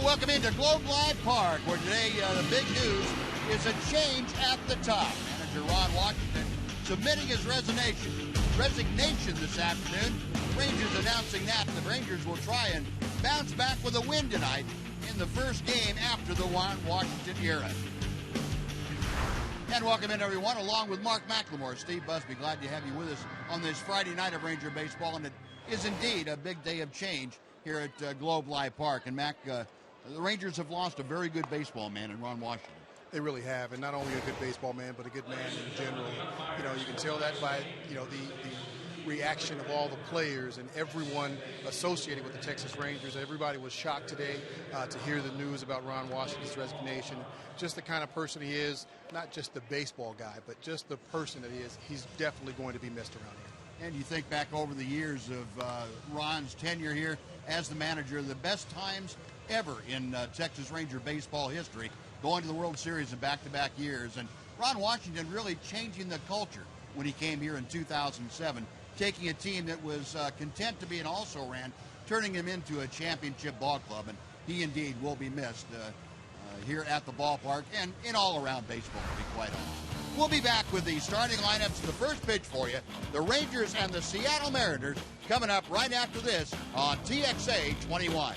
Welcome into Globe Live Park, where today the big news is a change at the top. Manager Ron Washington submitting his resignation this afternoon. Rangers announcing that the Rangers will try and bounce back with a win tonight in the first game after the Ron Washington era. And welcome in, everyone, along with Mark McLemore. Steve Busby, glad to have you with us on this Friday night of Ranger baseball, and it is indeed a big day of change here at Globe Live Park. And Mac, the Rangers have lost a very good baseball man in Ron Washington. They really have, and not only a good baseball man, but a good man in general. You know, you can tell that by, you know, the reaction of all the players and everyone associated with the Texas Rangers. Everybody was shocked today to hear the news about Ron Washington's resignation. Just the kind of person he is, not just the baseball guy, but just the person that he is. He's definitely going to be missed around here. And you think back over the years of Ron's tenure here as the manager, the best times ever in Texas Ranger baseball history, going to the World Series in back-to-back years. And Ron Washington really changing the culture when he came here in 2007, taking a team that was content to be an also-ran, turning him into a championship ball club. And he indeed will be missed here at the ballpark and in all-around baseball, to be quite honest. We'll be back with the starting lineups and the first pitch for you. The Rangers and the Seattle Mariners coming up right after this on TXA 21.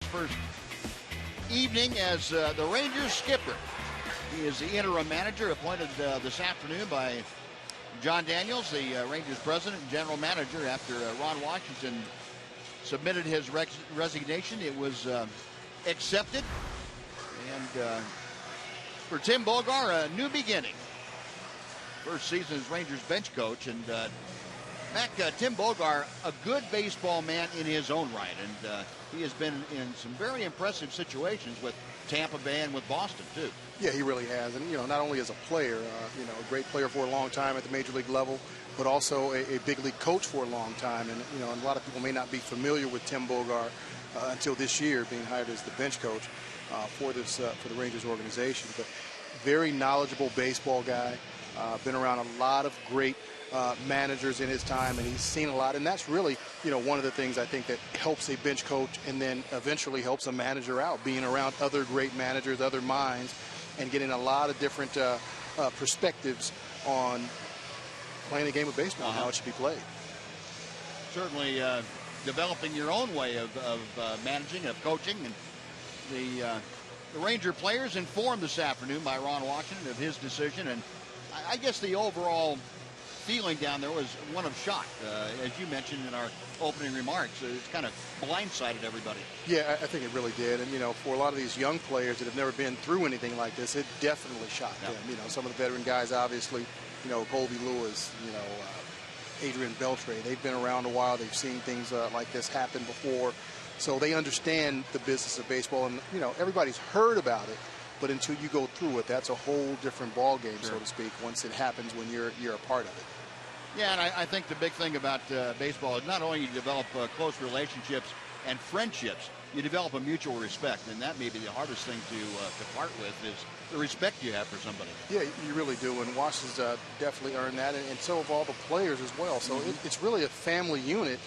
First evening as the Rangers skipper. He is the interim manager appointed this afternoon by John Daniels, the Rangers president and general manager, after Ron Washington submitted his resignation, it was accepted. And for Tim Bogar, a new beginning. First season as Rangers bench coach. And Tim Bogar, a good baseball man in his own right. And he has been in some very impressive situations with Tampa Bay and with Boston, too. Yeah, he really has. And, not only as a player, a great player for a long time at the major league level, but also a big league coach for a long time. And, a lot of people may not be familiar with Tim Bogar until this year, being hired as the bench coach for the Rangers organization. But very knowledgeable baseball guy, been around a lot of great managers in his time, and he's seen a lot. And that's really, one of the things I think that helps a bench coach and then eventually helps a manager out, being around other great managers, other minds, and getting a lot of different perspectives on playing the game of baseball and how it should be played. Certainly developing your own way of managing, of coaching. And the Ranger players informed this afternoon by Ron Washington of his decision. And I guess the overall feeling down there was one of shock. As you mentioned in our opening remarks, it's kind of blindsided everybody. Yeah, I think it really did. And, for a lot of these young players that have never been through anything like this, it definitely shocked them. Some of the veteran guys, obviously, Colby Lewis, Adrian Beltre, they've been around a while. They've seen things like this happen before. So they understand the business of baseball. And, everybody's heard about it. But until you go through it, that's a whole different ball game, so to speak, once it happens when you're a part of it. Yeah, and I think the big thing about baseball is not only you develop close relationships and friendships, you develop a mutual respect, and that may be the hardest thing to part with is the respect you have for somebody. Yeah, you really do, and Wash has definitely earned that, and so have all the players as well. So it's really a family unit,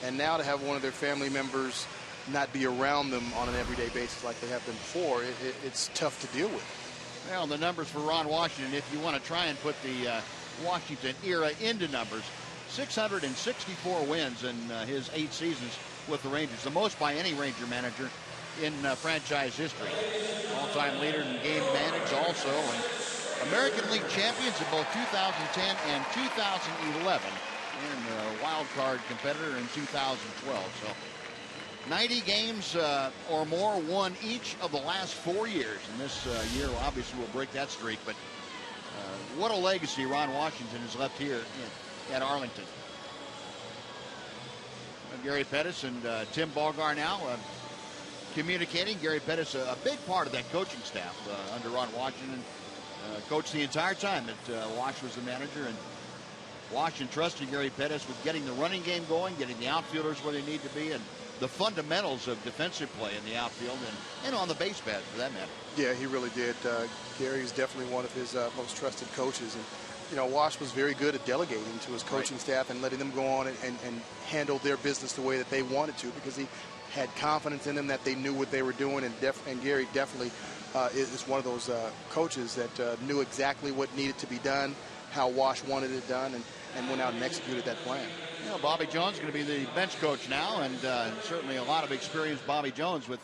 and now to have one of their family members not be around them on an everyday basis like they have been before, it's tough to deal with. Well, the numbers for Ron Washington, if you want to try and put the Washington era into numbers, 664 wins in his 8 seasons with the Rangers, the most by any Ranger manager in franchise history. All-time leader in game managed also, and American League champions in both 2010 and 2011, and a wild card competitor in 2012. So 90 games or more won each of the last 4 years, and this year obviously will break that streak. But what a legacy Ron Washington has left here at Arlington. Gary Pettis and Tim Bogar now communicating. Gary Pettis, a big part of that coaching staff under Ron Washington, coached the entire time that Wash was the manager, and Washington trusted Gary Pettis with getting the running game going, getting the outfielders where they need to be, and the fundamentals of defensive play in the outfield and on the base paths for that matter. Yeah, he really did. Gary is definitely one of his most trusted coaches. And, Wash was very good at delegating to his coaching staff and letting them go on and handle their business the way that they wanted to, because he had confidence in them that they knew what they were doing. And Gary definitely is one of those coaches that knew exactly what needed to be done, how Wash wanted it done, and went out and executed that plan. Bobby Jones is going to be the bench coach now, and certainly a lot of experience, Bobby Jones, with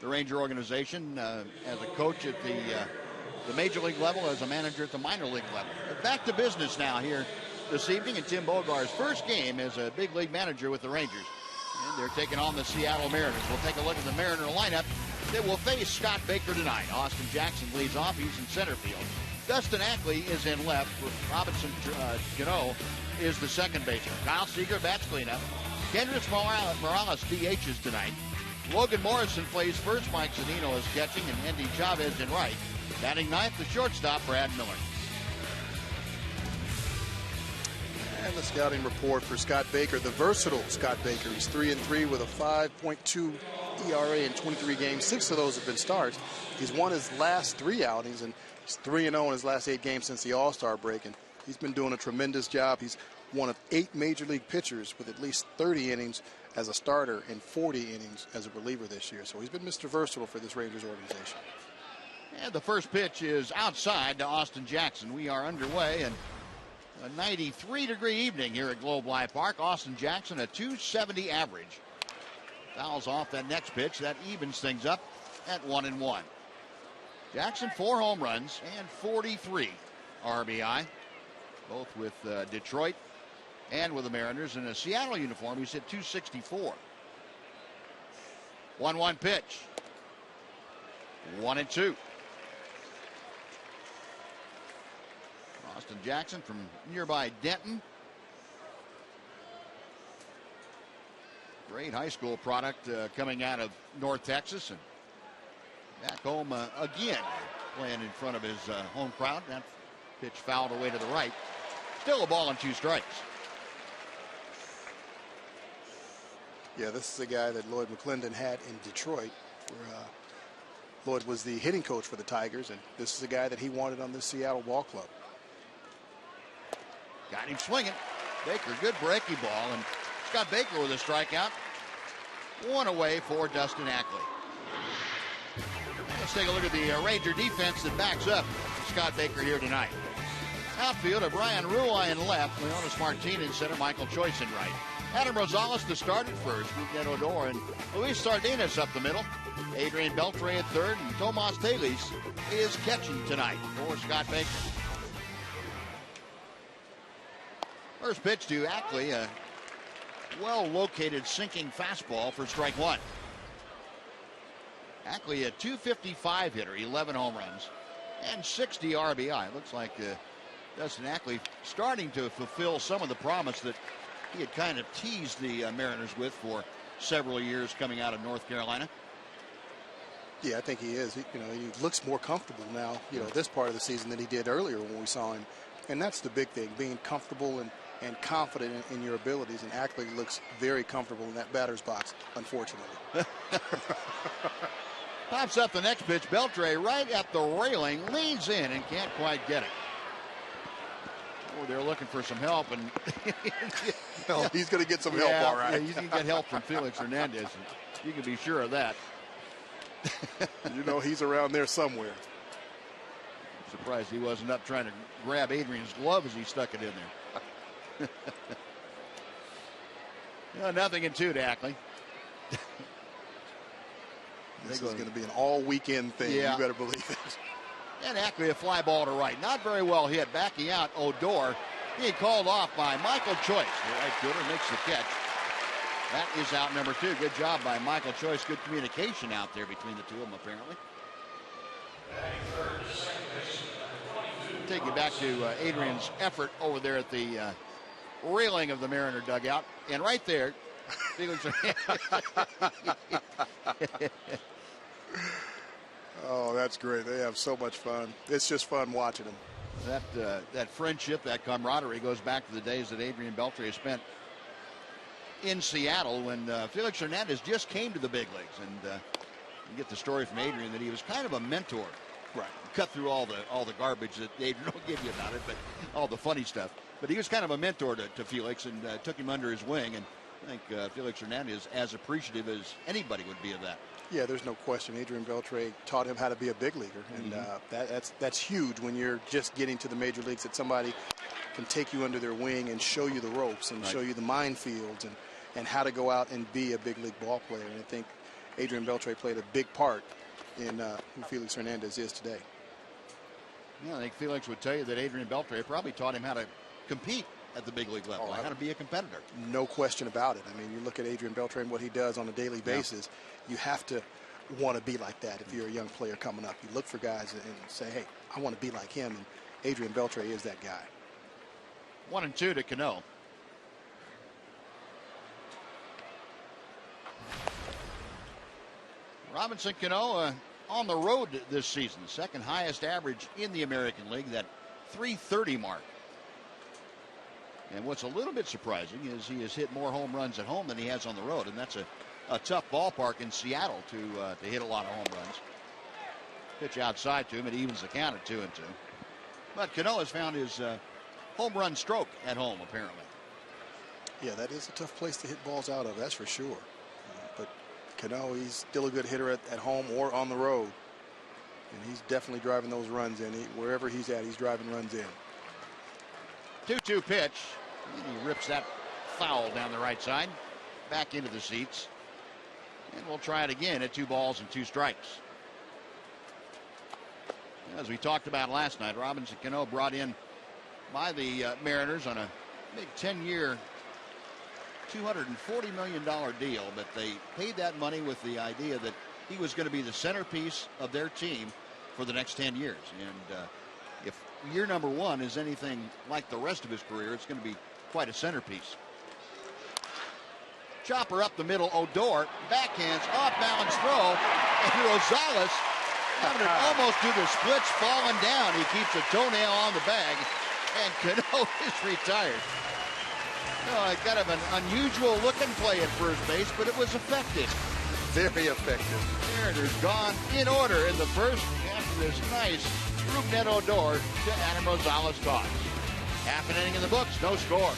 the Ranger organization as a coach at the major league level, as a manager at the minor league level. But back to business now here this evening in Tim Bogar's first game as a big league manager with the Rangers. And they're taking on the Seattle Mariners. We'll take a look at the Mariner lineup that will face Scott Baker tonight. Austin Jackson leads off. He's in center field. Dustin Ackley is in left. Robinson Cano is the second baseman. Kyle Seager bats cleanup. Kendrys Morales DHs tonight. Logan Morrison plays first. Mike Zunino is catching, and Andy Chavez in right. Batting ninth, the shortstop, Brad Miller. And the scouting report for Scott Baker, the versatile Scott Baker. He's 3-3 with a 5.2 ERA in 23 games. 6 of those have been starts. He's won his last 3 outings, and he's 3-0 in his last 8 games since the All-Star break. And he's been doing a tremendous job. He's one of 8 major league pitchers with at least 30 innings as a starter and 40 innings as a reliever this year. So he's been Mr. Versatile for this Rangers organization. And the first pitch is outside to Austin Jackson. We are underway, and a 93-degree evening here at Globe Life Park. Austin Jackson, a 270 average. Fouls off that next pitch. That evens things up at 1-1. Jackson, 4 home runs and 43 RBI. both with Detroit and with the Mariners. In a Seattle uniform, he's hit .264. 1-1 pitch. 1-2. Austin Jackson from nearby Denton. Great high school product coming out of North Texas, and back home again, playing in front of his home crowd. That pitch fouled away to the right. Still a ball and 2 strikes. Yeah, this is a guy that Lloyd McClendon had in Detroit, where Lloyd was the hitting coach for the Tigers, and this is a guy that he wanted on the Seattle ball club. Got him swinging. Baker, good breaking ball, and Scott Baker with a strikeout. 1 away for Dustin Ackley. Let's take a look at the Ranger defense that backs up Scott Baker here tonight. Outfield of Brian Rulli in left, Leonis Martin in center, Michael Choice in right. Adam Rosales to start at first, Miguel Odor, and Luis Sardinas up the middle. Adrian Beltre at third, and Tomas Telis is catching tonight for Scott Baker. First pitch to Ackley, a well-located sinking fastball for strike 1. Ackley a .255 hitter, 11 home runs, and 60 RBI. Looks like Dustin Ackley starting to fulfill some of the promise that he had kind of teased the Mariners with for several years coming out of North Carolina. Yeah, I think he is. He looks more comfortable now, this part of the season than he did earlier when we saw him. And that's the big thing, being comfortable and confident in your abilities. And Ackley looks very comfortable in that batter's box, unfortunately. Pops up the next pitch. Beltre right at the railing, leans in and can't quite get it. Oh, they're looking for some help, and well, he's going to get some help, all right. Yeah, he's going to get help from Felix Hernandez. And you can be sure of that. He's around there somewhere. I'm surprised he wasn't up trying to grab Adrian's glove as he stuck it in there. 0-2 to Ackley. This is going to be an all-weekend thing. Yeah. You better believe it. And Ackley a fly ball to right. Not very well hit. Backing out Odor. Being called off by Michael Choice. The right fielder makes the catch. That is out number 2. Good job by Michael Choice. Good communication out there between the two of them, apparently. Take you back to Adrian's effort over there at the railing of the Mariner dugout. And right there, Felix. Oh, that's great. They have so much fun. It's just fun watching them. That friendship, that camaraderie goes back to the days that Adrian Beltre spent in Seattle when Felix Hernandez just came to the big leagues. And you get the story from Adrian that he was kind of a mentor. Right. Cut through all the garbage that Adrian will give you about it, but all the funny stuff. But he was kind of a mentor to Felix and took him under his wing. And I think Felix Hernandez as appreciative as anybody would be of that. Yeah, there's no question. Adrian Beltre taught him how to be a big leaguer, and that's huge when you're just getting to the major leagues, that somebody can take you under their wing and show you the ropes and show you the minefields and how to go out and be a big league ball player. And I think Adrian Beltre played a big part in who Felix Hernandez is today. Yeah, I think Felix would tell you that Adrian Beltre probably taught him how to compete at the big league level, how to be a competitor. No question about it. I mean, you look at Adrian Beltre and what he does on a daily basis, you have to want to be like that if you're a young player coming up. You look for guys and say, hey, I want to be like him, and Adrian Beltre is that guy. 1-2 to Cano. Robinson Cano on the road this season, second highest average in the American League, that .330 mark. And what's a little bit surprising is he has hit more home runs at home than he has on the road, and that's a tough ballpark in Seattle to hit a lot of home runs. Pitch outside to him, it evens the count at 2-2. But Cano has found his home run stroke at home, apparently. Yeah, that is a tough place to hit balls out of, that's for sure. But Cano, he's still a good hitter at home or on the road. And he's definitely driving those runs in. Wherever he's at, he's driving runs in. 2-2 pitch. And he rips that foul down the right side. Back into the seats. And we'll try it again at 2 balls and 2 strikes. As we talked about last night, Robinson Cano brought in by the Mariners on a big 10-year, $240 million deal, but they paid that money with the idea that he was going to be the centerpiece of their team for the next 10 years. And if year number 1 is anything like the rest of his career, it's going to be quite a centerpiece. Chopper up the middle, Odor, backhands, off-balance throw, and Rosales having to almost do the splits, falling down. He keeps a toenail on the bag, and Cano is retired. Kind of an unusual looking play at first base, but it was effective. Very effective. Mariners gone in order in the first after this nice Rougned Odor to Adam Rosales toss. Half an inning in the books, no score.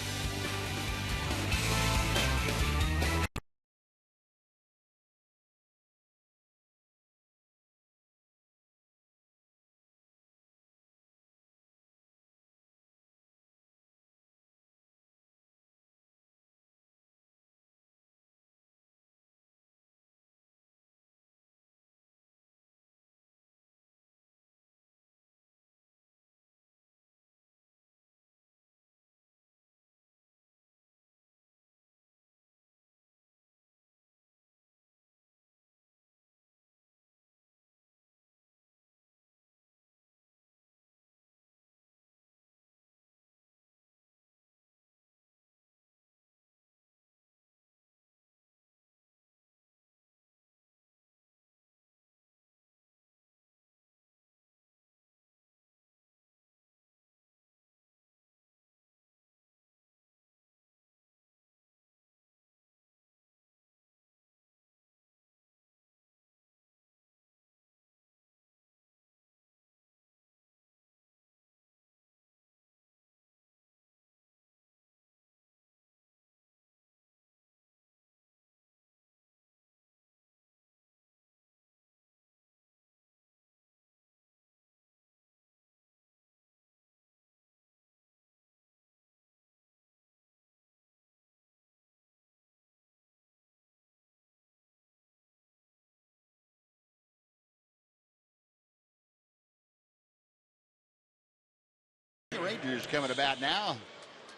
The Rangers coming to bat now.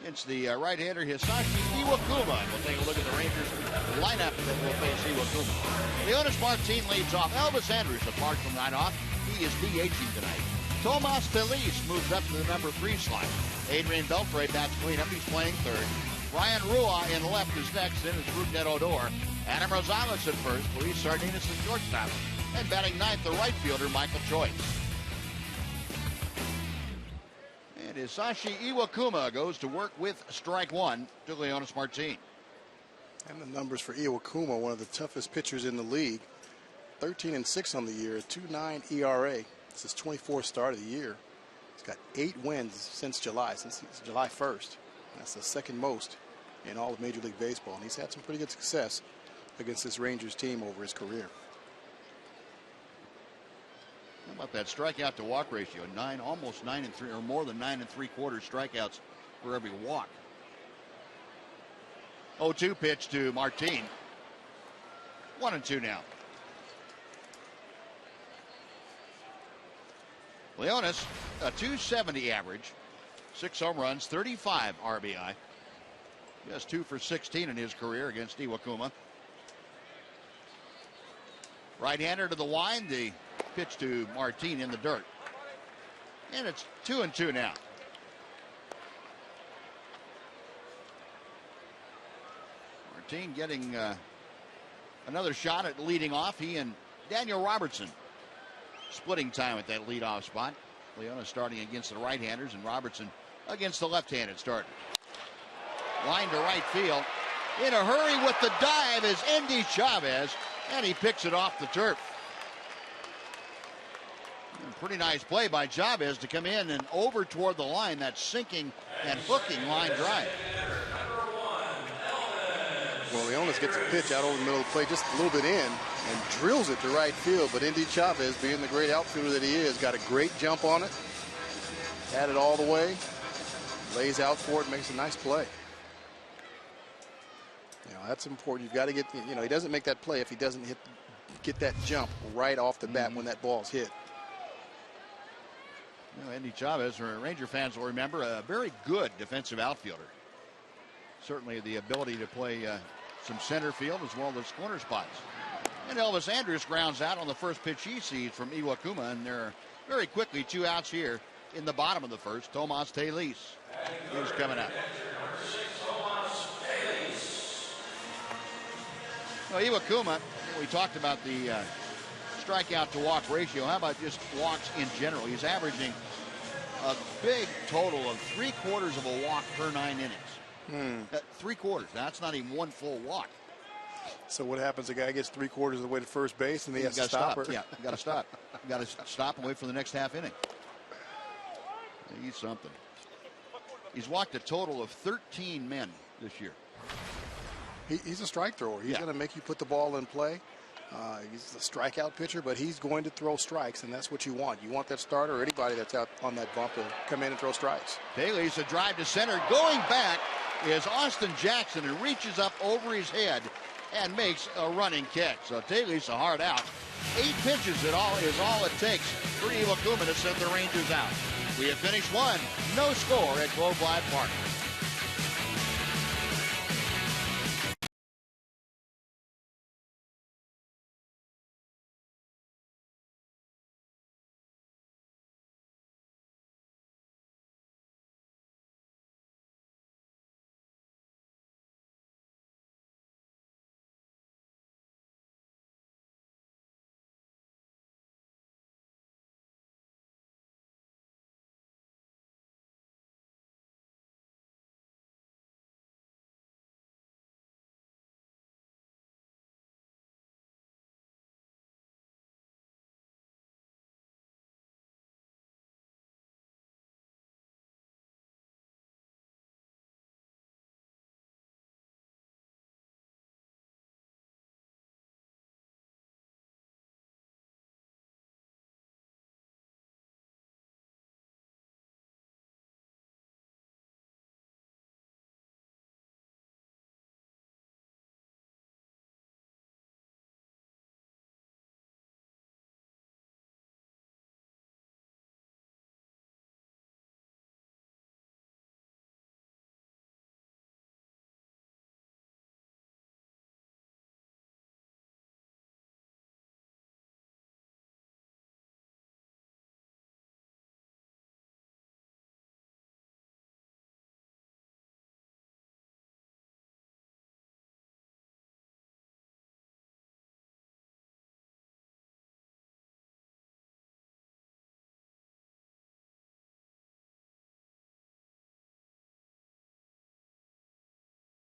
It's the right-hander Hisashi Iwakuma. We'll take a look at the Rangers lineup that will face Iwakuma. Leonis Martin leads off. Elvis Andrus apart from that-off. He is DHing tonight. Tomas Feliz moves up to the number 3 slot. Adrian Beltre bats cleanup. He's playing third. Ryan Rua in left is next. Then it's Rougned Odor. Adam Rosales at first. Luis Sardinas at shortstop. And batting ninth, the right fielder Michael Choice. And Hisashi Iwakuma goes to work with strike one to Leonis Martin. And the numbers for Iwakuma, one of the toughest pitchers in the league. 13-6 on the year, 2.9 ERA. It's his 24th start of the year. He's got 8 wins since July 1st. That's the second most in all of Major League Baseball. And he's had some pretty good success against this Rangers team over his career. How about that strikeout to walk ratio? Almost 9 and 3, or more than 9 3/4 strikeouts for every walk. 0-2 pitch to Martin. 1-2 now. Leonis, a .270 average, 6 home runs, 35 RBI. Just 2 for 16 in his career against Iwakuma. Right-hander to the line, the pitch to Martin in the dirt. And it's 2-2 now. Martin getting another shot at leading off. He and Daniel Robertson splitting time at that leadoff spot. Leonis starting against the right-handers and Robertson against the left-handed starter. Line to right field. In a hurry with the dive is Endy Chavez, and he picks it off the turf. Pretty nice play by Chavez to come in and over toward the line. That sinking and hooking line drive. Well, Leonis gets a pitch out over the middle of the plate, just a little bit in, and drills it to right field. But Endy Chavez, being the great outfielder that he is, got a great jump on it. Had it all the way. Lays out for it, makes a nice play. You know, that's important. You've got to get, you know, he doesn't make that play if he doesn't get that jump right off the bat when that ball's hit. Andy Chavez, Ranger fans will remember, a very good defensive outfielder. Certainly the ability to play some center field as well as corner spots. And Elvis Andrus grounds out on the first pitch he sees from Iwakuma, and there are very quickly 2 outs here in the bottom of the first. Tomas Telis is coming up. Well, Iwakuma, we talked about the strikeout to walk ratio. How about just walks in general? He's averaging a big total of 3/4 of a walk per 9 innings. 3/4. That's not even one full walk. So what happens? The guy gets 3/4 of the way to first base, and he has to stop her. Yeah, you got to stop. You got to stop and wait for the next half inning. He's something. He's walked a total of 13 men this year. He's a strike thrower. He's going to make you put the ball in play. He's a strikeout pitcher, but he's going to throw strikes, and that's what you want. You want that starter or anybody that's out on that bump to come in and throw strikes. Telis, a drive to center. Going back is Austin Jackson, and reaches up over his head and makes a running catch. So Telis a hard out. 8 pitches is all it takes for Iwakuma to send the Rangers out. We have finished 1, no score at Globe Life Park.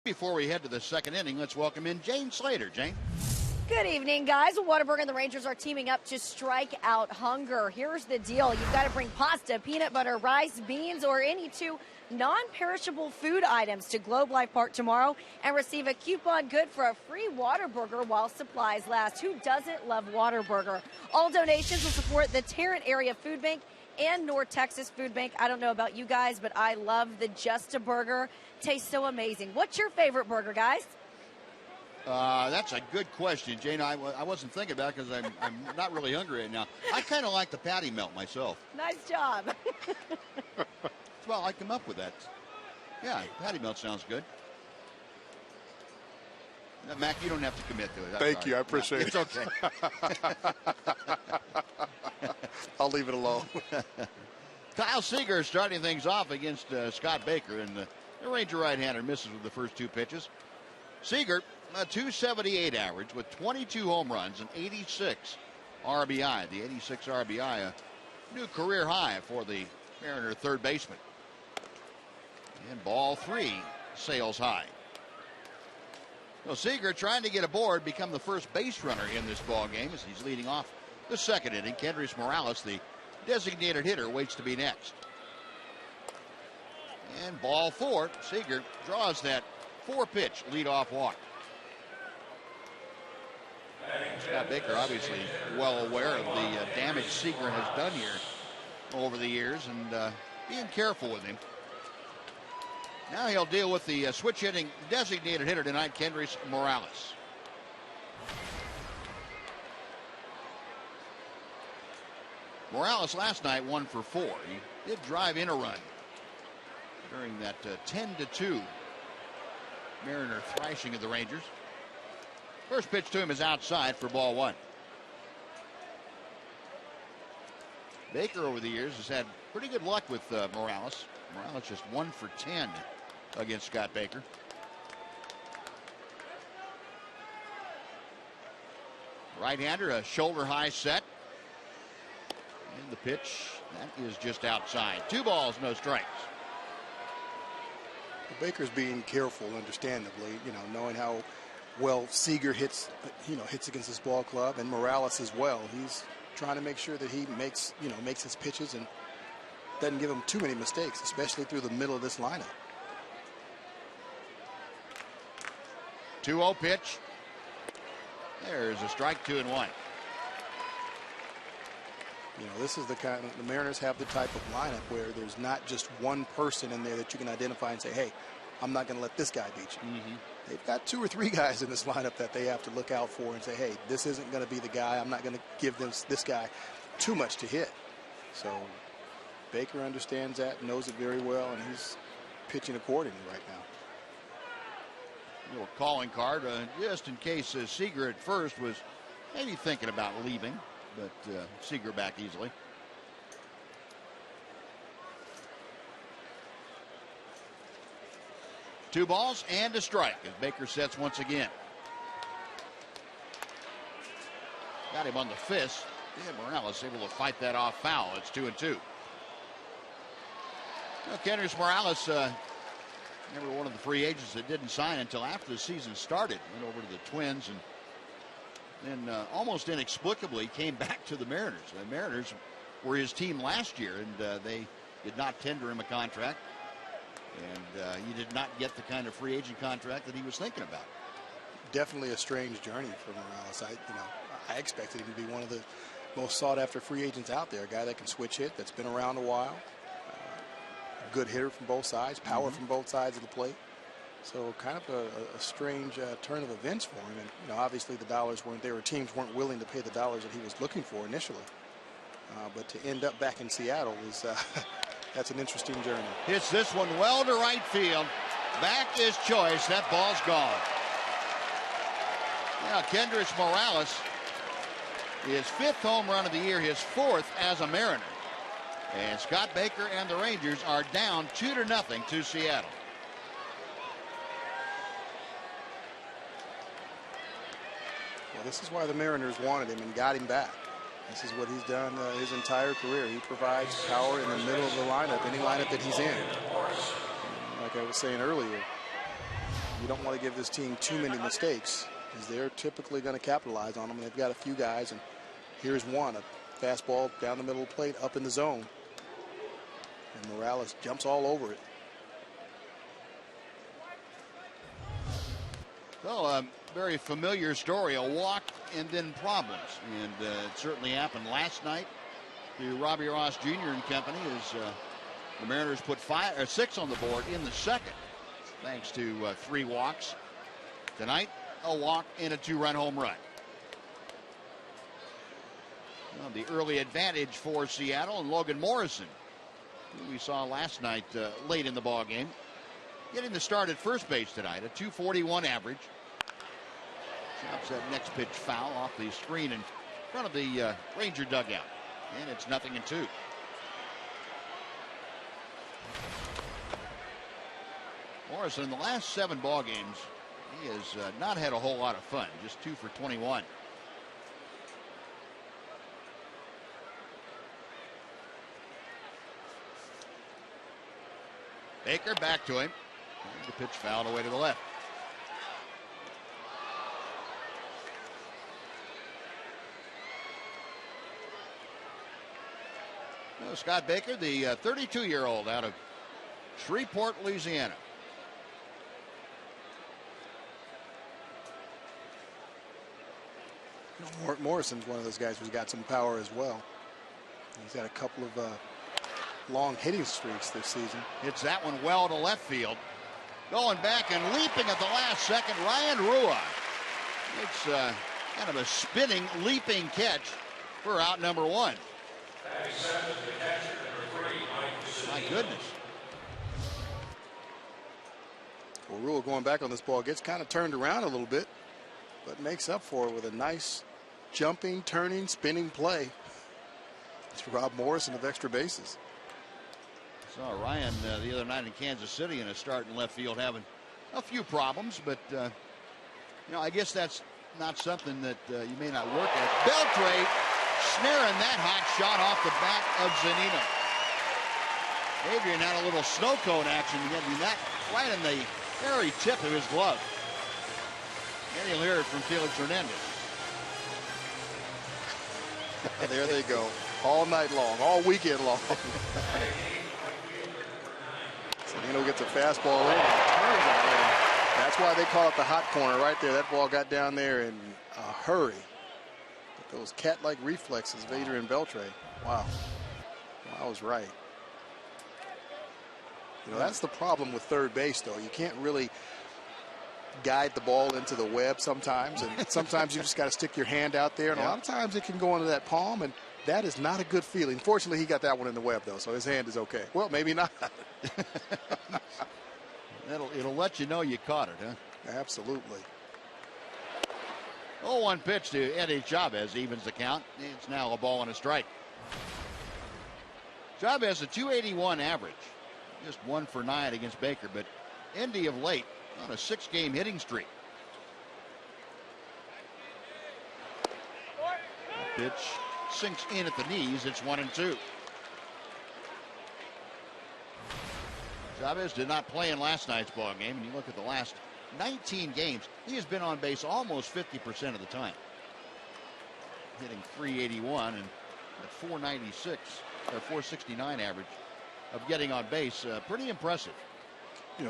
Before we head to the second inning, let's welcome in Jane Slater. Jane. Good evening, guys. Whataburger and the Rangers are teaming up to strike out hunger. Here's the deal. You've got to bring pasta, peanut butter, rice, beans, or any 2 non-perishable food items to Globe Life Park tomorrow and receive a coupon good for a free Whataburger while supplies last. Who doesn't love Whataburger? All donations will support the Tarrant Area Food Bank and North Texas Food Bank. I don't know about you guys, but I love the Just-A-Burger. Tastes so amazing. What's your favorite burger, guys? That's a good question, Jane. I wasn't thinking about it because I'm not really hungry right now. I kind of like the patty melt myself. Nice job. Well, I come up with that. Yeah, patty melt sounds good. Mac, you don't have to commit to it. Thank you. I appreciate it. It's okay. I'll leave it alone. Kyle Seager starting things off against Scott Baker, and the Ranger right-hander misses with the first 2 pitches. Seager, a .278 average with 22 home runs and 86 RBI. The 86 RBI, a new career high for the Mariner third baseman. And ball 3 sails high. So Seager trying to get aboard, become the first base runner in this ball game as he's leading off the second inning. Kendrys Morales, the designated hitter, waits to be next. And ball 4, Seager draws that 4-pitch leadoff walk. Scott Baker obviously well aware of the damage Seager has done here over the years and being careful with him. Now he'll deal with the switch hitting designated hitter tonight, Kendrys Morales. Morales last night 1 for 4. He did drive in a run during that 10-2 Mariner thrashing of the Rangers. First pitch to him is outside for ball 1. Baker over the years has had pretty good luck with Morales. Morales just 1 for 10 against Scott Baker. Right-hander, a shoulder high set. And the pitch, that is just outside. 2 balls, no strikes. Baker's being careful, understandably, knowing how well Seager hits against this ball club, and Morales as well. He's trying to make sure that he makes his pitches and doesn't give him too many mistakes, especially through the middle of this lineup. 2-0 pitch. There's a strike, 2-1. This is the Mariners have the type of lineup where there's not just one person in there that you can identify and say, hey, I'm not going to let this guy beat you. Mm-hmm. They've got 2 or 3 guys in this lineup that they have to look out for and say, hey, this isn't going to be the guy. I'm not going to give this guy too much to hit. So Baker understands that, knows it very well, and he's pitching accordingly right now. Little calling card just in case Seager at first was maybe thinking about leaving, but Seager back easily. Two balls and a strike as Baker sets once again. Got him on the fist. Yeah, Morales able to fight that off foul. It's 2-2. Kendrys Morales, never one of the free agents that didn't sign until after the season started. Went over to the Twins and then almost inexplicably came back to the Mariners. The Mariners were his team last year, and they did not tender him a contract. And he did not get the kind of free agent contract that he was thinking about. Definitely a strange journey for Morales. I expected him to be one of the most sought after free agents out there. A guy that can switch hit, that's been around a while. Good hitter from both sides, power from both sides of the plate. So kind of a strange turn of events for him. And obviously the dollars weren't there, or teams weren't willing to pay the dollars that he was looking for initially. But to end up back in Seattle is that's an interesting journey. Hits this one well to right field. Back is choice. That ball's gone. Now Kendrys Morales, his 5th home run of the year, his 4th as a Mariner. And Scott Baker and the Rangers are down 2-0 to Seattle. Well, this is why the Mariners wanted him and got him back. This is what he's done his entire career. He provides power in the middle of the lineup, any lineup that he's in. Like I was saying earlier, you don't want to give this team too many mistakes, because they're typically going to capitalize on them. And they've got a few guys, and here's one, a fastball down the middle of the plate, up in the zone. And Morales jumps all over it. So, very familiar story, a walk and then problems. And it certainly happened last night to Robbie Ross Jr. and company as the Mariners put 6 on the board in the second, thanks to 3 walks. Tonight, a walk and a 2-run home run. Well, the early advantage for Seattle, and Logan Morrison, who we saw last night late in the ball game, getting the start at first base tonight, a .241 average. Chops that next pitch foul off the screen in front of the Ranger dugout. And it's 0-2. Morrison, in the last 7 ball games, he has not had a whole lot of fun, just 2 for 21. Baker back to him. And the pitch fouled away to the left. Well, Scott Baker, the 32-year-old out of Shreveport, Louisiana. Morrison's one of those guys who's got some power as well. He's got a couple of long hitting streaks this season. Hits that one well to left field. Going back and leaping at the last second, Ryan Rua. It's kind of a spinning, leaping catch for out number 1. My goodness. Well, Rule going back on this ball gets kind of turned around a little bit, but makes up for it with a nice jumping, turning, spinning play. It's Rob Morrison of extra bases. Saw Ryan the other night in Kansas City in a start in left field having a few problems, but I guess that's not something that you may not work at. Beltre snaring that hot shot off the bat of Zunino. Adrian had a little snow cone action getting that right in the very tip of his glove. And you'll hear it from Felix Hernandez. There they go. All night long, all weekend long. Zunino gets a fastball in and turns on it. That's why they call it the hot corner right there. That ball got down there in a hurry. But those cat-like reflexes of Adrian Beltre. Wow. Well, I was right. That's the problem with third base, though. You can't really guide the ball into the web sometimes. And sometimes you just got to stick your hand out there. And a lot of times it can go into that palm. And that is not a good feeling. Fortunately, he got that one in the web, though. So his hand is okay. Well, maybe not. It'll let you know you caught it, huh? Absolutely. 0-1 pitch to Eddie Chavez evens the count. It's now a ball and a strike. Chavez a .281 average. Just 1 for 9 against Baker, but Indy of late on a 6-game hitting streak. Pitch sinks in at the knees. It's 1-2. Chavez did not play in last night's ball game, and you look at the last 19 games, he has been on base almost 50% of the time. Hitting .381 and at .496 or .469 average of getting on base. Pretty impressive.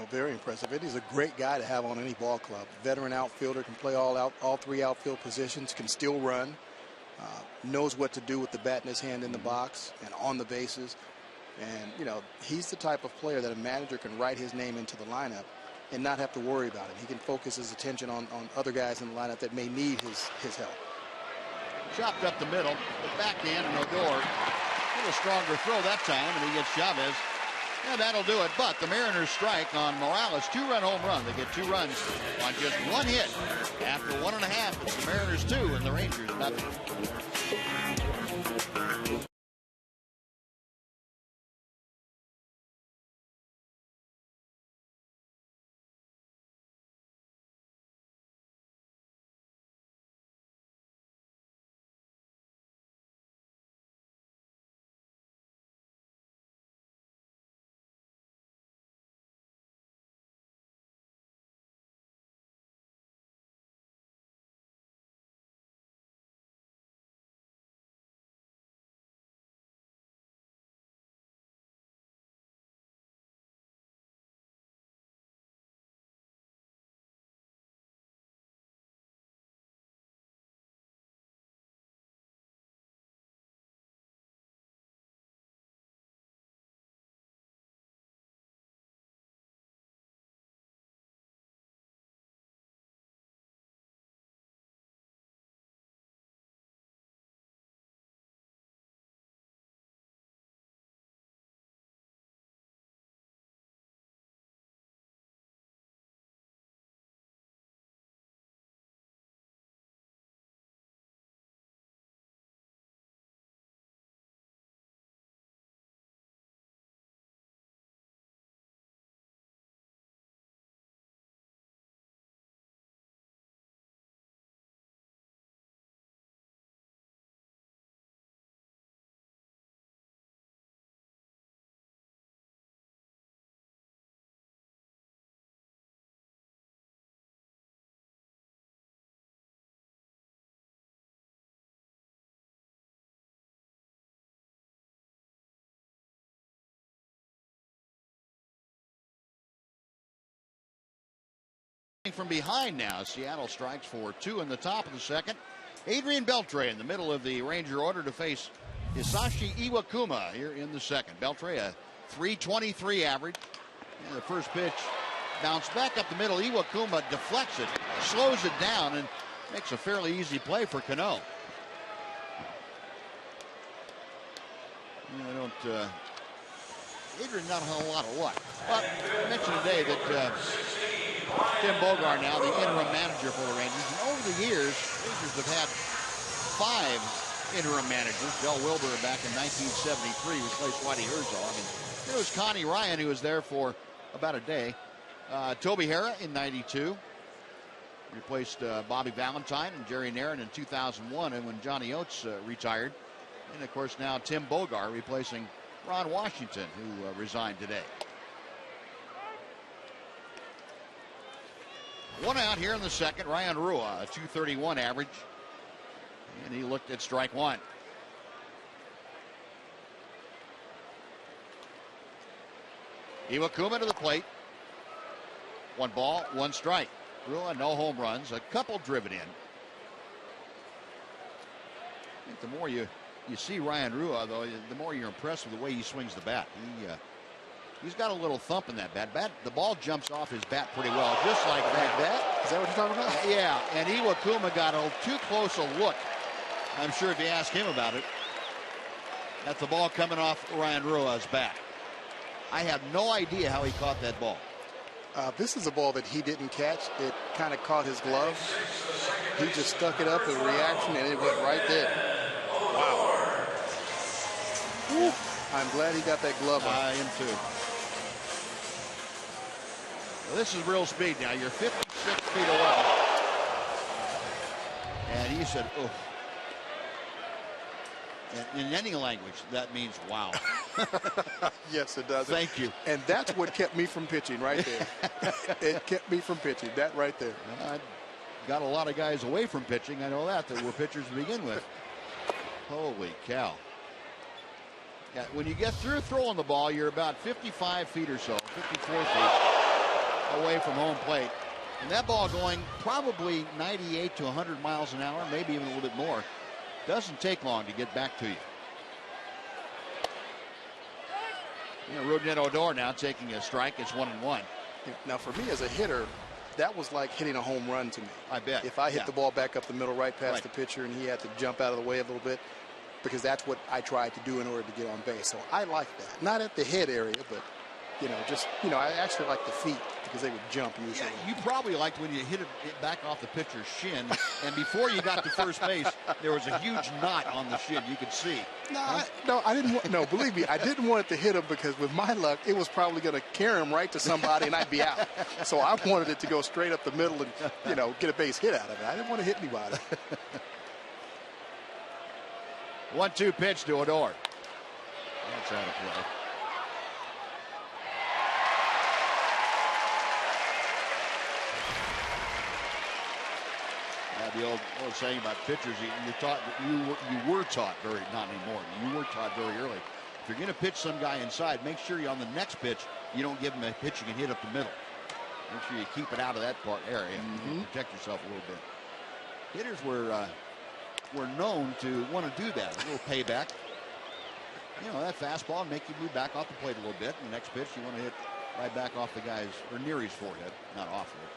Very impressive. Eddie's a great guy to have on any ball club. Veteran outfielder, can play all 3 outfield positions, can still run, knows what to do with the bat in his hand in the box and on the bases. And, he's the type of player that a manager can write his name into the lineup and not have to worry about him. He can focus his attention on other guys in the lineup that may need his help. Chopped up the middle, the backhand and Odor. A little stronger throw that time, and he gets Chavez. And that'll do it. But the Mariners strike on Morales. 2-run home run. They get 2 runs on just 1 hit. After 1.5, it's the Mariners 2 and the Rangers nothing. From behind now, Seattle strikes for 2 in the top of the second. Adrian Beltre in the middle of the Ranger order to face Hisashi Iwakuma here in the second. Beltre a .323 average. And the first pitch bounced back up the middle. Iwakuma deflects it, slows it down, and makes a fairly easy play for Cano. I don't. Adrian, not a whole lot of luck. But I mentioned today that Tim Bogart, now the interim manager for the Rangers, and over the years, Rangers have had 5 interim managers. Del Wilber back in 1973 replaced Whitey Herzog, and then it was Connie Ryan who was there for about a day. Toby Harrah in 92 replaced Bobby Valentine and Jerry Nairn in 2001, and when Johnny Oates retired. And of course now Tim Bogart replacing Ron Washington, who resigned today. One out here in the second. Ryan Rua, a .231 average, and he looked at strike one. Iwakuma to the plate. 1 ball, 1 strike. Rua, no home runs, a couple driven in. I think the more you see Ryan Rua, though, the more you're impressed with the way he swings the bat. He's got a little thump in that bat. The ball jumps off his bat pretty well, just like that. Is that what you're talking about? Yeah, and Iwakuma got too close a look. I'm sure if you ask him about it, at the ball coming off Ryan Rua's bat. I have no idea how he caught that ball. This is a ball that he didn't catch. It kind of caught his glove. He just stuck it up in reaction, and it went right there. Wow. Woo. I'm glad he got that glove on. I am too. Well, this is real speed now. You're 56 feet away. And he said, oh. In any language, that means wow. Yes, it does. Thank you. And that's what kept me from pitching right there. It kept me from pitching, that right there. I got a lot of guys away from pitching. I know that were pitchers to begin with. Holy cow. Yeah, when you get through throwing the ball, you're about 55 feet or so, 54 feet away from home plate. And that ball going probably 98 to 100 miles an hour, maybe even a little bit more. Doesn't take long to get back to you. Rougned Odor now taking a strike. It's 1-1. Now, for me as a hitter, that was like hitting a home run to me. I bet. If I hit the ball back up the middle right past the pitcher and he had to jump out of the way a little bit, because that's what I tried to do in order to get on base. So I like that. Not at the head area, but, I actually like the feet because they would jump usually. Yeah, you probably liked when you hit it back off the pitcher's shin, and before you got to first base, there was a huge knot on the shin you could see. I didn't want, no, believe me, I didn't want it to hit him because with my luck, it was probably going to carry him right to somebody and I'd be out. So I wanted it to go straight up the middle and, get a base hit out of it. I didn't want to hit anybody. 1-2 pitch to Odor. That's out of play. The old saying about pitchers, you were taught very, not anymore. You were taught very early. If you're going to pitch some guy inside, make sure you on the next pitch you don't give him a pitch you can hit up the middle. Make sure you keep it out of that area and protect yourself a little bit. Hitters were known to want to do that, a little payback. That fastball make you move back off the plate a little bit. And the next pitch you want to hit right back off the guy's or near his forehead, not off of it.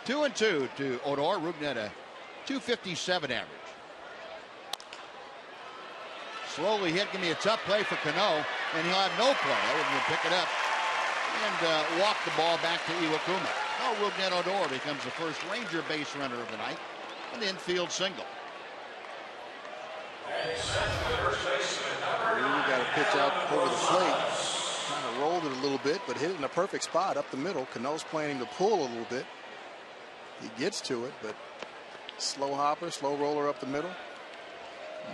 2-2 to Odor. Rougned a .257 average. Slowly hit. Give me a tough play for Cano, and he'll have no play. I wouldn't pick it up and walk the ball back to Iwakuma. Now Rougned Odor becomes the first Ranger base runner of the night, an infield single. We got a pitch out over the plate. Kind of rolled it a little bit, but hit it in a perfect spot up the middle. Cano's planning to pull a little bit. He gets to it, but slow hopper, slow roller up the middle.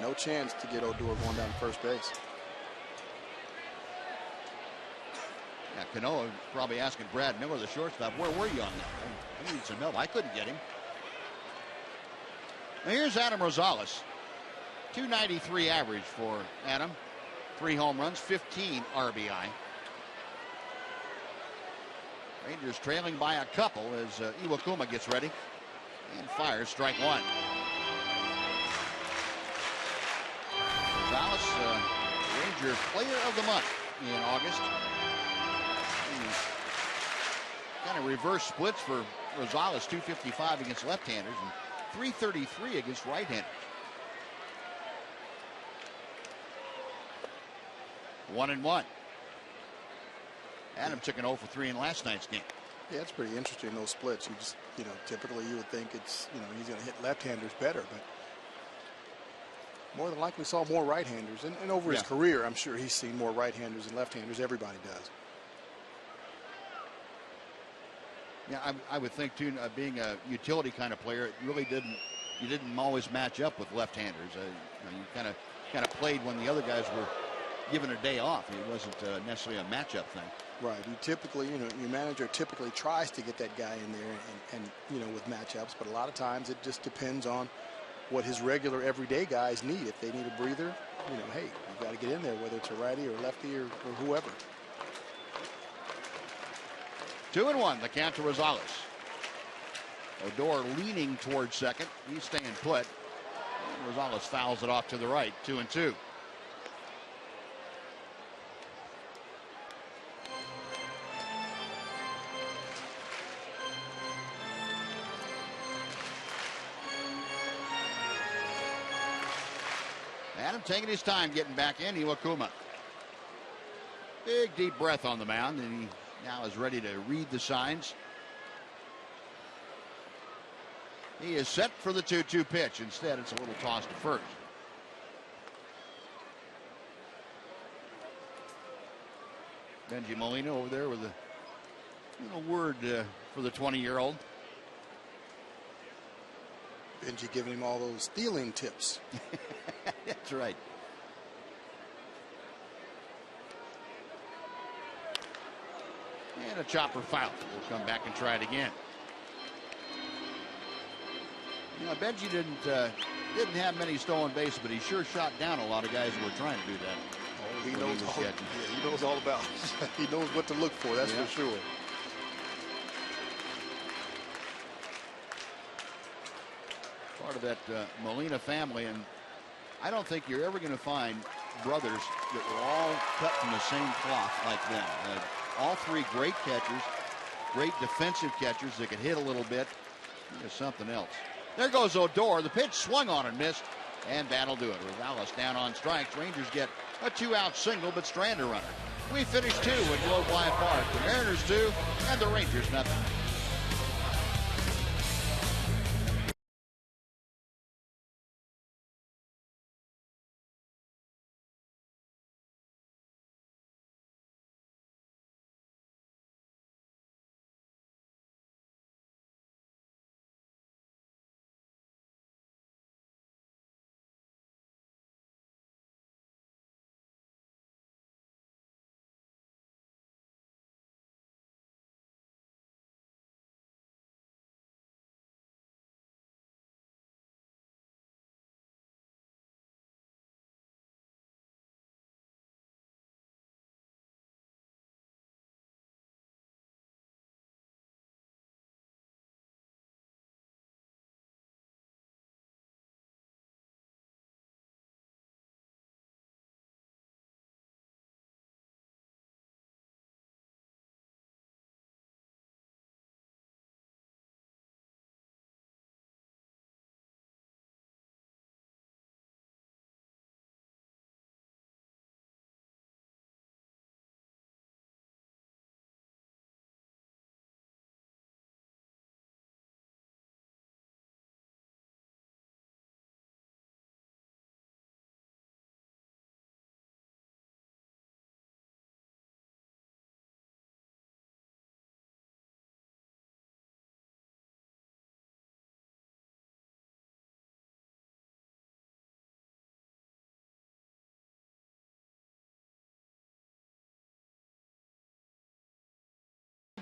No chance to get Odor going down first base. Yeah, Cano probably asking Brad Miller, the shortstop, where were you on that? I need some help. I couldn't get him. Now here's Adam Rosales. .293 average for Adam. 3 home runs, 15 RBI. Rangers trailing by a couple as Iwakuma gets ready and fires strike one. Rosales, Ranger Player of the Month in August. Kind of reverse splits for Rosales, .255 against left-handers and .333 against right-handers. 1-1. Adam took an 0 for 3 in last night's game. Yeah, it's pretty interesting, those splits. You just, typically you would think it's, he's going to hit left-handers better, but more than likely saw more right-handers. And over his career, I'm sure he's seen more right-handers than left-handers. Everybody does. Yeah, I would think too, being a utility kind of player, it really you didn't always match up with left-handers. You kind of played when the other guys were given a day off. It wasn't necessarily a matchup thing. Right. You typically, your manager typically tries to get that guy in there and with matchups, but a lot of times it just depends on what his regular everyday guys need. If they need a breather, hey, you got to get in there, whether it's a righty or lefty or whoever. 2-1, the count to Rosales. Odor leaning towards second. He's staying put. Rosales fouls it off to the right. 2-2. Adam taking his time getting back in. Iwakuma. Big deep breath on the mound, and he now is ready to read the signs. He is set for the 2-2 pitch. Instead, it's a little toss to first. Benji Molina over there with a little word for the 20-year-old. Benji giving him all those stealing tips. That's right. And a chopper foul. We'll come back and try it again. Benji didn't have many stolen bases, but he sure shot down a lot of guys who were trying to do that. Oh, he knows all about it. He knows what to look for, that's for sure. Part of that Molina family, and I don't think you're ever going to find brothers that were all cut from the same cloth like them. All three great catchers, great defensive catchers that could hit a little bit. There's something else. There goes Odor. The pitch swung on and missed, and that'll do it. Rosales down on strikes. Rangers get a 2-out single, but strand a runner. We finish 2 at Globe Life Park. The Mariners 2, and the Rangers nothing.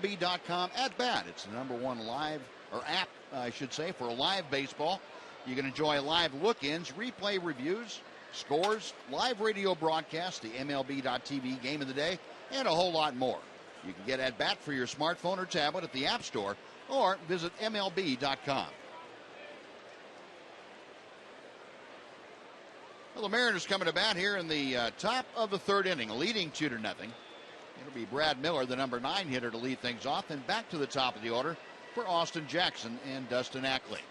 MLB.com at bat. It's the #1 live or app, I should say, for live baseball. You can enjoy live look-ins, replay reviews, scores, live radio broadcasts, the MLB.TV game of the day, and a whole lot more. You can get at bat for your smartphone or tablet at the App Store or visit MLB.com. Well, the Mariners coming to bat here in the top of the third inning, leading 2-0. It'll be Brad Miller, the #9 hitter, to lead things off, and back to the top of the order for Austin Jackson and Dustin Ackley.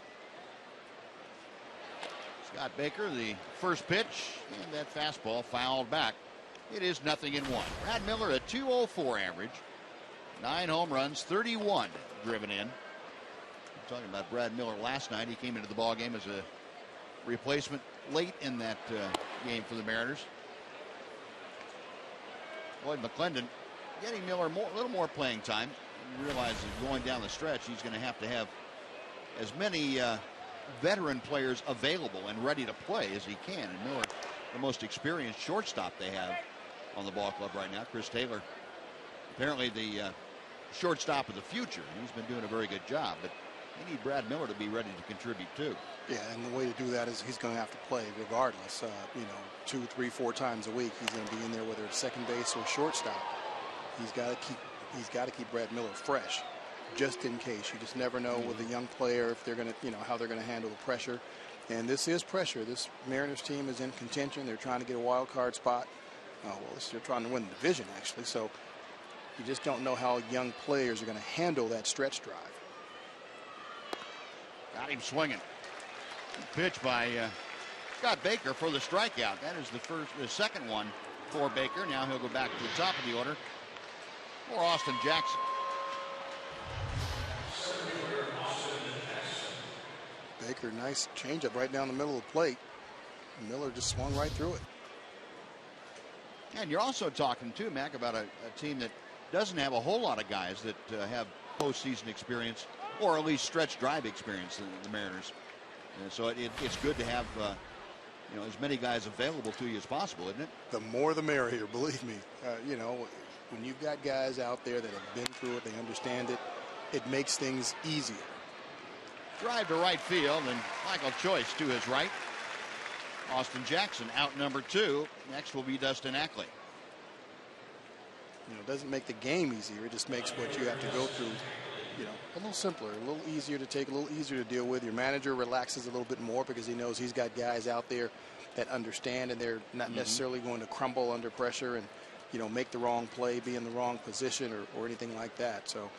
Scott Baker, the first pitch, and that fastball fouled back. It is 0-1. Brad Miller, a 2.04 average, 9 home runs, 31 driven in. I'm talking about Brad Miller last night. He came into the ball game as a replacement late in that game for the Mariners. Lloyd McClendon getting Miller a little more playing time. He realizes going down the stretch, he's going to have as many veteran players available and ready to play as he can. And Miller, the most experienced shortstop they have on the ball club right now. Chris Taylor, apparently the shortstop of the future. He's been doing a very good job, but they need Brad Miller to be ready to contribute too. Yeah, and the way to do that is he's going to have to play regardless. 2, 3, 4 times a week. He's going to be in there whether it's second base or shortstop. He's got to keep Brad Miller fresh, just in case. You just never know with a young player if they're going to, how they're going to handle the pressure. And this is pressure. This Mariners team is in contention. They're trying to get a wild card spot. They're trying to win the division actually. So you just don't know how young players are going to handle that stretch drive. Got him swinging. Pitch by Scott Baker for the strikeout. That is the second one for Baker. Now he'll go back to the top of the order for Austin Jackson. Baker, nice changeup right down the middle of the plate. Miller just swung right through it. And you're also talking too, Mac, about a team that doesn't have a whole lot of guys that have postseason experience, or at least stretch drive experience, the Mariners. And so it's good to have as many guys available to you as possible, isn't it? The more the merrier, believe me. When you've got guys out there that have been through it, they understand it, it makes things easier. Drive to right field, and Michael Choice to his right. Austin Jackson out number 2. Next will be Dustin Ackley. It doesn't make the game easier. It just makes what you have to go through, a little simpler, a little easier to take, a little easier to deal with. Your manager relaxes a little bit more because he knows he's got guys out there that understand, and they're not necessarily going to crumble under pressure and, make the wrong play, be in the wrong position or anything like that. So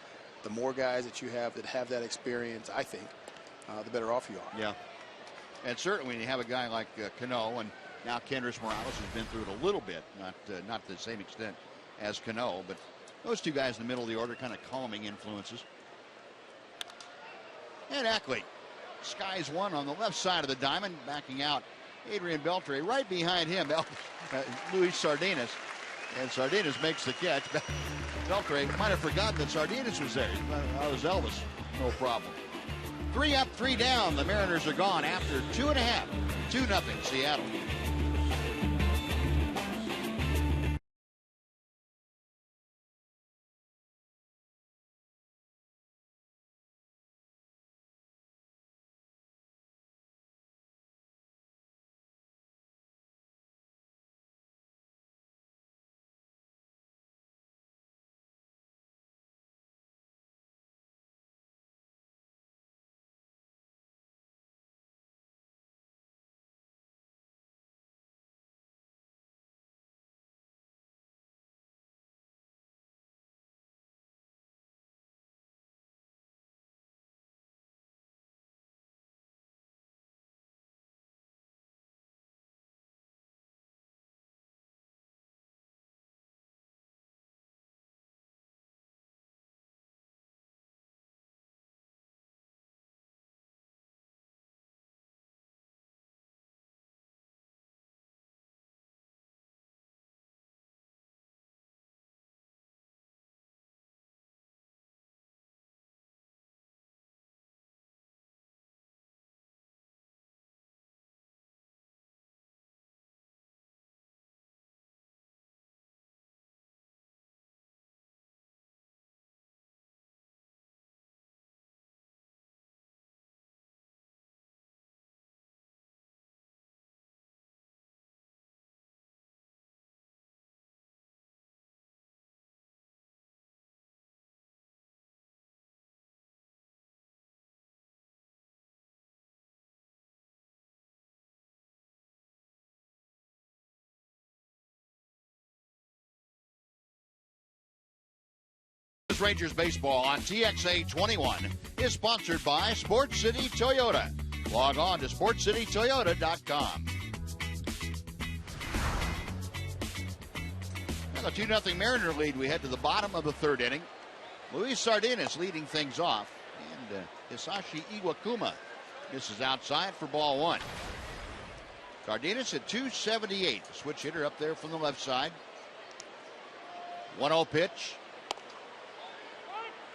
the more guys that you have that have that experience, I think, the better off you are. Yeah. And certainly when you have a guy like Cano, and now Kendrys Morales has been through it a little bit, not to the same extent as Cano, but those two guys in the middle of the order, kind of calming influences. And Ackley skies one on the left side of the diamond, backing out Adrian Beltre. Right behind him, Luis Sardinas. And Sardinas makes the catch. Beltre might have forgotten that Sardinas was there. That was Elvis. No problem. 3 up, 3 down. The Mariners are gone after 2.5. 2-0 Seattle. Rangers baseball on TXA 21 is sponsored by Sports City Toyota. Log on to sportscitytoyota.com. And a 2-0 Mariner lead. We head to the bottom of the third inning. Luis Sardinas leading things off. And Hisashi Iwakuma misses outside for ball one. Sardinas at 278. The switch hitter up there from the left side. 1-0 pitch.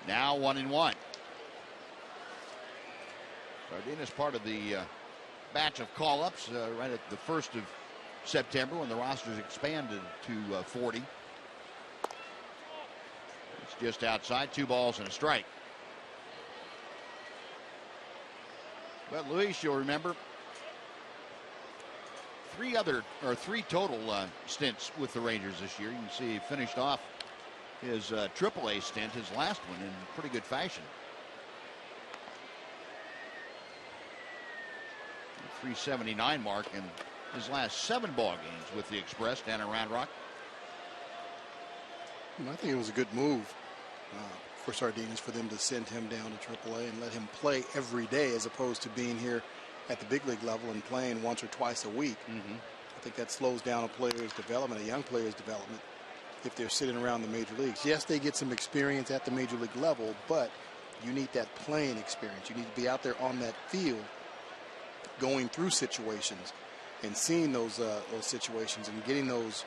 Now 1-1. Sardinas part of the batch of call-ups right at the 1st of September when the rosters expanded to 40. It's just outside, 2 balls and a strike. But Luis, you'll remember, 3 total stints with the Rangers this year. You can see he finished off his AAA stint, his last one, in pretty good fashion. 379 mark in his last 7 ball games with the Express down in Round Rock. I think it was a good move for Sardinas for them to send him down to AAA and let him play every day as opposed to being here at the big league level and playing once or twice a week. I think that slows down a player's development, a young player's development, if they're sitting around the major leagues. Yes, they get some experience at the major league level, but you need that playing experience. You need to be out there on that field going through situations and seeing those situations and getting those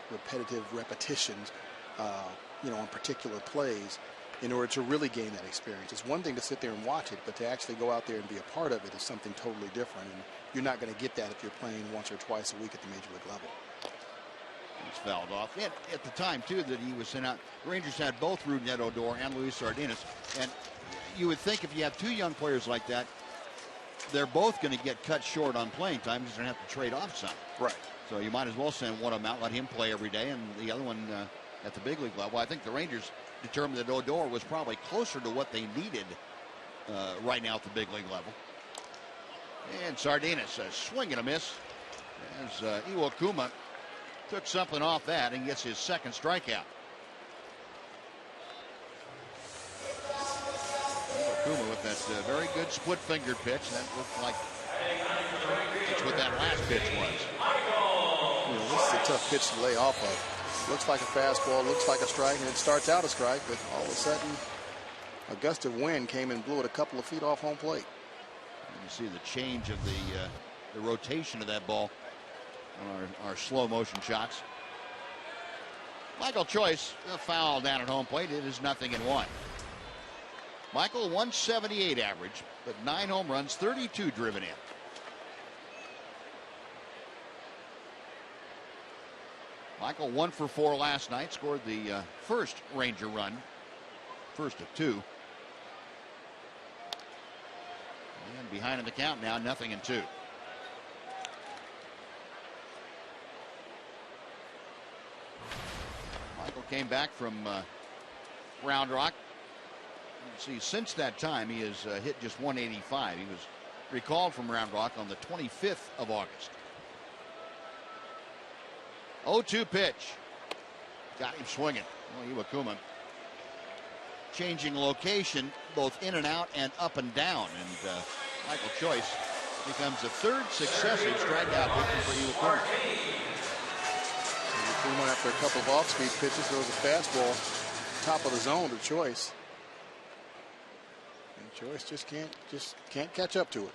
repetitions on particular plays in order to really gain that experience. It's one thing to sit there and watch it, but to actually go out there and be a part of it is something totally different, and you're not going to get that if you're playing once or twice a week at the major league level. He's fouled off. And at the time, too, that he was sent out, the Rangers had both Rougned Odor and Luis Sardinas, and you would think if you have 2 young players like that, they're both going to get cut short on playing time because they're going to have to trade off some. Right. So you might as well send one of them out, let him play every day, and the other one at the big league level. I think the Rangers determined that Odor was probably closer to what they needed right now at the big league level. And Sardinas, a swing and a miss as Iwakuma took something off that and gets his 2nd strikeout. Iwakuma with that very good split-fingered pitch. That looked like that's what that last pitch was. This is a tough pitch to lay off of. Looks like a fastball, looks like a strike, and it starts out a strike, but all of a sudden a gust of wind came and blew it a couple of feet off home plate. And you see the change of the rotation of that ball on our slow motion shots. Michael Choice, a foul down at home plate. It is 0-1. Michael, 178 average, but 9 home runs, 32 driven in. Michael 1 for 4 last night, scored the first Ranger run, first of 2. And behind in the count now, 0-2. Michael came back from Round Rock. See, since that time, he has hit just 185. He was recalled from Round Rock on the 25th of August. 0-2 pitch. Got him swinging. Iwakuma changing location both in and out and up and down. And Michael Choice becomes the 3rd successive strikeout pitcher for Iwakuma. Iwakuma, after a couple of off-speed pitches, throws a fastball top of the zone to Choice. And Choice just can't catch up to it.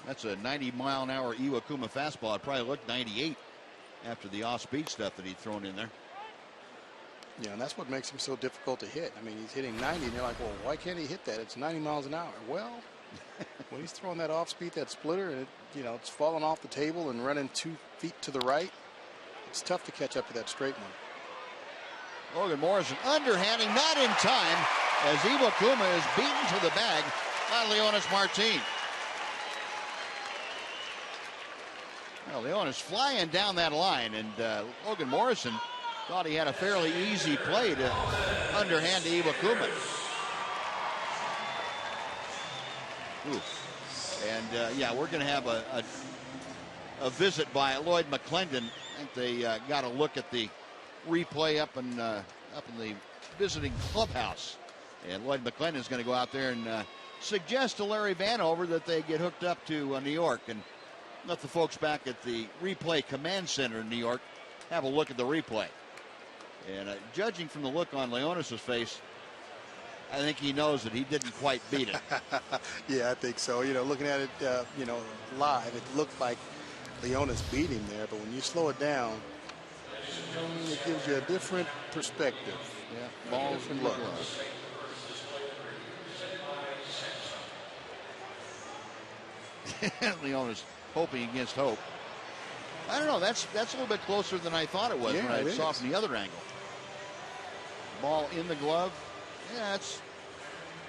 That's a 90-mile-an-hour Iwakuma fastball. It probably looked 98 after the off-speed stuff that he'd thrown in there. Yeah, and that's what makes him so difficult to hit. I mean, he's hitting 90, and you're like, well, why can't he hit that? It's 90 miles an hour. Well, when he's throwing that off-speed, that splitter, and it's falling off the table and running 2 feet to the right, it's tough to catch up to that straight one. Logan Morrison underhanding, not in time, as Iwakuma is beaten to the bag by Leonis Martin. Well, Leonis flying down that line, and Logan Morrison thought he had a fairly easy play to underhand to Iwakuma. And yeah, we're going to have a visit by Lloyd McClendon. I think they got a look at the replay up in the visiting clubhouse, and Lloyd McClendon is going to go out there and suggest to Larry Vanover that they get hooked up to New York and Let the folks back at the replay command center in New York have a look at the replay. And judging from the look on Leonis' face, I think he knows that he didn't quite beat it. Yeah, I think so. Looking at it, live, it looked like Leonis beat him there. But when you slow it down, it gives you a different perspective. Yeah, balls in the glove. Leonis hoping against hope. I don't know. That's a little bit closer than I thought it was when I saw it from the other angle. Ball in the glove. Yeah,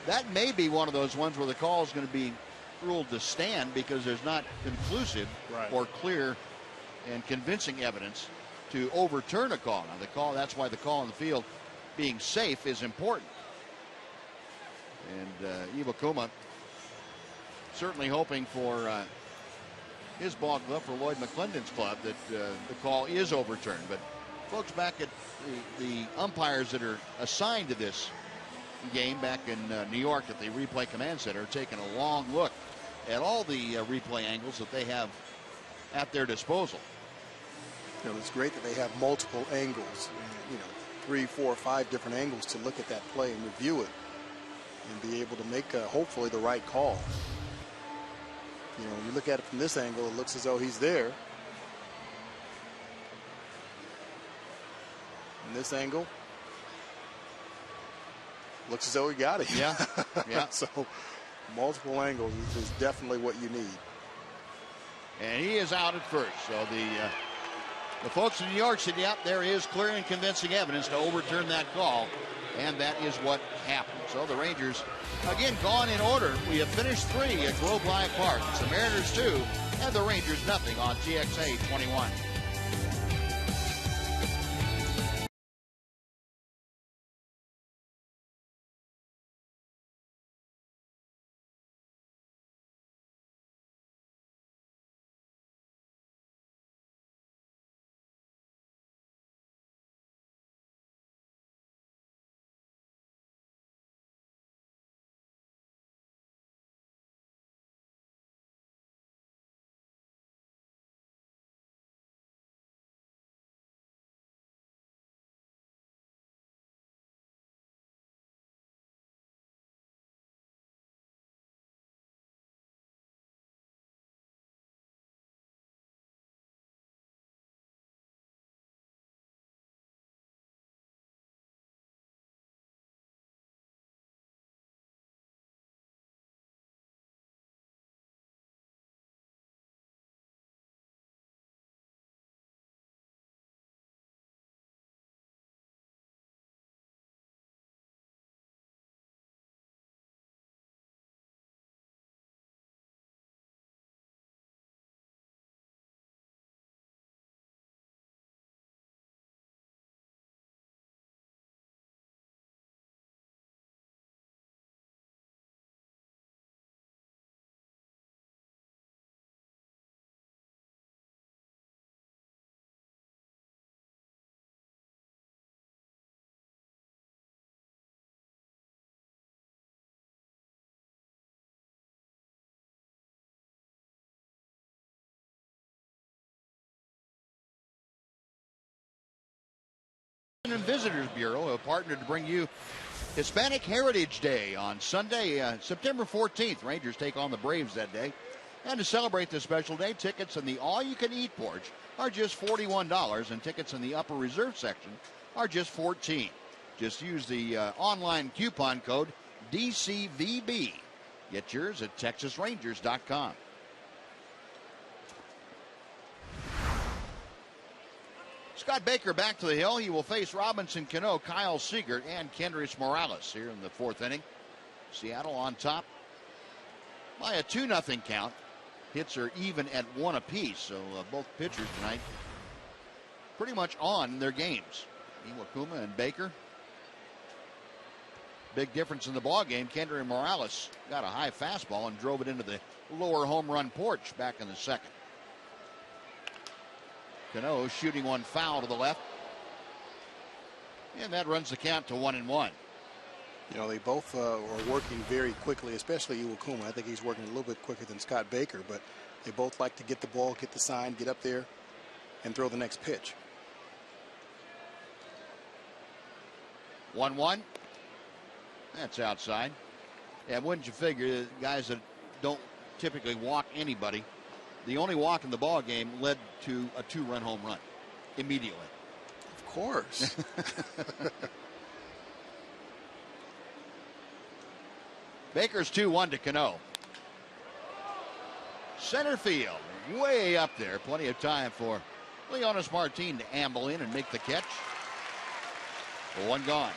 that may be one of those ones where the call is going to be ruled to stand because there's not conclusive or clear and convincing evidence to overturn a call. Now that's why the call on the field being safe is important. And Iwakuma certainly hoping for his ball glove for Lloyd McClendon's club that the call is overturned. But folks back at the umpires that are assigned to this game back in New York at the replay command center are taking a long look at all the replay angles that they have at their disposal. It's great that they have multiple angles, 3, 4, 5 different angles to look at that play and review it and be able to make hopefully the right call. When you look at it from this angle, it looks as though he's there. In this angle, looks as though he got it. Yeah, yeah. So multiple angles is definitely what you need. And he is out at first. So the folks in New York said, yep, there is clear and convincing evidence to overturn that call. And that is what happened. So the Rangers, again, gone in order. We have finished 3 at Globe Life Park. It's the Mariners 2 and the Rangers nothing on TXA 21. And Visitors Bureau have partnered to bring you Hispanic Heritage Day on Sunday, September 14th. Rangers take on the Braves that day. And to celebrate this special day, tickets in the all-you-can-eat porch are just $41, and tickets in the upper reserve section are just $14. Just use the online coupon code DCVB. Get yours at TexasRangers.com. Scott Baker back to the hill. He will face Robinson Cano, Kyle Seager, and Kendrys Morales here in the 4th inning. Seattle on top by a 2-0 count. Hits are even at 1 apiece, so both pitchers tonight pretty much on their games. Iwakuma and Baker. Big difference in the ball game. Kendrys Morales got a high fastball and drove it into the lower home run porch back in the 2nd. Cano shooting one foul to the left. And that runs the count to 1-1. You know, they both are working very quickly, especially Iwakuma. I think he's working a little bit quicker than Scott Baker, but they both like to get the ball, get the sign, get up there, and throw the next pitch. 1-1. That's outside. Yeah, wouldn't you figure, guys that don't typically walk anybody, the only walk in the ball game led to a 2-run home run immediately. Of course. Baker's 2-1 to Cano. Center field, way up there. Plenty of time for Leonis Martin to amble in and make the catch. 1 gone.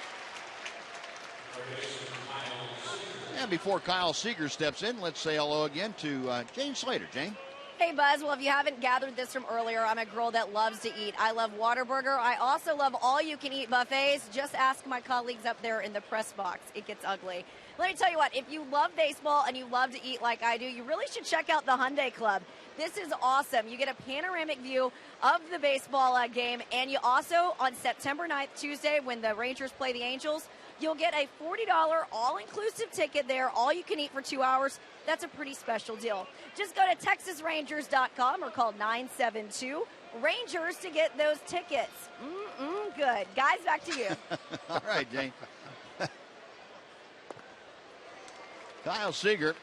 And before Kyle Seager steps in, let's say hello again to Jane Slater. Jane? Hey, Buzz. Well, if you haven't gathered this from earlier, I'm a girl that loves to eat. I love Whataburger. I also love all-you-can-eat buffets. Just ask my colleagues up there in the press box. It gets ugly. Let me tell you what, if you love baseball and you love to eat like I do, you really should check out the Hyundai Club. This is awesome. You get a panoramic view of the baseball game, and you also, on September 9th, Tuesday, when the Rangers play the Angels, you'll get a $40 all-inclusive ticket there, all you can eat for 2 hours. That's a pretty special deal. Just go to TexasRangers.com or call 972-RANGERS to get those tickets. Good. Guys, back to you. All right, Jane. Kyle Seager,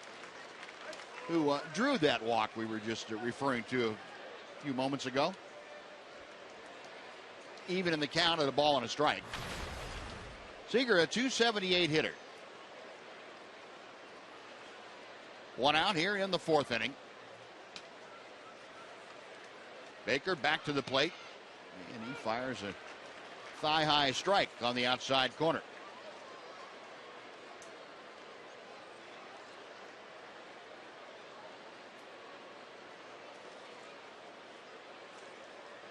who drew that walk we were just referring to a few moments ago. Even in the count of the ball and a strike. Seager, a .278 hitter. 1 out here in the 4th inning. Baker back to the plate, and he fires a thigh-high strike on the outside corner.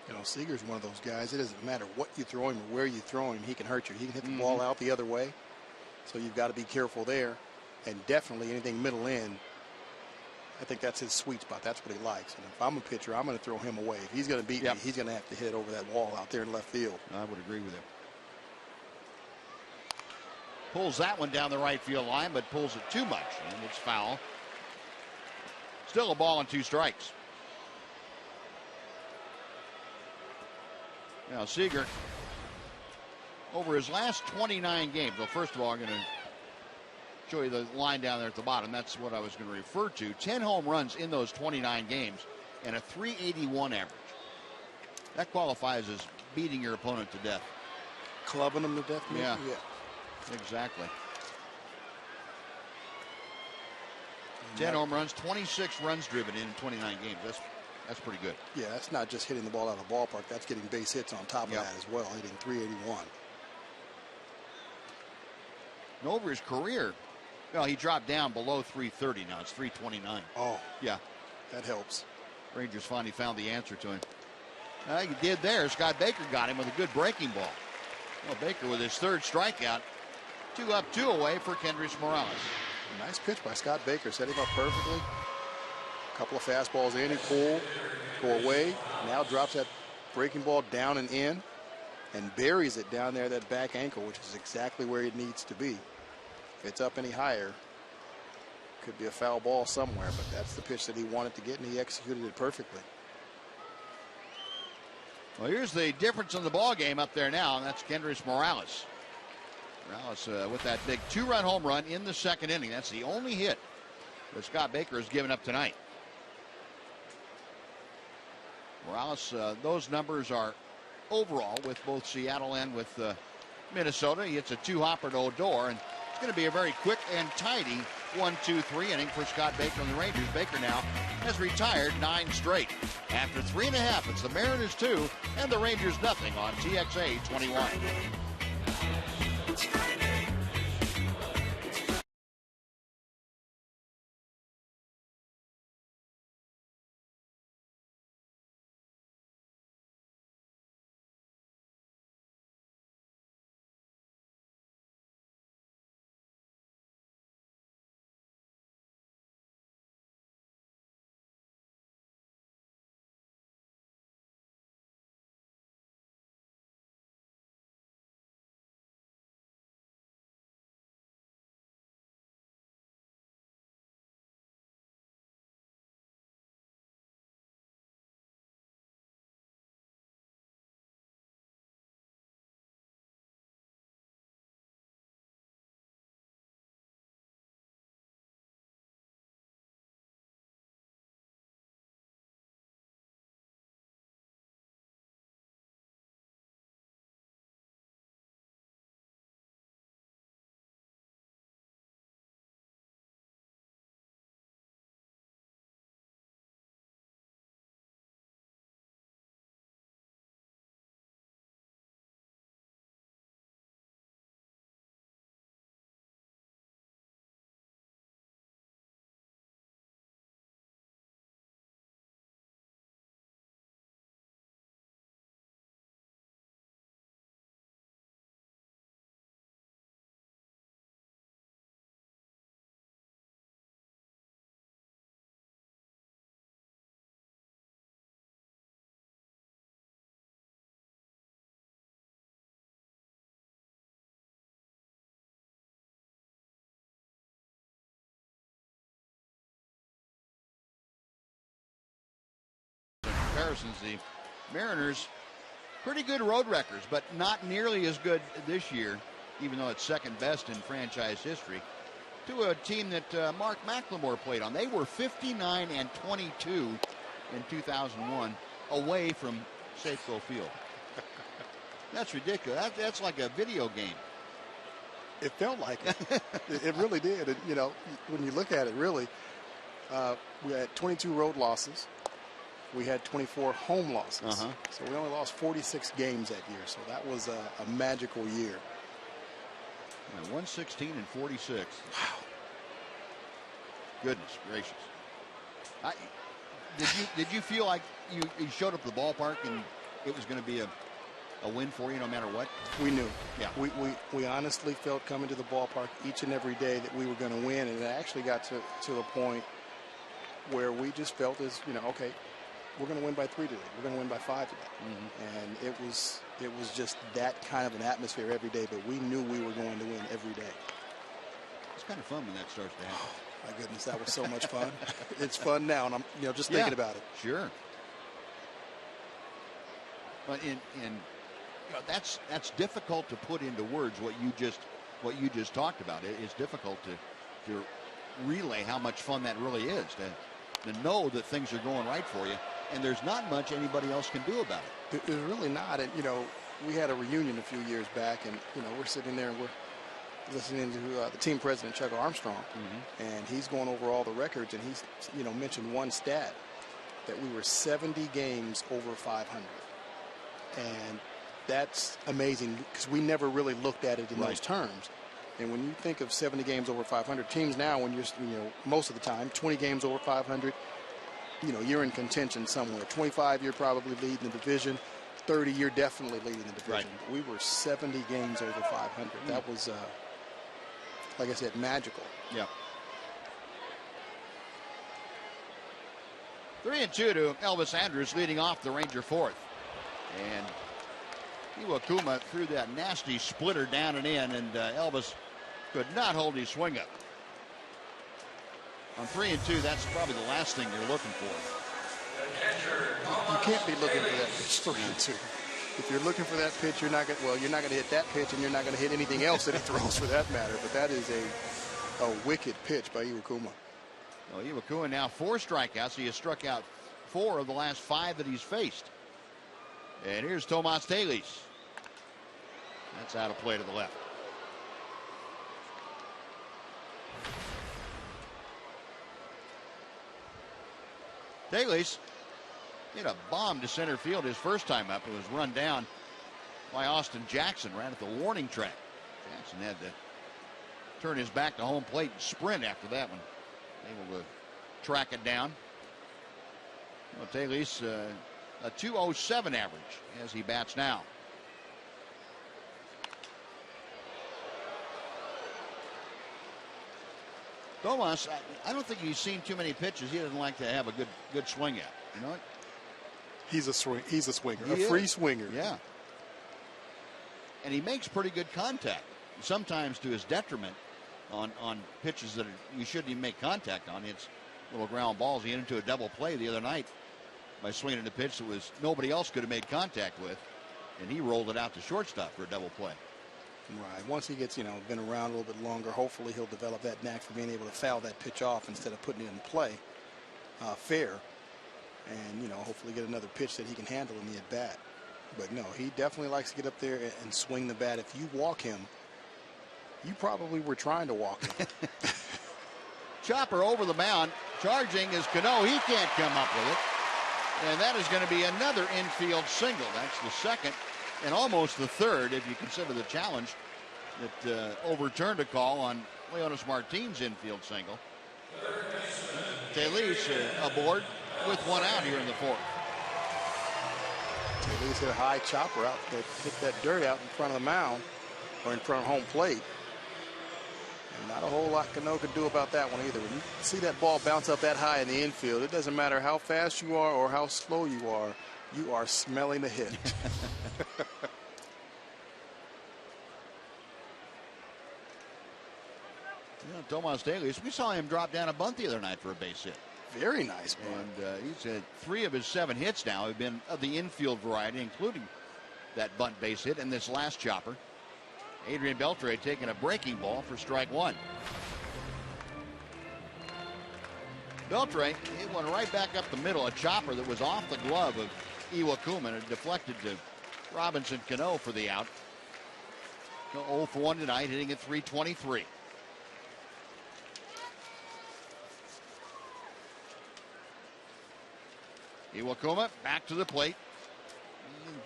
You know, Seager's one of those guys. It doesn't matter what you throw him or where you throw him, he can hurt you. He can hit the ball out the other way, so you've got to be careful there. And definitely anything middle in, I think that's his sweet spot. That's what he likes. And if I'm a pitcher, I'm going to throw him away. If he's going to beat me, he's going to have to hit over that wall out there in left field. I would agree with him. Pulls that one down the right field line, but pulls it too much, and it's foul. Still a ball and 2 strikes. Now, Seager, over his last 29 games, well, first of all, I'm going to show you the line down there at the bottom. That's what I was going to refer to. 10 home runs in those 29 games and a .381 average. That qualifies as beating your opponent to death. Clubbing them to death? Yeah, exactly. 10 home runs, 26 runs driven in 29 games. That's pretty good. Yeah, that's not just hitting the ball out of the ballpark. That's getting base hits on top of that as well, hitting .381. And over his career, well, he dropped down below .330 now. It's .329. Oh. Yeah. That helps. Rangers finally found the answer to him. He did there. Scott Baker got him with a good breaking ball. Well, Baker with his 3rd strikeout. 2 up, 2 away for Kendrys Morales. A nice pitch by Scott Baker. Set him up perfectly. A couple of fastballs in. He pulled, go away. Now drops that breaking ball down and in and buries it down there, that back ankle, which is exactly where it needs to be. If it's up any higher, could be a foul ball somewhere, but that's the pitch that he wanted to get, and he executed it perfectly. Well, here's the difference in the ball game up there now, and that's Kendrys Morales. Morales with that big 2-run home run in the 2nd inning. That's the only hit that Scott Baker has given up tonight. Morales, those numbers are overall with both Seattle and with Minnesota. He hits a 2-hopper to Odor, and it's going to be a very quick and tidy 1-2-3 inning for Scott Baker and the Rangers. Baker now has retired 9 straight. After 3.5, it's the Mariners 2 and the Rangers nothing on TXA 21. comparisons. The Mariners, pretty good road records, but not nearly as good this year, even though it's second best in franchise history, to a team that Mark McLemore played on. They were 59-22 in 2001 away from Safeco Field. That's ridiculous. That's like a video game. It felt like it. It really did. And, you know, when you look at it, really, we had 22 road losses. We had 24 home losses. So we only lost 46 games that year. So that was a magical year. 116-46. Wow. Goodness gracious. Did you feel like you showed up at the ballpark and it was going to be a win for you no matter what? We knew. Yeah. We honestly felt coming to the ballpark each and every day that we were going to win, and it actually got to the point where we just felt as, you know, okay, we're going to win by 3 today. We're going to win by 5 today. And it was just that kind of an atmosphere every day, but we knew we were going to win every day. It's kind of fun when that starts to happen. My goodness, that was so much fun. It's fun now, and I'm just thinking about it. Sure. But that's difficult to put into words what you just talked about. It's difficult to relay how much fun that really is, to know that things are going right for you, and there's not much anybody else can do about it. There's really not. And we had a reunion a few years back, and we're sitting there and we're listening to the team president, Chuck Armstrong, and he's going over all the records, and he's mentioned one stat that we were 70 games over 500, and that's amazing because we never really looked at it in those terms. And when you think of 70 games over 500, teams now, when you're most of the time 20 games over 500, you're in contention somewhere. 25, you're probably leading the division. 30, you're definitely leading the division. Right. We were 70 games over 500. That was, like I said, magical. Yeah. 3-2 to Elvis Andrus, leading off the Ranger fourth. And Iwakuma threw that nasty splitter down and in, and Elvis could not hold his swing up. On 3-2, that's probably the last thing you're looking for. You can't be looking for that pitch 3-2. If you're looking for that pitch, you're not going to hit that pitch, and you're not going to hit anything else that he throws for that matter. But that is a wicked pitch by Iwakuma. Well, Iwakuma now 4 strikeouts. He has struck out 4 of the last 5 that he's faced. And here's Tomas Taylor. That's out of play to the left. Taylor hit a bomb to center field his first time up. It was run down by Austin Jackson right at the warning track. Jackson had to turn his back to home plate and sprint after that one. Able to track it down. Well, Taylor's a 2.07 average as he bats now. Tomas, I don't think he's seen too many pitches he doesn't like to have a good swing at. You know what? He's a swinger, a free swinger. Yeah. And he makes pretty good contact, sometimes to his detriment on pitches that you shouldn't even make contact on. It's little ground balls. He hit into a double play the other night by swinging a pitch that was nobody else could have made contact with, and he rolled it out to shortstop for a double play. Right. Once he gets, been around a little bit longer, hopefully he'll develop that knack for being able to foul that pitch off instead of putting it in play fair. And, hopefully get another pitch that he can handle in the at-bat. But, no, he definitely likes to get up there and swing the bat. If you walk him, you probably were trying to walk him. Chopper over the mound. Charging is Cano. He can't come up with it. And that is going to be another infield single. That's the second and almost the third, if you consider the challenge that overturned a call on Leonis Martin's infield single. Taylor aboard with one out here in the fourth. Taylor's hit a high chopper out that hit that dirt out in front of the mound or in front of home plate. And not a whole lot Cano could do about that one either. When you see that ball bounce up that high in the infield, it doesn't matter how fast you are or how slow you are smelling the hit. Tomas Taylor, we saw him drop down a bunt the other night for a base hit. Very nice bunt. And he's had 3 of his 7 hits now have been of the infield variety, including that bunt base hit and this last chopper. Adrian Beltre taking a breaking ball for strike 1. Beltre hit one right back up the middle, a chopper that was off the glove of Iwakuma and it deflected to Robinson Cano for the out. 0 for 1 tonight, hitting at .323. Iwakuma back to the plate.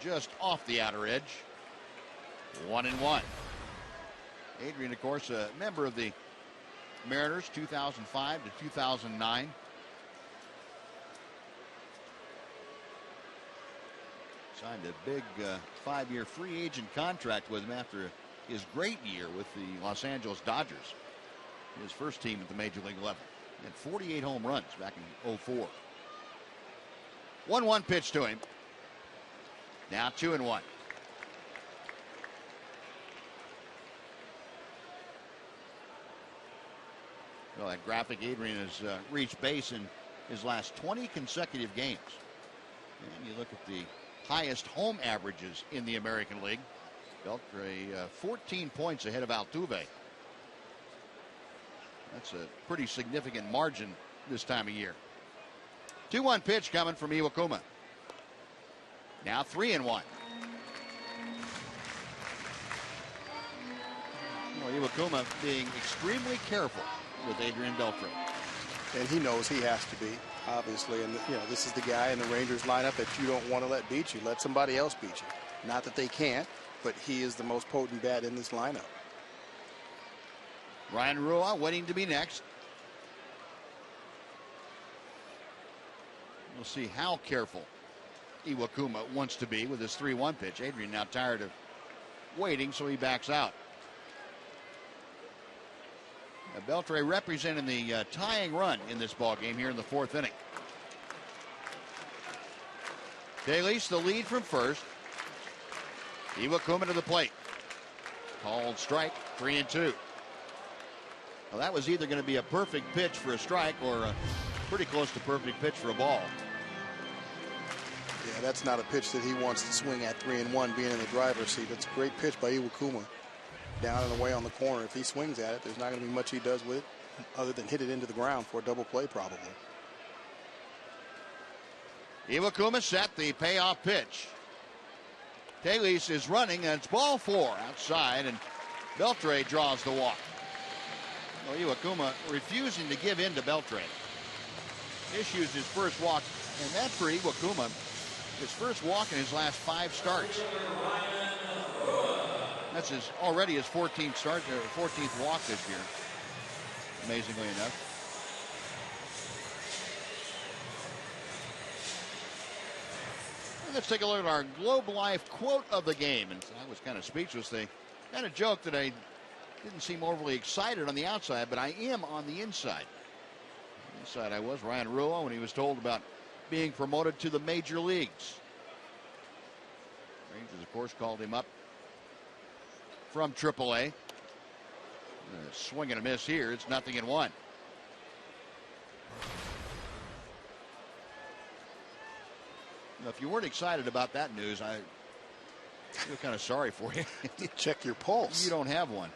Just off the outer edge. 1-1. Adrian, of course, a member of the Mariners 2005 to 2009. Signed a big 5-year free agent contract with him after his great year with the Los Angeles Dodgers. His first team at the Major League level. He had 48 home runs back in 2004. 1-1 pitch to him. Now 2-1. Well, that graphic, Adrian has reached base in his last 20 consecutive games. And you look at the highest home averages in the American League. Beltre 14 points ahead of Altuve. That's a pretty significant margin this time of year. 2-1 pitch coming from Iwakuma. Now 3-1. Well, Iwakuma being extremely careful with Adrian Beltre. And he knows he has to be, obviously. And, this is the guy in the Rangers lineup that you don't want to let beat you. Let somebody else beat you. Not that they can't, but he is the most potent bat in this lineup. Ryan Rua waiting to be next. We'll see how careful Iwakuma wants to be with his 3-1 pitch. Adrian now tired of waiting, so he backs out. Beltre representing the tying run in this ball game here in the 4th inning. Daly's the lead from first. Iwakuma to the plate. Called strike, 3-2. Well, that was either going to be a perfect pitch for a strike or a pretty close to perfect pitch for a ball. Yeah, that's not a pitch that he wants to swing at 3-1, being in the driver's seat. It's a great pitch by Iwakuma. Down and away on the corner. If he swings at it, there's not going to be much he does with it other than hit it into the ground for a double play probably. Iwakuma set the payoff pitch. Taylor is running and it's ball 4 outside and Beltre draws the walk. Well, Iwakuma refusing to give in to Beltre. Issues his first walk, and that for Iwakuma, his first walk in his last 5 starts. That's already his 14th start, 14th walk this year. Amazingly enough. Let's take a look at our Globe Life quote of the game. And I was kind of speechless. They kind of joked that I didn't seem overly excited on the outside, but I am on the inside. Inside I was Ryan Rua when he was told about being promoted to the major leagues. Rangers, of course, called him up from AAA. Swing and a miss here. It's 0-1. Now, if you weren't excited about that news, I feel kind of sorry for you. Check your pulse. You don't have one.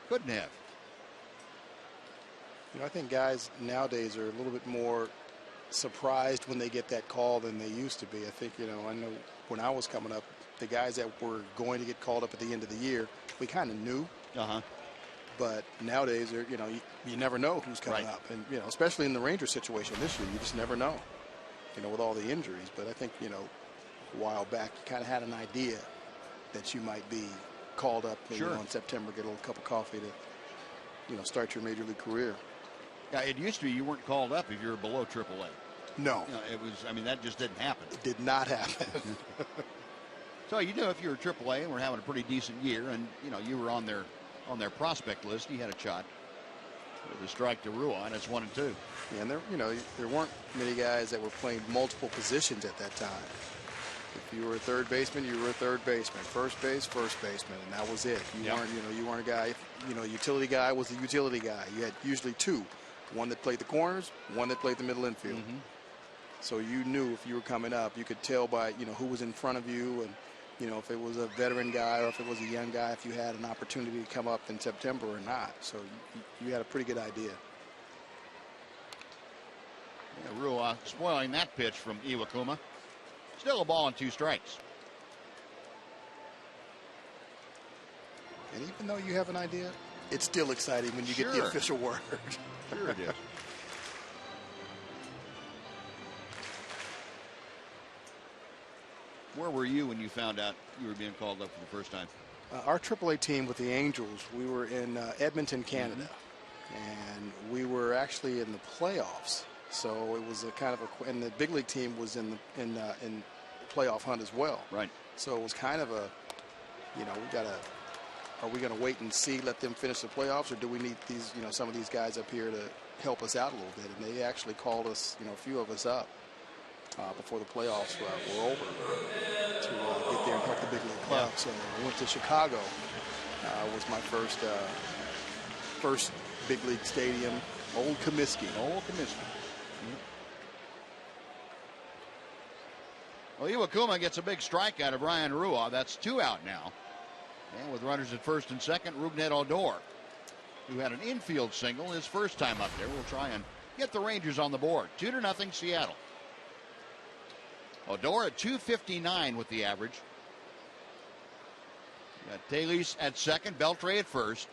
Couldn't have. I think guys nowadays are a little bit more surprised when they get that call than they used to be. I think, I know when I was coming up, the guys that were going to get called up at the end of the year, we kind of knew. But nowadays, you never know who's coming up. And, especially in the Rangers situation this year, you just never know, with all the injuries. But I think, a while back, you kind of had an idea that you might be called up maybe on September, get a little cup of coffee to, start your major league career. Yeah, it used to be you weren't called up if you were below AAA. No. It was, that just didn't happen. It did not happen. So, if you were AAA and were having a pretty decent year and, you were on their prospect list, you had a shot with a strike to Rua, and it's 1-2. Yeah, and there weren't many guys that were playing multiple positions at that time. If you were a third baseman, you were a third baseman. First baseman, and that was it. You weren't a guy, utility guy was the utility guy. You had usually 2 one that played the corners, one that played the middle infield. So you knew if you were coming up, you could tell by, who was in front of you, and, if it was a veteran guy or if it was a young guy, if you had an opportunity to come up in September or not. So you had a pretty good idea. Yeah, Rua spoiling that pitch from Iwakuma. Still a ball and 2 strikes. And even though you have an idea, it's still exciting when you get the official word. Sure it is. Where were you when you found out you were being called up for the first time? Our AAA team with the Angels, we were in Edmonton, Canada. And we were actually in the playoffs. So it was a kind of and the big league team was in playoff hunt as well. Right. So it was kind of a, are we going to wait and see, let them finish the playoffs, or do we need these, some of these guys up here to help us out a little bit? And they actually called us, a few of us up before the playoffs were over to get there and help the big league club. So I went to Chicago. Was my first big league stadium, Old Comiskey. Well, Iwakuma gets a big strike out of Ryan Rua. That's 2 out now. And with runners at first and second, Rougned Odor, who had an infield single his first time up there, will try and get the Rangers on the board. 2-0 Seattle. Odor at 259 with the average. Got Taylor at second, Beltre at first.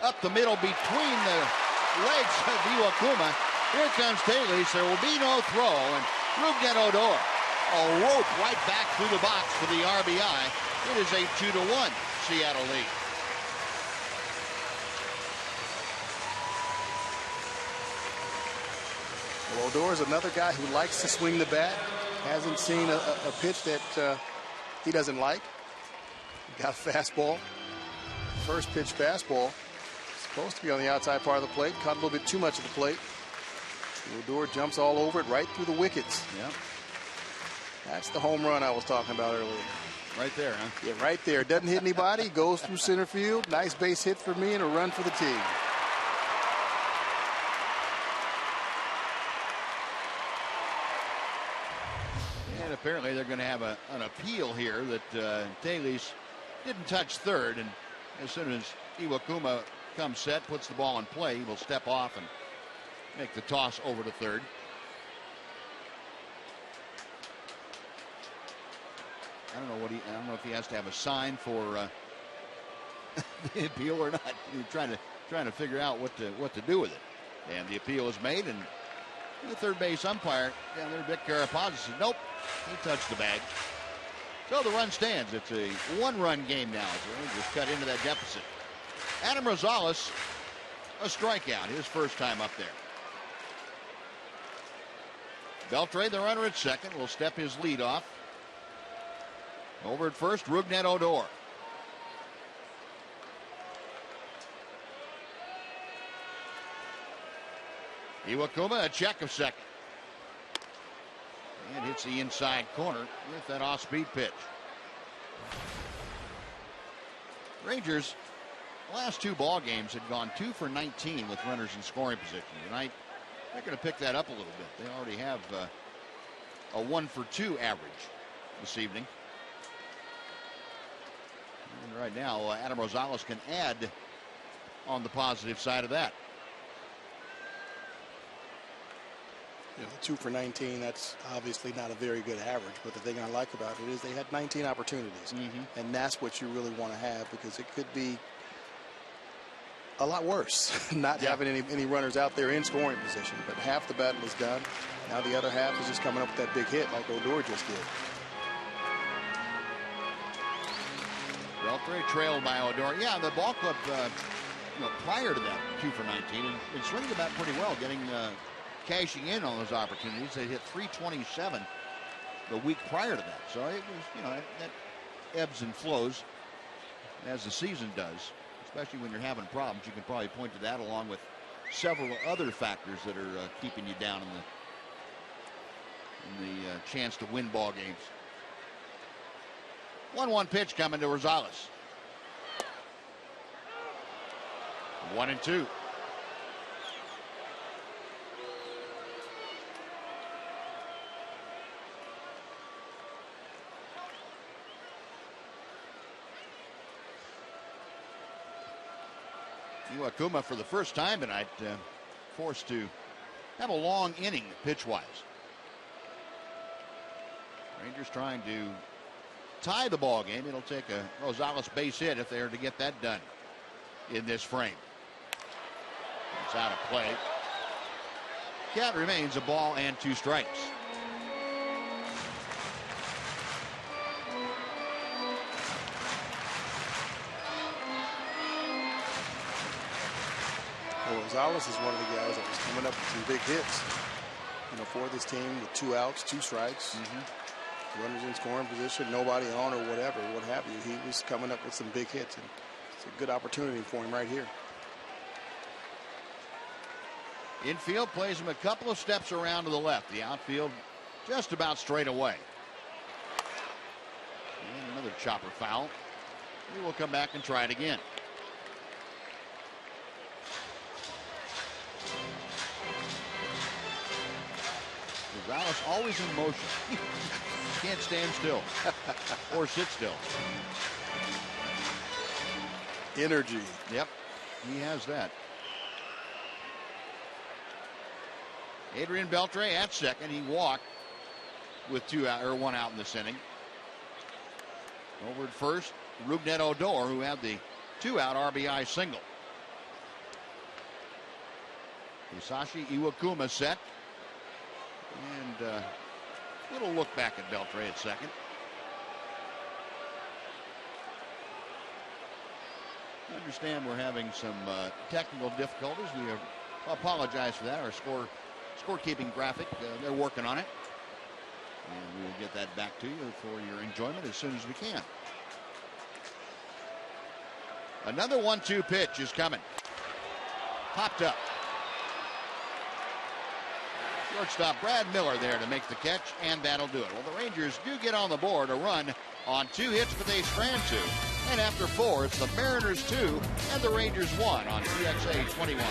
Up the middle between the legs of Iwakuma. Here comes Taylor. There will be no throw, and Rougned Odor, a rope right back through the box for the RBI. It is a 2-1 Seattle lead. Well, Odor is another guy who likes to swing the bat. Hasn't seen a pitch that he doesn't like. Got a fastball. First pitch fastball. Supposed to be on the outside part of the plate. Caught a little bit too much of the plate. Odor jumps all over it, right through the wickets. Yep. That's the home run I was talking about earlier. Right there, huh? Yeah, right there. Doesn't hit anybody. Goes through center field. Nice base hit for me and a run for the team. And apparently they're going to have an appeal here that Taylor didn't touch third, and as soon as Iwakuma comes set, puts the ball in play, he will step off and make the toss over to third. I don't know if he has to have a sign for the appeal or not. He's trying to figure out what to do with it. And the appeal is made, and the third base umpire down there, Vic Carapazza, says nope, he touched the bag. So the run stands. It's a 1-run game now. So the Rangers cut into that deficit. Adam Rosales, a strikeout, his first time up there. Beltre, the runner at second, will step his lead off. Over at first, Rougned Odor. Iwakuma, a check of second. And hits the inside corner with that off-speed pitch. Rangers, last 2 ball games had gone 2 for 19 with runners in scoring position. Tonight, they're going to pick that up a little bit. They already have a 1 for 2 average this evening. And right now, Adam Rosales can add on the positive side of that. You know, 2 for 19, that's obviously not a very good average, but the thing I like about it is they had 19 opportunities. And that's what you really want to have, because it could be a lot worse not having any runners out there in scoring position. But half the battle is done. Now the other half is just coming up with that big hit like Odor just did. Beltre trailed by Odor. Yeah, the ball club prior to that 2 for 19 and been swinging the bat pretty well, getting cashing in on those opportunities. They hit 327 the week prior to that. So it was, that ebbs and flows as the season does, especially when you're having problems. You can probably point to that along with several other factors that are keeping you down in the chance to win ball games. 1-1 pitch coming to Rosales. 1-2. Iwakuma for the first time tonight forced to have a long inning pitch-wise. Rangers trying to tie the ball game. It'll take a Rosales base hit if they are to get that done in this frame. It's out of play. Count remains a ball and 2 strikes. Well, Rosales is one of the guys that was coming up with some big hits, for this team with 2 outs, 2 strikes. Runners in scoring position, nobody on or whatever, what have you. He was coming up with some big hits, and it's a good opportunity for him right here. Infield plays him a couple of steps around to the left. The outfield just about straight away. And another chopper foul. He will come back and try it again. Rosales always in motion. Can't stand still or sit still. Energy. Yep, he has that. Adrian Beltre at second. He walked with 1 out in this inning. Over at first, Rougned Odor, who had the 2-out RBI single. Hisashi Iwakuma set. And a little look back at Beltre at second. I understand we're having some technical difficulties. We apologize for that. Our scorekeeping graphic, they're working on it. And we will get that back to you for your enjoyment as soon as we can. Another 1-2 pitch is coming. Popped up. Shortstop Brad Miller there to make the catch, and that'll do it. Well, the Rangers do get on the board, a run on 2 hits for Dave Stranzu. And after 4, it's the Mariners 2 and the Rangers 1 on TXA 21.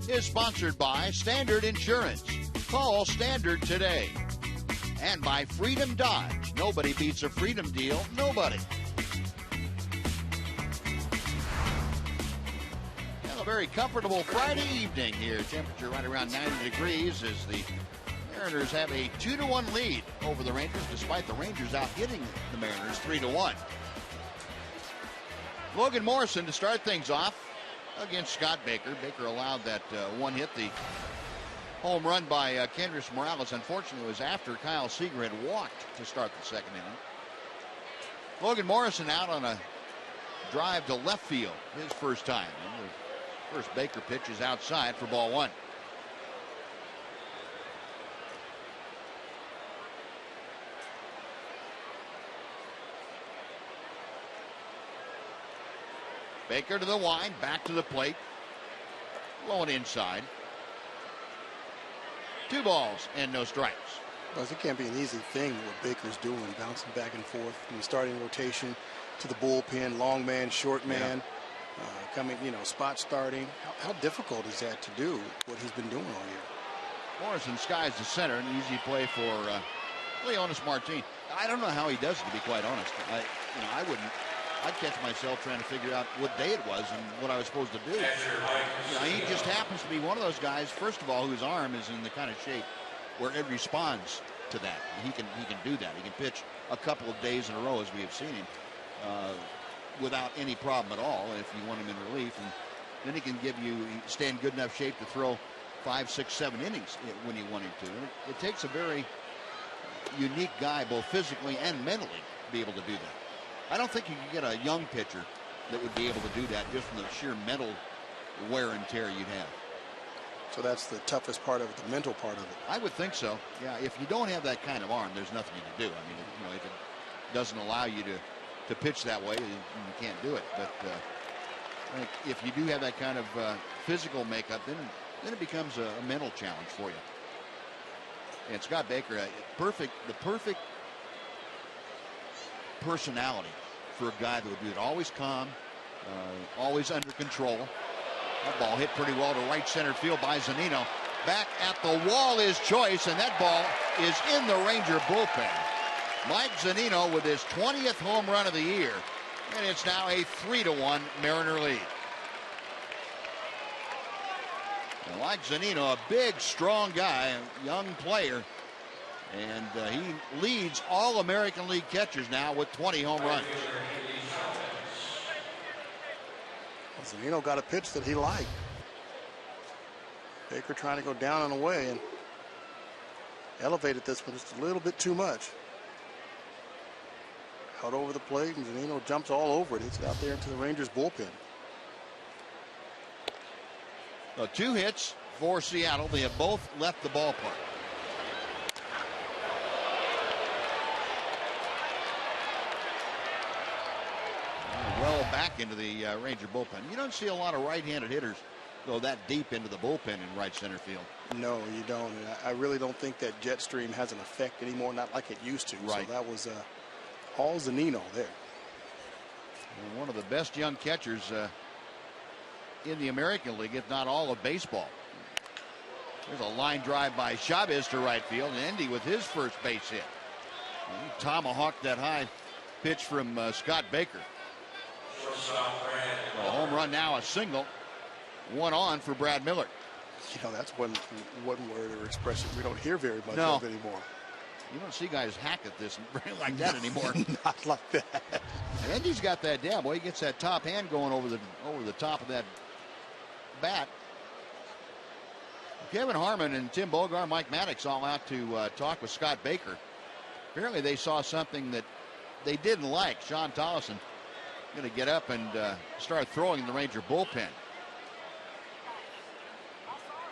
Is sponsored by Standard Insurance. Call Standard today. And by Freedom Dodge. Nobody beats a Freedom deal. Nobody. Well, a very comfortable Friday evening here. Temperature right around 90 degrees as the Mariners have a 2-1 lead over the Rangers, despite the Rangers out hitting the Mariners 3-1. Logan Morrison to start things off against Scott Baker. Baker allowed that 1 hit, the home run by Kendrys Morales. Unfortunately, it was after Kyle Seager had walked to start the second inning. Logan Morrison out on a drive to left field, his first time. And the first Baker pitch is outside for ball 1. Baker to the line, back to the plate. Low and inside. 2 balls and no strikes. Well, it can't be an easy thing what Baker's doing, bouncing back and forth from the starting rotation to the bullpen, long man, short man, coming, spot starting. How difficult is that to do, what he's been doing all year? Morrison skies the center, an easy play for Leonis Martin. I don't know how he does it, to be quite honest. I'd catch myself trying to figure out what day it was and what I was supposed to do. He just happens to be one of those guys, first of all, whose arm is in the kind of shape where it responds to that. He can do that. He can pitch a couple of days in a row, as we have seen him, without any problem at all if you want him in relief. And then he can stay in good enough shape to throw 5, 6, 7 innings when you want him to. And it takes a very unique guy, both physically and mentally, to be able to do that. I don't think you can get a young pitcher that would be able to do that just from the sheer mental wear and tear you'd have. So that's the toughest part of it, the mental part of it. I would think so. Yeah, if you don't have that kind of arm, there's nothing you can do. I mean, if it doesn't allow you to pitch that way, you can't do it. But I think if you do have that kind of physical makeup, then it becomes a mental challenge for you. And Scott Baker, the perfect personality for a guy that would do it. Always calm, always under control. That ball hit pretty well to right center field by Zunino. Back at the wall is Choice, and that ball is in the Ranger bullpen. Mike Zunino with his 20th home run of the year, and it's now a 3-1 Mariner lead. And Mike Zunino, a big, strong guy, a young player, and he leads all American League catchers now with 20 home runs. Zunino got a pitch that he liked. Baker trying to go down and away and elevated this one just a little bit too much. Out over the plate, and Zunino jumps all over it. Hits it out there into the Rangers bullpen. 2 hits for Seattle. They have both left the ballpark. Well back into the Ranger bullpen. You don't see a lot of right-handed hitters go that deep into the bullpen in right center field. No, you don't. And I really don't think that jet stream has an effect anymore, not like it used to. Right. So that was all Zunino there. And one of the best young catchers in the American League, if not all of baseball. There's a line drive by Chavez to right field, and Endy with his first base hit. He tomahawked that high pitch from Scott Baker. A home run now, a single. 1 on for Brad Miller. That's one word or expression we don't hear very much of anymore. You don't see guys hack at this like that anymore. Not like that. And Endy's got that down. Boy, he gets that top hand going over the top of that bat. Kevin Harmon and Tim Bogar, Mike Maddox all out to talk with Scott Baker. Apparently they saw something that they didn't like. Sean Tollison going to get up and start throwing in the Ranger bullpen.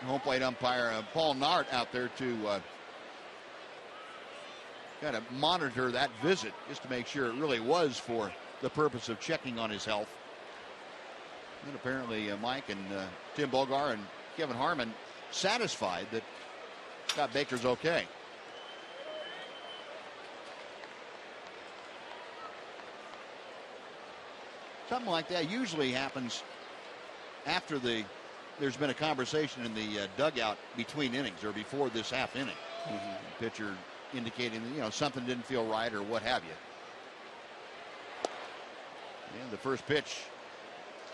Home plate umpire Paul Nart out there to kind of monitor that visit just to make sure it really was for the purpose of checking on his health. And apparently Mike and Tim Bogar and Kevin Harmon satisfied that Scott Baker's okay. Something like that usually happens after there's been a conversation in the dugout between innings or before this half inning. Pitcher indicating that, something didn't feel right or what have you. And the first pitch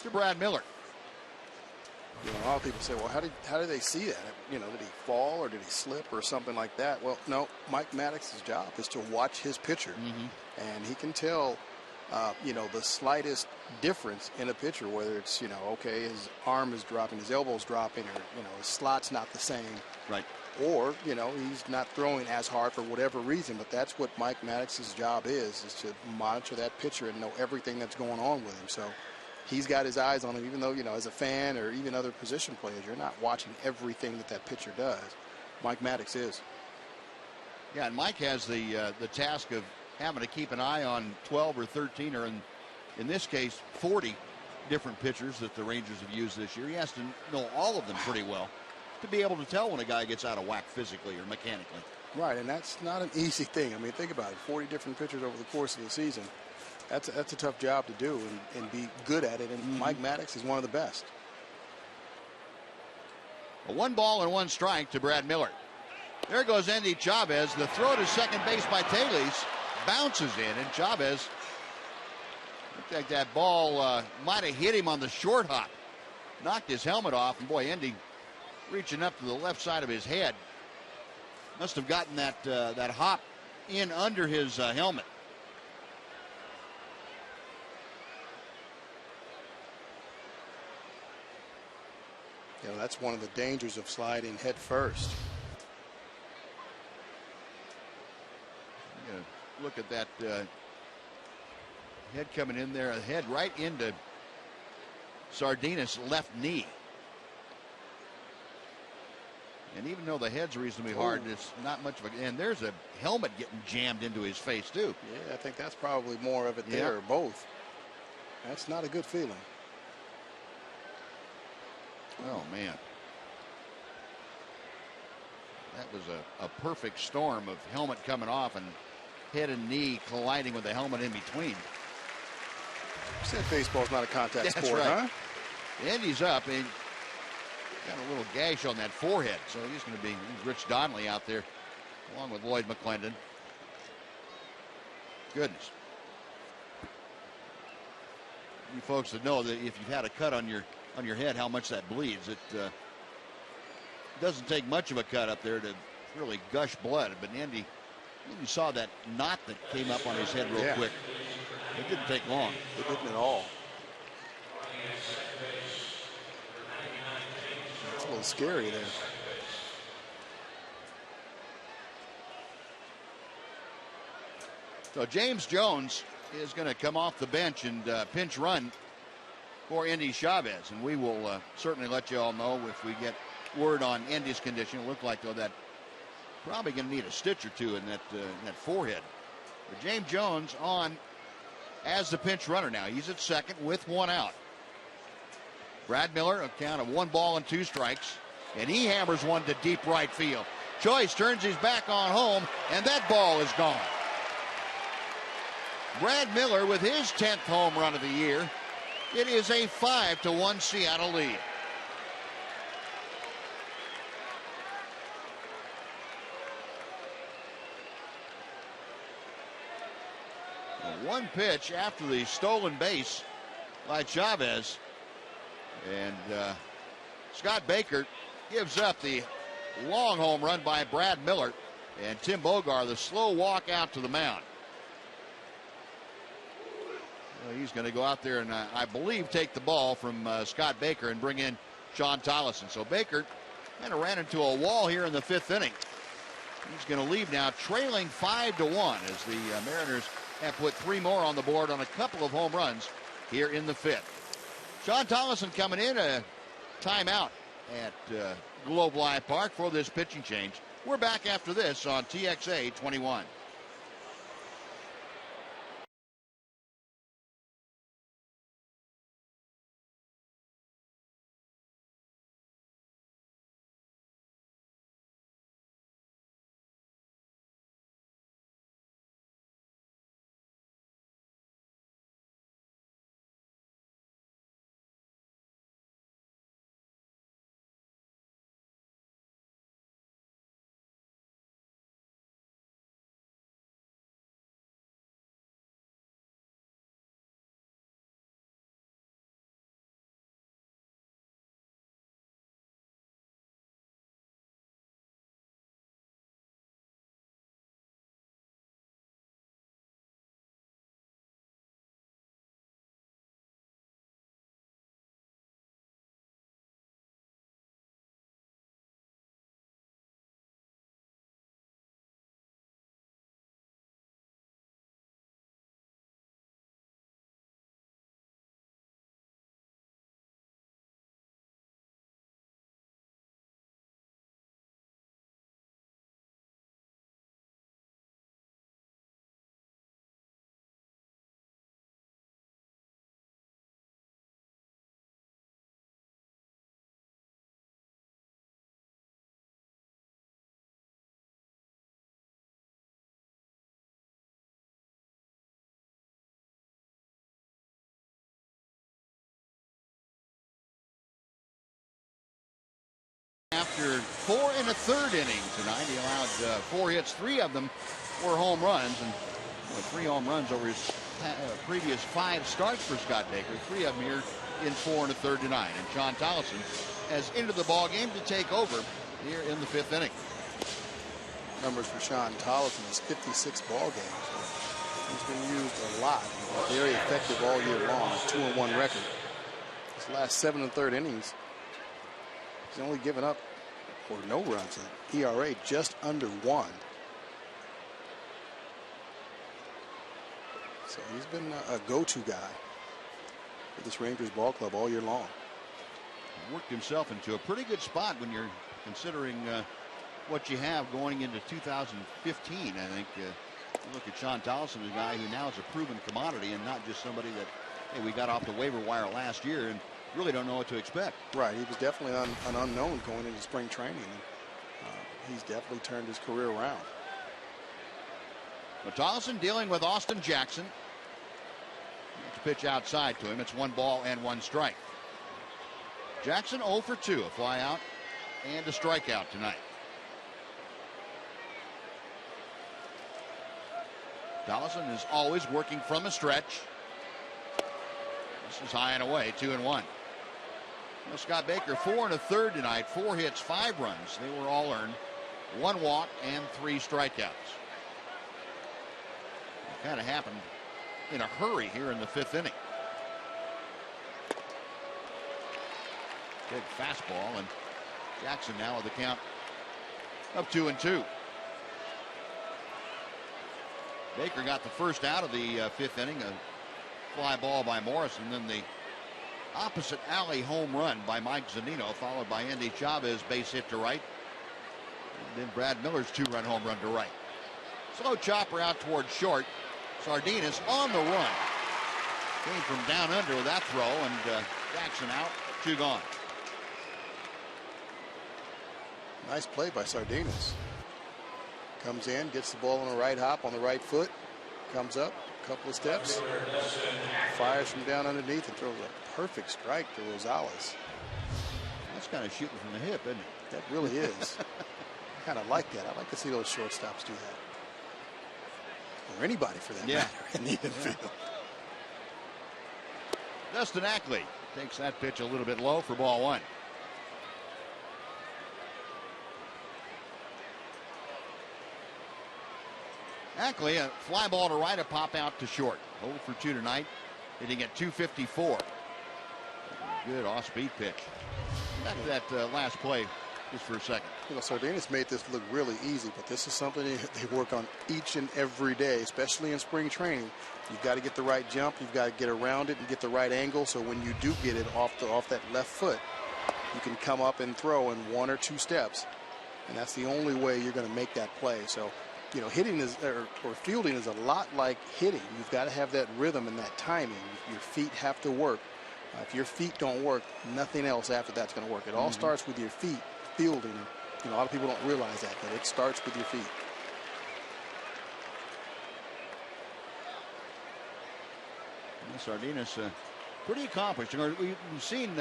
to Brad Miller. A lot of people say, well, how did they see that? Did he fall or did he slip or something like that? Well, no, Mike Maddox's job is to watch his pitcher, and he can tell the slightest difference in a pitcher, whether it's, okay, his arm is dropping, his elbow's dropping, or, his slot's not the same. Right. Or, he's not throwing as hard for whatever reason. But that's what Mike Maddox's job is to monitor that pitcher and know everything that's going on with him. So he's got his eyes on him, even though, as a fan or even other position players, you're not watching everything that pitcher does. Mike Maddox is. Yeah, and Mike has the task of having to keep an eye on 12 or 13 or in this case 40 different pitchers that the Rangers have used this year. He has to know all of them pretty well to be able to tell when a guy gets out of whack physically or mechanically. Right, and that's not an easy thing. I mean, think about it, 40 different pitchers over the course of the season. That's a tough job to do and be good at it, and Mike Maddox is one of the best. A 1-1 to Brad Miller. There goes Andy Chavez. The throw to second base by Teles bounces in, and Chavez, looked like that ball might have hit him on the short hop. Knocked his helmet off, and boy, Andy reaching up to the left side of his head. Must have gotten that hop in under his helmet. You know, that's one of the dangers of sliding head first. Look at that head coming in there, head right into Sardinas' left knee. And even though the head's reasonably hard, it's not much of a. And there's a helmet getting jammed into his face too. Yeah, I think that's probably more of it there, or both. That's not a good feeling. Oh man, that was a perfect storm of helmet coming off and head and knee colliding with the helmet in between. You said baseball's not a contact That's sport, right. huh? Andy's up and got a little gash on that forehead, so he's going to be Rich Donnelly out there along with Lloyd McClendon. Goodness. You folks that know that if you've had a cut on your head, how much that bleeds. It doesn't take much of a cut up there to really gush blood. But Andy, you saw that knot that came up on his head real quick. It didn't take long. It didn't at all. It's a little scary there. So James Jones is going to come off the bench and pinch run for Endy Chavez, and we will certainly let you all know if we get word on Endy's condition. It looked like, though, that probably going to need a stitch or two in that forehead. But James Jones on as the pinch runner now. He's at second with one out. Brad Miller, a count of 1-2, and he hammers one to deep right field. Choice turns his back on home, and that ball is gone. Brad Miller with his 10th home run of the year. It is a 5-1 Seattle lead. One pitch after the stolen base by Chavez, and Scott Baker gives up the long home run by Brad Miller, and Tim Bogar the slow walk out to the mound. Well, he's going to go out there and I believe take the ball from Scott Baker and bring in Sean Tollison. So Baker kind of ran into a wall here in the 5th inning. He's going to leave now trailing 5-1 as the Mariners have put 3 more on the board on a couple of home runs here in the 5th. Sean Tollison coming in, a timeout at Globe Life Park for this pitching change. We're back after this on TXA 21. Baker 4 1/3 innings tonight. He allowed 4 hits, 3 of them were home runs, and 3 home runs over his previous 5 starts for Scott Baker. 3 of them here in 4 1/3 tonight. And Sean Tollison has entered the ball game to take over here in the 5th inning. Numbers for Sean Tollison is 56 ball games. He's been used a lot. Very effective all year long. 2-1 record. His last 7 1/3 innings, he's only given up or no runs. An ERA just under 1. So he's been a go-to guy for this Rangers ball club all year long. Worked himself into a pretty good spot when you're considering what you have going into 2015. I think you look at Sean Tollison, a guy who now is a proven commodity and not just somebody that, hey, we got off the waiver wire last year and really don't know what to expect. Right. He was definitely an unknown going into spring training. He's definitely turned his career around. But Tollison dealing with Austin Jackson. Pitch outside to him. It's 1 ball and 1 strike. Jackson 0 for 2, a fly out and a strikeout tonight. Tollison is always working from a stretch. This is high and away, 2-1. Well, Scott Baker 4 1/3 tonight, 4 hits, 5 runs. They were all earned. 1 walk and 3 strikeouts. It kind of happened in a hurry here in the 5th inning. Big fastball, and Jackson now with the count of 2-2. Baker got the first out of the 5th inning, a fly ball by Morris, and then the opposite alley home run by Mike Zunino, followed by Andy Chavez base hit to right, and then Brad Miller's 2-run home run to right. Slow chopper out towards short. Sardinas on the run. Came from down under with that throw, and Jackson out, 2 gone. Nice play by Sardinas. Comes in, gets the ball on the right hop on the right foot, comes up a couple of steps, fires from down underneath and throws a perfect strike to Rosales. That's kind of shooting from the hip, isn't it? That really is. I kind of like that. I like to see those shortstops do that. Or anybody for that matter in the infield. Dustin Ackley takes that pitch a little bit low for ball 1. Ackley, a fly ball to right, a pop out to short. 0 for 2 tonight, hitting at 254. Good off-speed pitch. Back to that last play just for a second. You know, Sardinas made this look really easy, but this is something they work on each and every day, especially in spring training. You've got to get the right jump, you've got to get around it and get the right angle, so when you do get it off that left foot, you can come up and throw in 1 or 2 steps, and that's the only way you're going to make that play. So, you know, hitting is or fielding is a lot like hitting. You've got to have that rhythm and that timing. Your feet have to work. If your feet don't work, nothing else after that's going to work. It all starts with your feet. Fielding, you know, a lot of people don't realize that it starts with your feet. Sardinas pretty accomplished. We've seen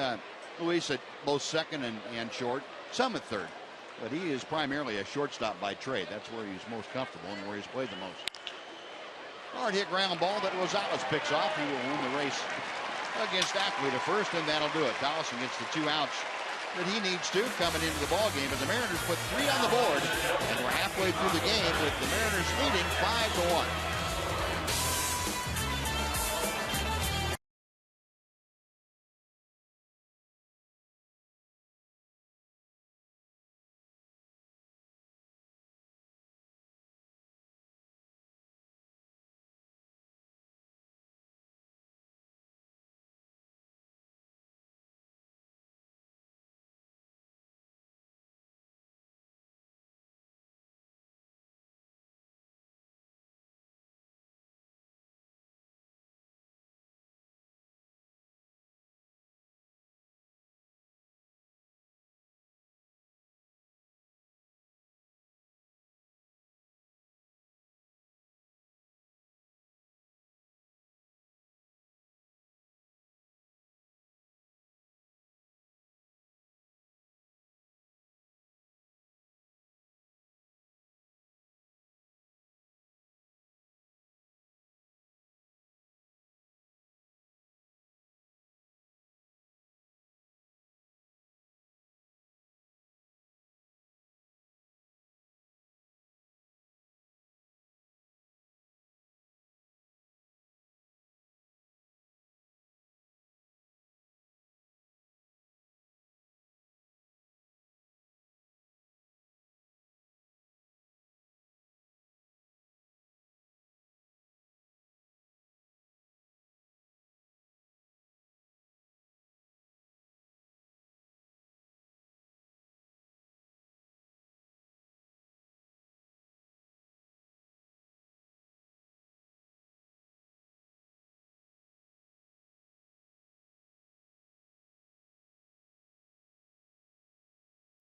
Luis at both second and short, some at third, but he is primarily a shortstop by trade. That's where he's most comfortable and where he's played the most. Hard hit ground ball that Rosales picks off. He will win the race against Ackley to first, and that'll do it. Tollison gets the 2 outs that he needs to coming into the ball game, but the Mariners put 3 on the board, and we're halfway through the game with the Mariners leading 5-1.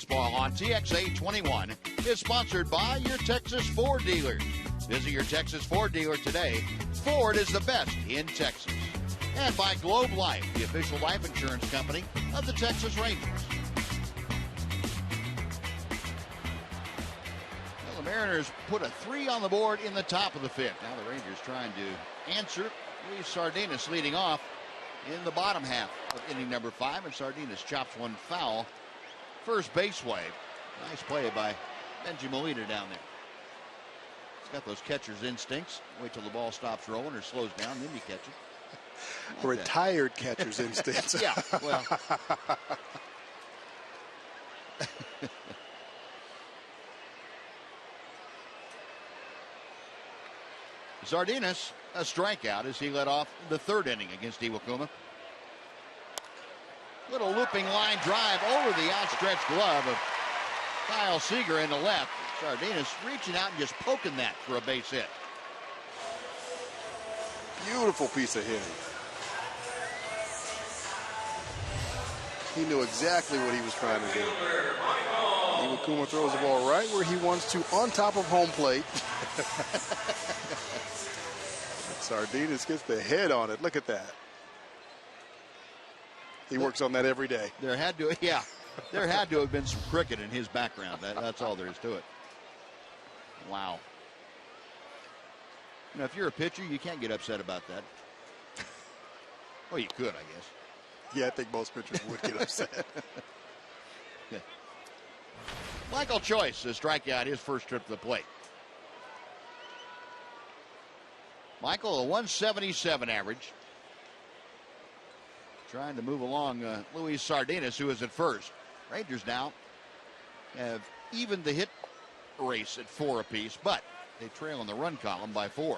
Baseball on TXA 21 is sponsored by your Texas Ford dealer. Visit your Texas Ford dealer today. Ford is the best in Texas. And by Globe Life, the official life insurance company of the Texas Rangers. Well, the Mariners put a 3 on the board in the top of the 5th. Now the Rangers trying to answer. Luis Sardinas leading off in the bottom half of inning number 5, and Sardinas chops one foul. First base way. Nice play by Benji Molina down there. He's got those catcher's instincts. Wait till the ball stops rolling or slows down, then you catch it. Like retired catcher's instincts. Yeah, well. Sardinas, a strikeout as he led off the 3rd inning against Iwakuma. Little looping line drive over the outstretched glove of Kyle Seager in the left. Sardinas reaching out and just poking that for a base hit. Beautiful piece of hitting. He knew exactly what he was trying to do. Iwakuma throws the ball right where he wants to, on top of home plate. Sardinas gets the head on it. Look at that. He works on that every day. There had to have been some cricket in his background. That's all there is to it. Wow. You know, if you're a pitcher, you can't get upset about that. Well, you could, I guess. Yeah, I think most pitchers would get upset. Yeah. Michael Choice, a strikeout, his first trip to the plate. Michael, a 177 average. Trying to move along Luis Sardinas, who is at first. Rangers now have evened the hit race at 4 apiece, but they trail in the run column by 4.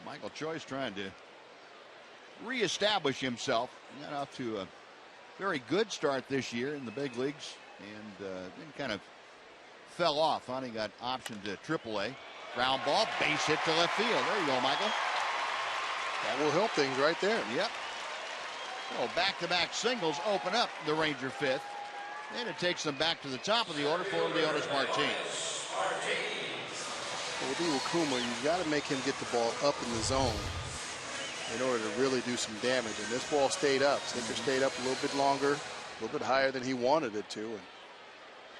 Michael Choice trying to reestablish himself. He got off to a very good start this year in the big leagues and then kind of fell off. He got optioned to AAA. Ground ball, base hit to left field. There you go, Michael. That will help things right there. Yep. So back-to-back singles open up the Ranger 5th. And it takes them back to the top of the order for Leonis Martinez. With Iwakuma, you've got to make him get the ball up in the zone in order to really do some damage. And this ball stayed up. Sinker stayed up a little bit longer, a little bit higher than he wanted it to. And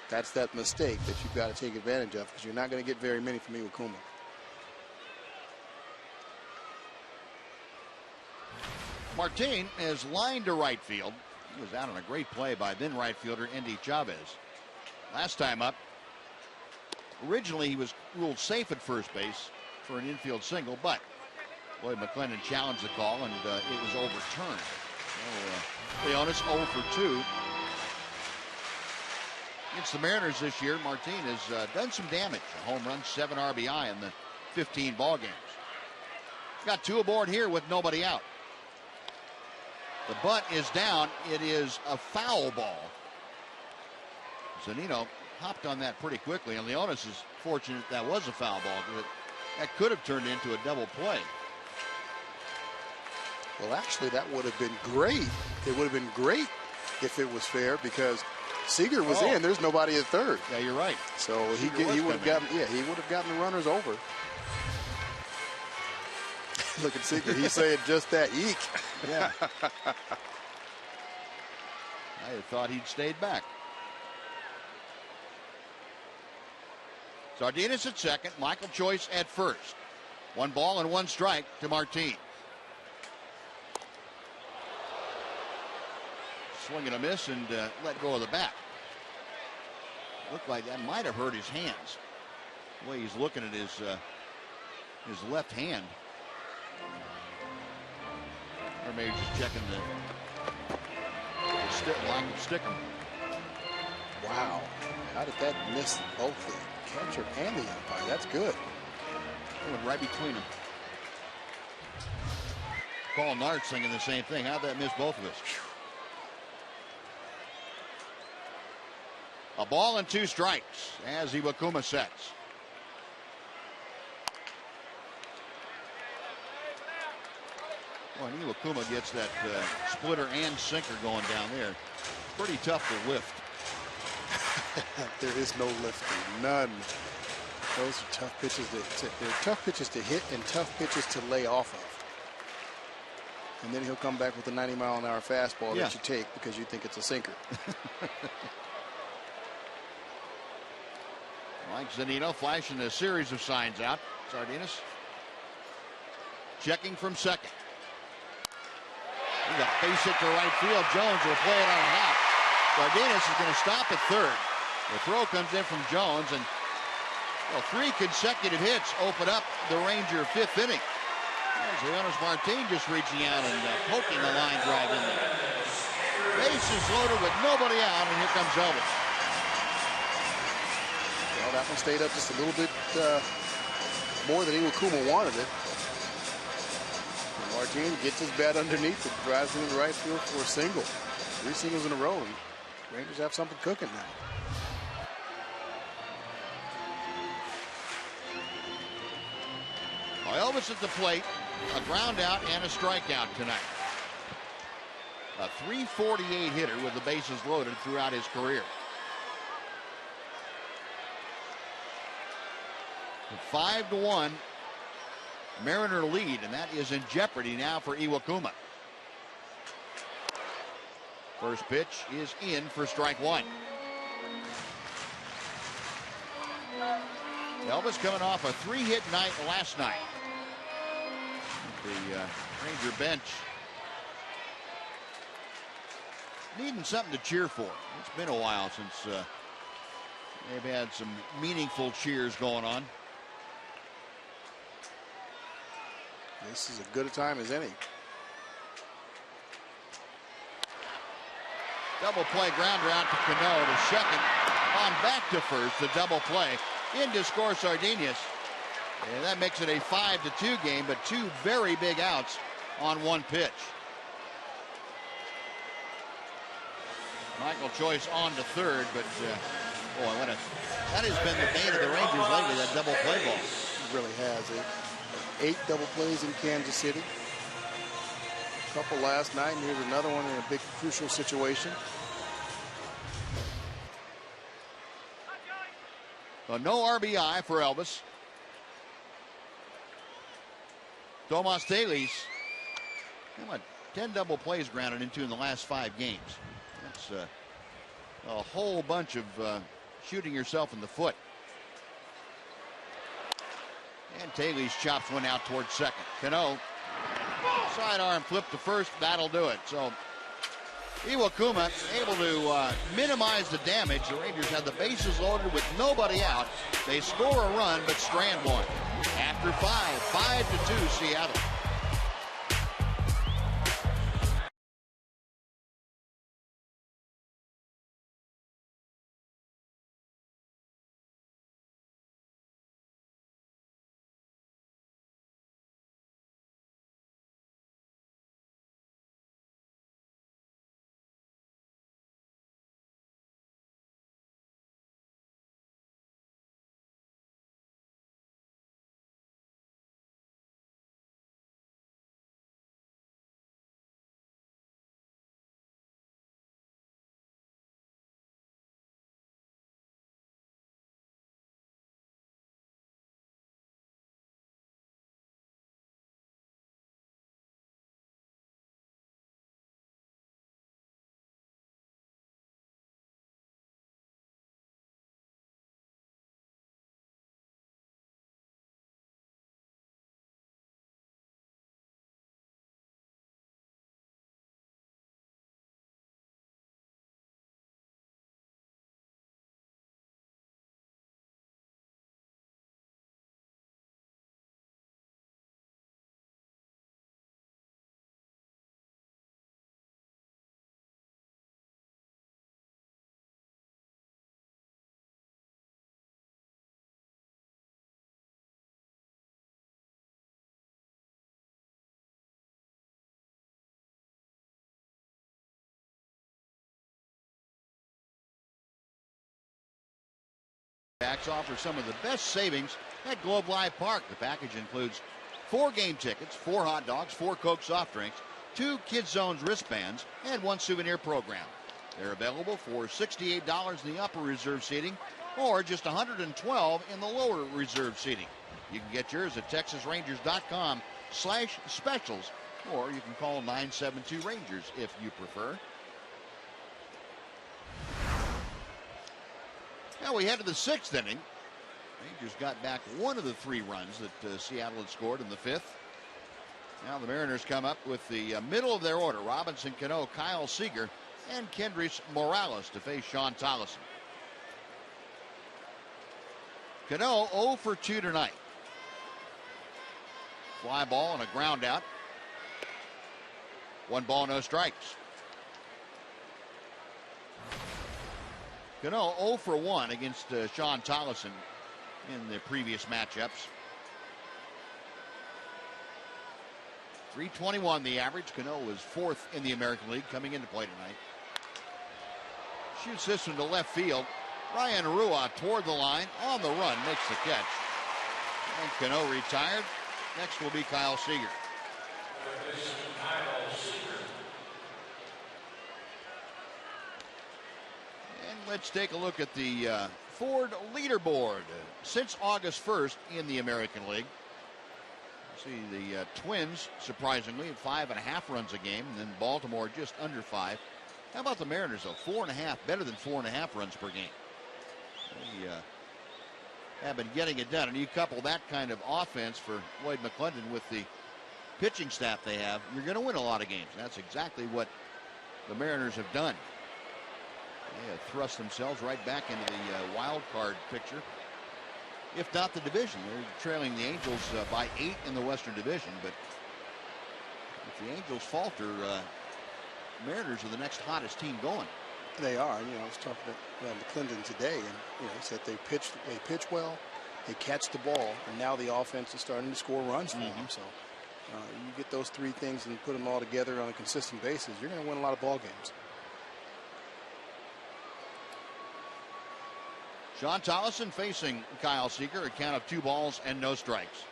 that's that mistake that you've got to take advantage of, because you're not going to get very many from Iwakuma. Martin is lined to right field. He was out on a great play by then right fielder Endy Chavez. Last time up, originally he was ruled safe at first base for an infield single, but Lloyd McClendon challenged the call and it was overturned. So, Leonis 0 for 2. Against the Mariners this year, Martin has done some damage. A home run, 7 RBI in the 15 ball games. Got 2 aboard here with nobody out. The bunt is down. It is a foul ball. Zunino hopped on that pretty quickly, and Leonis is fortunate that was a foul ball, because that could have turned into a double play. Well, actually, that would have been great. It would have been great if it was fair, because Seager was in. There's nobody at third. Yeah, you're right. So he would have gotten he would have gotten the runners over. Look at Seager. He's saying just that. Eek. Yeah. I had thought he'd stayed back. Sardinas at second. Michael Choice at first. 1 ball and 1 strike to Martin. Swing and a miss and let go of the bat. Looked like that might have hurt his hands. The way he's looking at his left hand. Or maybe just checking the line of sticking. Wow. How did that miss both the catcher and the umpire? That's good. It went right between them. Paul Nard singing the same thing. How'd that miss both of us? A ball and 2 strikes as Iwakuma sets. Well, and Iwakuma gets that splitter and sinker going down there. Pretty tough to lift. There is no lifting, none. Those are tough pitches. They're tough pitches to hit and tough pitches to lay off of. And then he'll come back with a 90-mile-an-hour fastball that you take because you think it's a sinker. Mike Zunino flashing a series of signs out. Sardinas checking from second. He's a base hit to right field. Jones will play it on a hop. Sardinas is going to stop at third. The throw comes in from Jones, and 3 consecutive hits open up the Ranger 5th inning. There's Leonis Martin just reaching out and poking a line drive in there. Bases loaded with nobody out, and here comes Elvis. Well, that one stayed up just a little bit more than Iwakuma wanted it. And Martin gets his bat underneath it, drives into the right field for a single. 3 singles in a row, and Rangers have something cooking now. Elvis at the plate, a ground out and a strikeout tonight. A .348 hitter with the bases loaded throughout his career. 5-1 Mariner lead, and that is in jeopardy now for Iwakuma. First pitch is in for strike 1. Elvis coming off a 3-hit night last night. The Ranger bench needing something to cheer for. It's been a while since they've had some meaningful cheers going on. This is as good a time as any. Double play grounder out to Cano to second. On back to first, the double play. In to score Sardinas. And that makes it a 5-2 game, but 2 very big outs on 1 pitch. Michael Choice on to third, but boy, that has been the bane of the Rangers lately, that double play ball. It really has. 8 double plays in Kansas City. A couple last night, and here's another one in a big crucial situation. So no RBI for Elvis. Tomas Telis, 10 double plays grounded into in the last 5 games. That's a whole bunch of shooting yourself in the foot. And Telis chops one out towards second. Cano, sidearm flip to first, that'll do it. So Iwakuma able to minimize the damage. The Rangers have the bases loaded with nobody out. They score a run, but strand one. After 5-2 Seattle. Backs offer some of the best savings at Globe Life Park. The package includes 4 game tickets, 4 hot dogs, 4 Coke soft drinks, 2 Kids Zones wristbands, and 1 souvenir program. They're available for $68 in the upper reserve seating or just $112 in the lower reserve seating. You can get yours at TexasRangers.com/specials, or you can call 972-RANGERS if you prefer. Now we head to the 6th inning. Rangers got back 1 of the 3 runs that Seattle had scored in the 5th. Now the Mariners come up with the middle of their order. Robinson Cano, Kyle Seager, and Kendrys Morales to face Sean Tolleson. Cano 0 for 2 tonight. Fly ball and a ground out. 1 ball, no strikes. Cano 0 for 1 against Sean Tolleson in the previous matchups. 321 the average. Cano was 4th in the American League coming into play tonight. Shoots this one to left field. Ryan Rua toward the line, on the run, makes the catch. And Cano retired. Next will be Kyle Seager. And let's take a look at the Ford leaderboard. Since August 1st in the American League, see the Twins, surprisingly, at 5.5 runs a game, and then Baltimore just under 5. How about the Mariners, though? 4.5, better than 4.5 runs per game. They have been getting it done. And you couple that kind of offense for Lloyd McClendon with the pitching staff they have, you're going to win a lot of games. And that's exactly what the Mariners have done. They have thrust themselves right back into the wild card picture, if not the division. They're trailing the Angels by 8 in the Western Division. But if the Angels falter, Mariners are the next hottest team going. They are. I was talking to McClendon today, and he said they pitch well, they catch the ball, and now the offense is starting to score runs for them. So you get those 3 things and put them all together on a consistent basis, you're going to win a lot of ball games. Sean Tolleson facing Kyle Seager, a count of 2 balls and no strikes.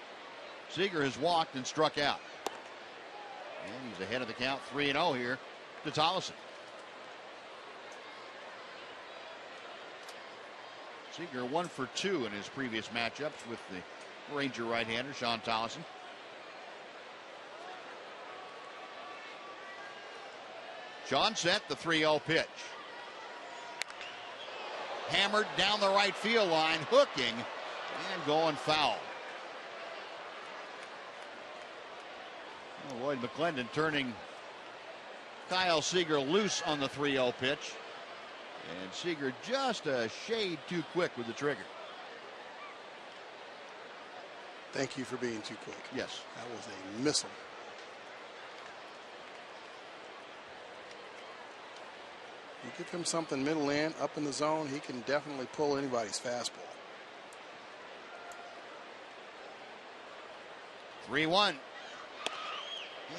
Seager has walked and struck out, and he's ahead of the count, 3-0 here to Tolleson. Seager 1 for 2 in his previous matchups with the Ranger right-hander Sean Tolleson. Sean set, the 3-0 pitch. Hammered down the right field line, hooking and going foul. Lloyd McClendon turning Kyle Seager loose on the 3-0 pitch. And Seager just a shade too quick with the trigger. Thank you for being too quick. Yes. That was a missile. You give him something middle in, up in the zone, he can definitely pull anybody's fastball. 3-1.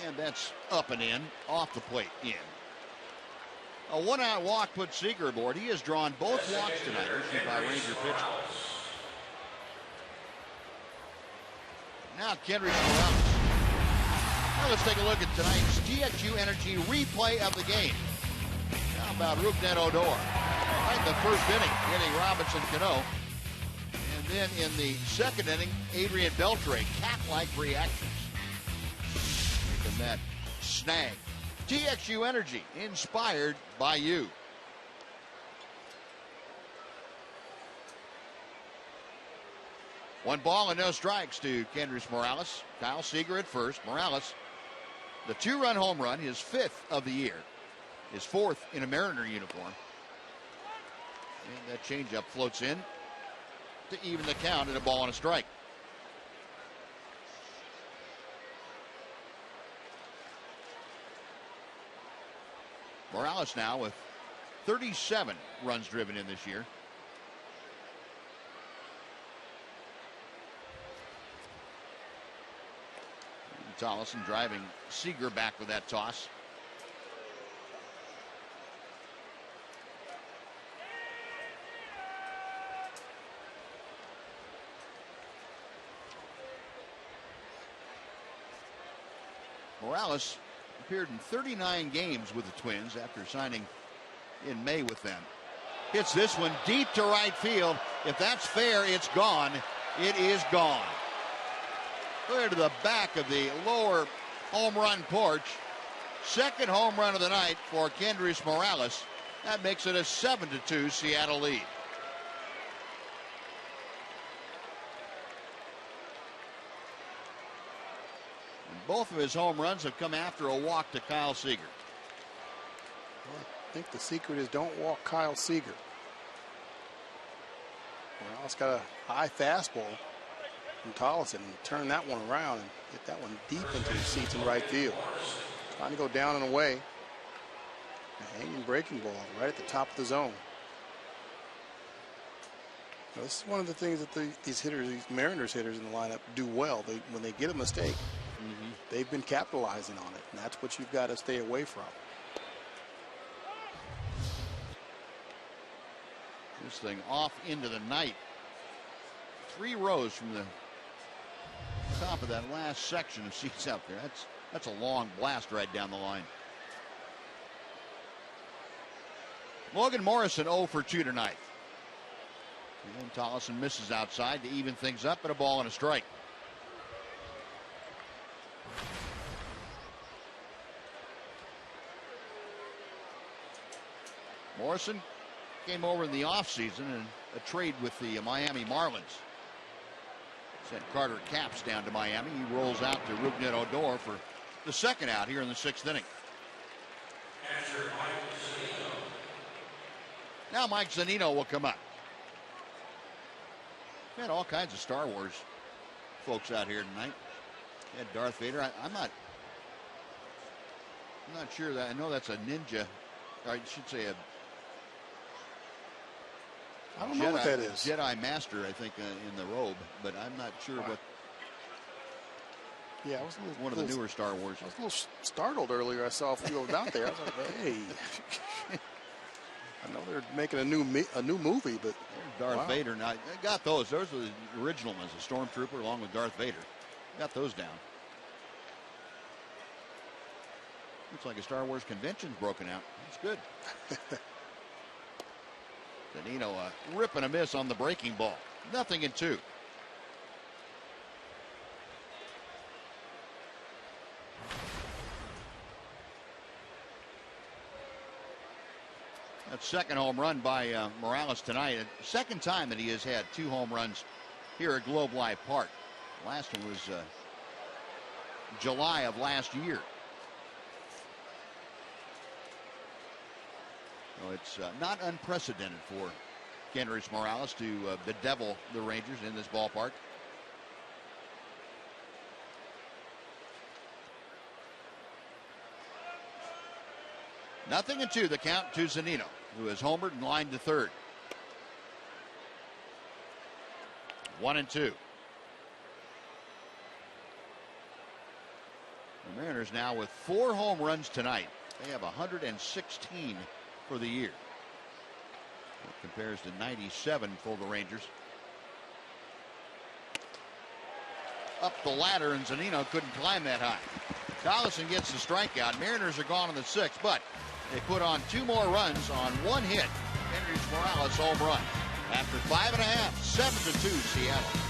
And that's up and in, off the plate, in. A 1-out walk puts Seager aboard. He has drawn both walks tonight, issued by Ranger pitcher. Now Kendrys Morales. Now let's take a look at tonight's TXU Energy replay of the game. How about Rougned Odor? Right in the first inning, getting Robinson Cano. And then in the second inning, Adrian Beltre, cat-like reactions. Making that snag. TXU Energy, inspired by you. One ball and no strikes to Kendrys Morales. Kyle Seager at first. Morales, the 2-run home run, his 5th of the year. His 4th in a Mariner uniform. And that changeup floats in to even the count at a ball and a strike. Morales now with 37 runs driven in this year. Tolleson driving Seager back with that toss. Morales appeared in 39 games with the Twins after signing in May with them. Hits this one deep to right field. If that's fair, it's gone. It is gone. Clear to the back of the lower home run porch. Second home run of the night for Kendrys Morales. That makes it a 7-2 Seattle lead. And both of his home runs have come after a walk to Kyle Seager. Well, I think the secret is don't walk Kyle Seager. Morales got a high fastball from Tollison and turn that one around and get that one deep into the seats in right field. Trying to go down and away. A hanging breaking ball right at the top of the zone. Now, this is one of the things that these hitters, these Mariners hitters in the lineup do well. When they get a mistake, they've been capitalizing on it, and that's what you've got to stay away from. This thing off into the night. 3 rows from the top of that last section of seats out there. That's a long blast right down the line. Logan Morrison 0 for 2 tonight. And Tollison misses outside to even things up, and a ball and a strike. Morrison came over in the offseason in a trade with the Miami Marlins. Sent Carter Capps down to Miami. He rolls out to Rougned Odor for the second out here in the 6th inning. Now Mike Zunino will come up. We had all kinds of Star Wars folks out here tonight. We had Darth Vader. I'm not sure that I know that's a ninja. Or I should say I don't know what that is. Jedi Master, I think, in the robe, but I'm not sure what. Yeah, I was one of the newer Star Wars. I was a little startled earlier. I saw a few of them out there. I was like, hey. I know they're making a new movie, but Darth Vader. Now, I got those. Those are the original ones, the Stormtrooper along with Darth Vader. Got those down. Looks like a Star Wars convention's broken out. That's good. Zunino rip and a miss on the breaking ball. 0-2. That second home run by Morales tonight. Second time that he has had 2 home runs here at Globe Life Park. Last one was July of last year. So it's not unprecedented for Kendrys Morales to bedevil the Rangers in this ballpark. Nothing and 2, the count to Zunino, who has homered and lined to third. 1-2. The Mariners now with 4 home runs tonight. They have 116 for the year. That compares to 97 for the Rangers. Up the ladder, and Zunino couldn't climb that high. Tollison gets the strikeout. Mariners are gone in the 6th, but they put on 2 more runs on 1 hit. Kendrys Morales home run. After 5.5, 7-2 Seattle.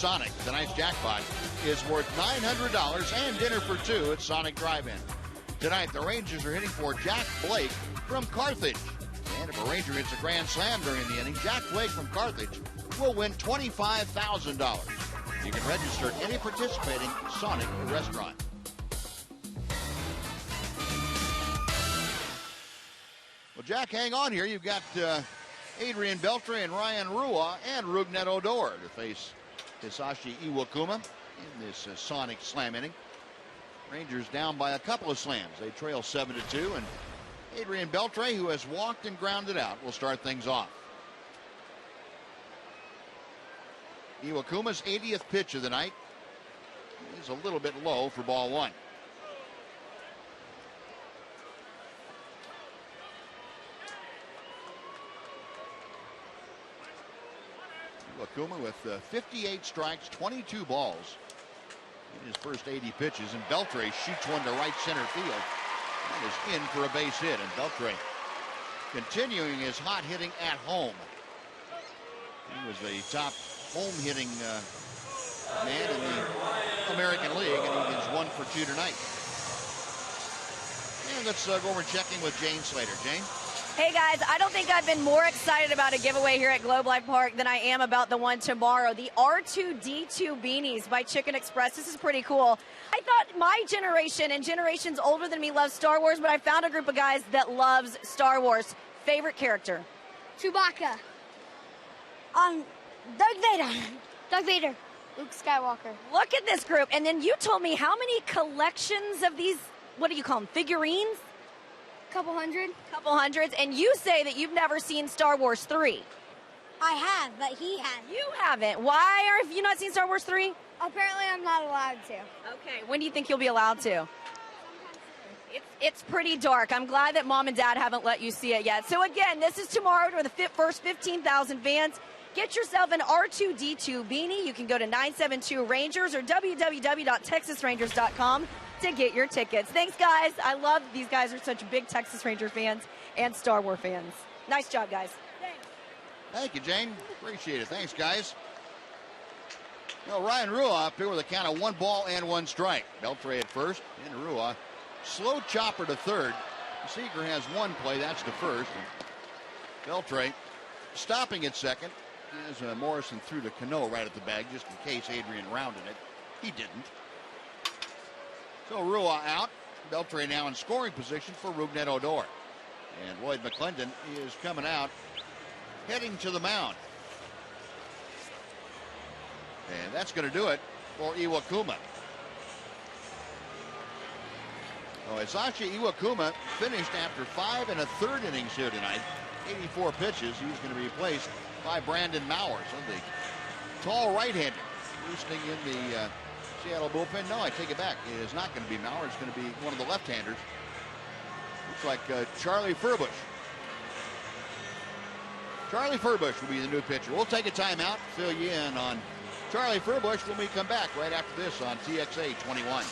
Sonic. Tonight's jackpot is worth $900 and dinner for two at Sonic Drive-In. Tonight, the Rangers are hitting for Jack Blake from Carthage. And if a Ranger hits a grand slam during the inning, Jack Blake from Carthage will win $25,000. You can register at any participating Sonic restaurant. Well, Jack, hang on here. You've got Adrian Beltre and Ryan Rua and Rougned Odor to face Hisashi Iwakuma in this Sonic slam inning. Rangers down by a couple of slams. They trail 7-2, and Adrian Beltre, who has walked and grounded out, will start things off. Iwakuma's 80th pitch of the night is a little bit low for ball one. Iwakuma with 58 strikes, 22 balls in his first 80 pitches, and Beltre shoots one to right center field. That is in for a base hit, and Beltre continuing his hot hitting at home. He was the top home hitting man in the American League, and he is 1 for 2 tonight. And let's go over and check in with Jane Slater. Jane? Hey guys, I don't think I've been more excited about a giveaway here at Globe Life Park than I am about the one tomorrow. The R2-D2 beanies by Chicken Express. This is pretty cool. I thought my generation and generations older than me love Star Wars, but I found a group of guys that loves Star Wars. Favorite character? Chewbacca. Doug Vader. Luke Skywalker. Look at this group. And then you told me how many collections of these, what do you call them, figurines? Couple hundred. Couple hundreds. And you say that you've never seen Star Wars 3. I have, but he hasn't. You haven't. Why have you not seen Star Wars 3? Apparently I'm not allowed to. Okay. When do you think you'll be allowed to? It's pretty dark. I'm glad that Mom and Dad haven't let you see it yet. So again, this is tomorrow for the first 15,000 fans. Get yourself an R2-D2 beanie. You can go to 972 Rangers or www.texasrangers.com to get your tickets. Thanks, guys. I love these guys are such big Texas Ranger fans and Star Wars fans. Nice job, guys. Thanks. Thank you, Jane. Appreciate it. Thanks, guys. Well, Ryan Rua up here with a count of 1 ball and 1 strike. Beltre at first, and Rua. Slow chopper to third. Seager has 1 play. That's the first. And Beltre stopping at second as Morrison threw to Cano right at the bag just in case Adrian rounded it. He didn't. So Rua out. Beltre now in scoring position for Rougned Odor. And Lloyd McClendon is coming out, heading to the mound. And that's going to do it for Iwakuma. Oh, Hisashi Iwakuma finished after 5 1/3 innings here tonight. 84 pitches. He's going to be replaced by Brandon Maurer. So the tall right-hander roosting in the Seattle bullpen. No, I take it back. It is not going to be Maurer. It's going to be one of the left-handers. Looks like Charlie Furbush. Charlie Furbush will be the new pitcher. We'll take a timeout, fill you in on Charlie Furbush when we come back right after this on TXA 21.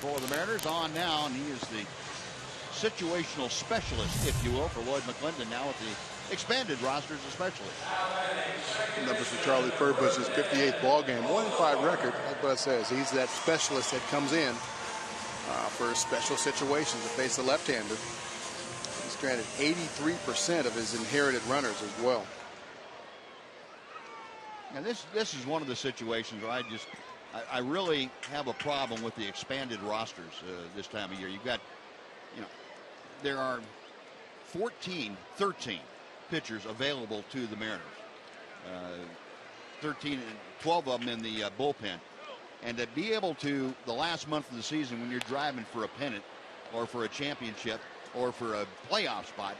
for the Mariners on now, and he is the situational specialist, if you will, for Lloyd McClendon, now with the expanded rosters especially. Numbers for Charlie Furbush's 58th ball game, 1-5 record. Like Bud says, he's that specialist that comes in for special situations to face a left-hander. He's stranded 83% of his inherited runners as well. And this is one of the situations where I really have a problem with the expanded rosters this time of year. You've got, there are 13 pitchers available to the Mariners. 12 of them in the bullpen. And to be able to, the last month of the season when you're driving for a pennant or for a championship or for a playoff spot,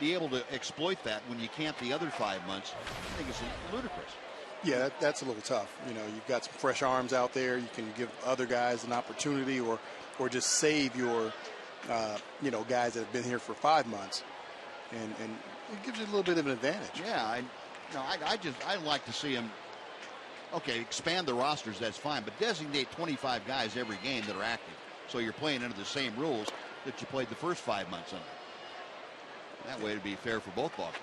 be able to exploit that when you can't the other 5 months, I think it's ludicrous. Yeah, that's a little tough. You've got some fresh arms out there. You can give other guys an opportunity or just save your, guys that have been here for 5 months. And it gives you a little bit of an advantage. Yeah, I'd like to see him, expand the rosters, that's fine, but designate 25 guys every game that are active. So you're playing under the same rules that you played the first 5 months under. That way it'd be fair for both ball clubs.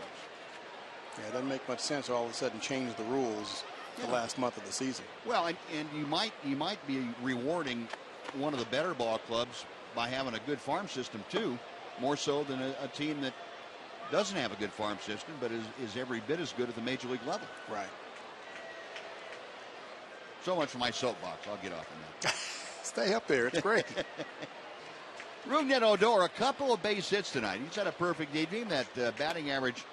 Yeah, it doesn't make much sense to all of a sudden change the rules the last month of the season. Well, and you might be rewarding one of the better ball clubs by having a good farm system too, more so than a team that doesn't have a good farm system but is every bit as good at the major league level. Right. So much for my soapbox. I'll get off on that. Stay up there. It's great. Rougned Odor, a couple of base hits tonight. He's had a perfect day game. That batting average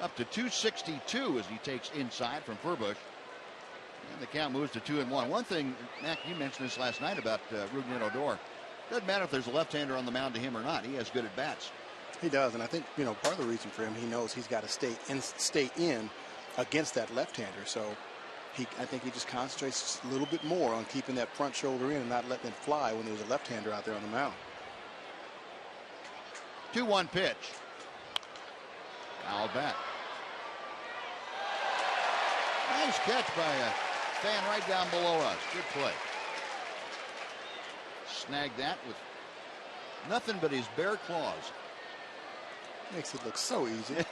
up to 262 as he takes inside from Furbush. And the count moves to 2-1. One thing, Mac, you mentioned this last night about Rougned Odor. Doesn't matter if there's a left-hander on the mound to him or not. He has good at-bats. He does, and I think, part of the reason for him, he knows he's got to stay in against that left-hander. So I think he just concentrates just a little bit more on keeping that front shoulder in and not letting it fly when there's a left-hander out there on the mound. 2-1 pitch. Foul back. Nice catch by a fan right down below us. Good play. Snagged that with nothing but his bare claws. Makes it look so easy. You